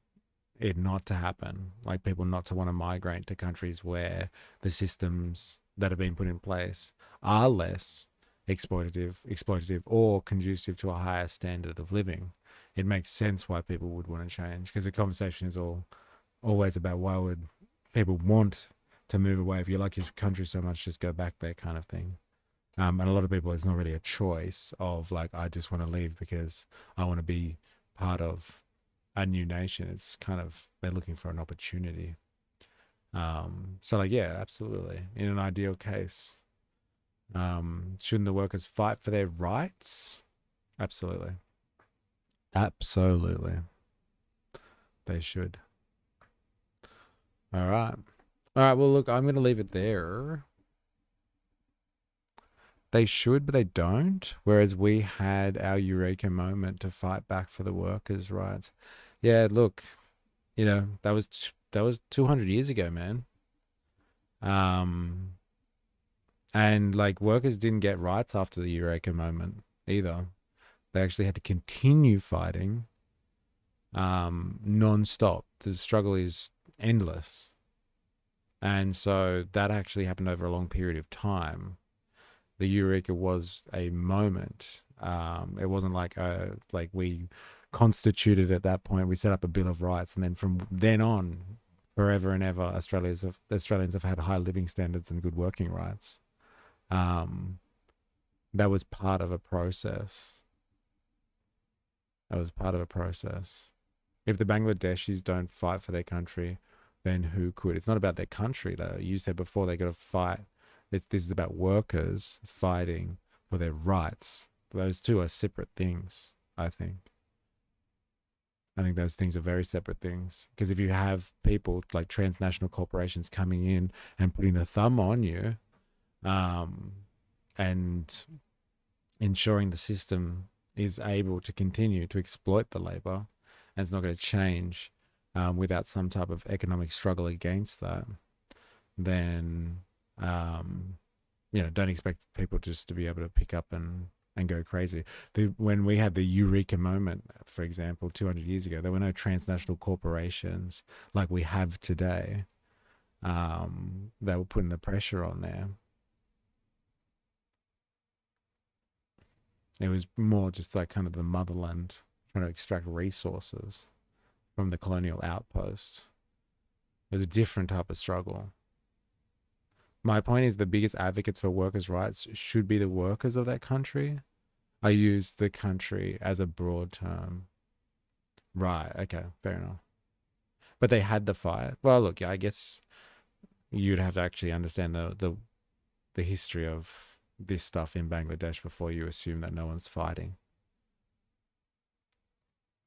it not to happen, like people not to want to migrate to countries where the systems that have been put in place are less exploitative or conducive to a higher standard of living. It makes sense why people would want to change, because the conversation is always about why would people want to move away. If you like your country so much, just go back there kind of thing. And a lot of people, it's not really a choice of like, I just want to leave because I want to be part of a new nation. It's kind of, they're looking for an opportunity. So like, yeah, absolutely. In an ideal case, shouldn't the workers fight for their rights? Absolutely. Absolutely. They should. All right. Well, look, I'm going to leave it there. They should, but they don't. Whereas we had our eureka moment to fight back for the workers' rights. Yeah, look, you know, that was 200 years ago, man. And like workers didn't get rights after the eureka moment either. They actually had to continue fighting non-stop. The struggle is endless. And so that actually happened over a long period of time. The Eureka was a moment. It wasn't like we constituted at that point. We set up a Bill of Rights, and then from then on, forever and ever, Australians have had high living standards and good working rights. That was part of a process. If the Bangladeshis don't fight for their country, then who could? It's not about their country, though. You said before they got to fight. This is about workers fighting for their rights. Those two are separate things, I think. I think those things are very separate things. Because if you have people like transnational corporations coming in and putting the thumb on you, and ensuring the system is able to continue to exploit the labor, and it's not going to change without some type of economic struggle against that, then don't expect people just to be able to pick up and go crazy. When we had the Eureka moment, for example, 200 years ago, there were no transnational corporations like we have today that were putting the pressure on there. It was more just like kind of the motherland trying to extract resources from the colonial outpost. It was a different type of struggle. My point is the biggest advocates for workers' rights should be the workers of that country. I use the country as a broad term. Right, okay, fair enough. But they had the fight. Well, look, I guess you'd have to actually understand the history of this stuff in Bangladesh before you assume that no one's fighting.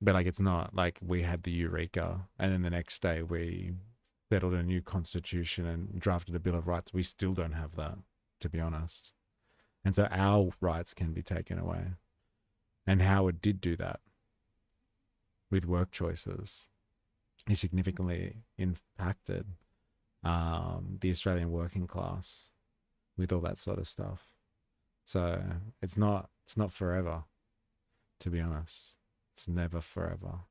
But like, it's not like we had the Eureka and then the next day we settled a new constitution and drafted a Bill of Rights. We still don't have that, to be honest. And so our rights can be taken away. And Howard did do that with work choices. He significantly impacted the Australian working class with all that sort of stuff. So it's not forever, to be honest. It's never forever.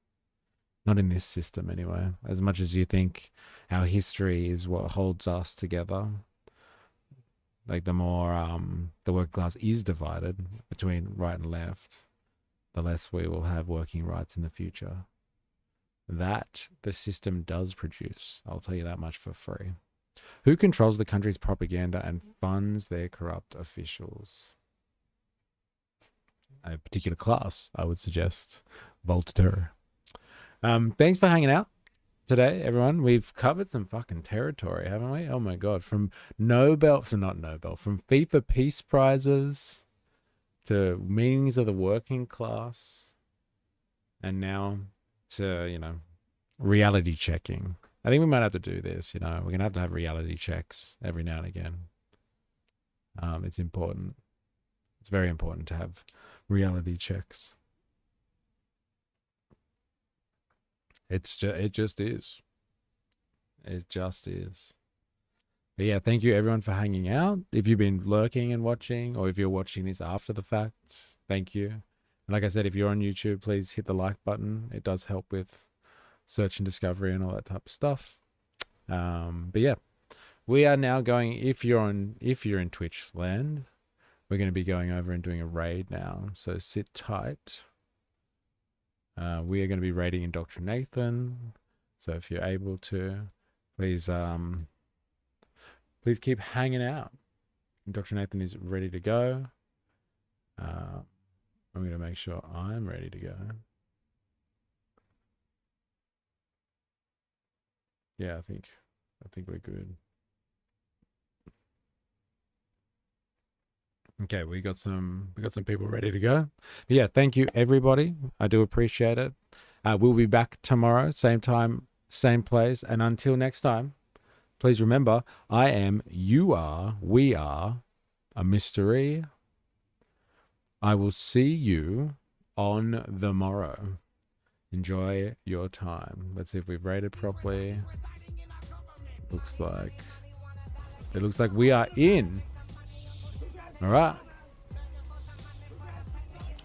Not in this system anyway. As much as you think our history is what holds us together, like the more the working class is divided between right and left, the less we will have working rights in the future. That the system does produce. I'll tell you that much for free. Who controls the country's propaganda and funds their corrupt officials? A particular class, I would suggest. Voltaire. Thanks for hanging out today, everyone. We've covered some fucking territory, haven't we? Oh my God. From from FIFA Peace Prizes to meanings of the working class, and now to, reality checking. I think we might have to do this, we're going to have reality checks every now and again. It's important. It's very important to have reality checks. It just is. It just is. But yeah, thank you everyone for hanging out. If you've been lurking and watching, or if you're watching this after the fact, thank you. And like I said, if you're on YouTube, please hit the like button. It does help with search and discovery and all that type of stuff. But yeah, we are now going, if you're in Twitch land, we're going to be going over and doing a raid now. So sit tight. We are going to be raiding Indoctrinathan. So if you're able to, please keep hanging out. Indoctrinathan is ready to go. I'm going to make sure I'm ready to go. Yeah, I think we're good. Okay, we got some people ready to go. But yeah, thank you everybody. I do appreciate it. We'll be back tomorrow, same time, same place. And until next time, please remember, I am, you are, we are a mystery. I will see you on the morrow. Enjoy your time. Let's see if we've rated properly. It looks like we are in. All right.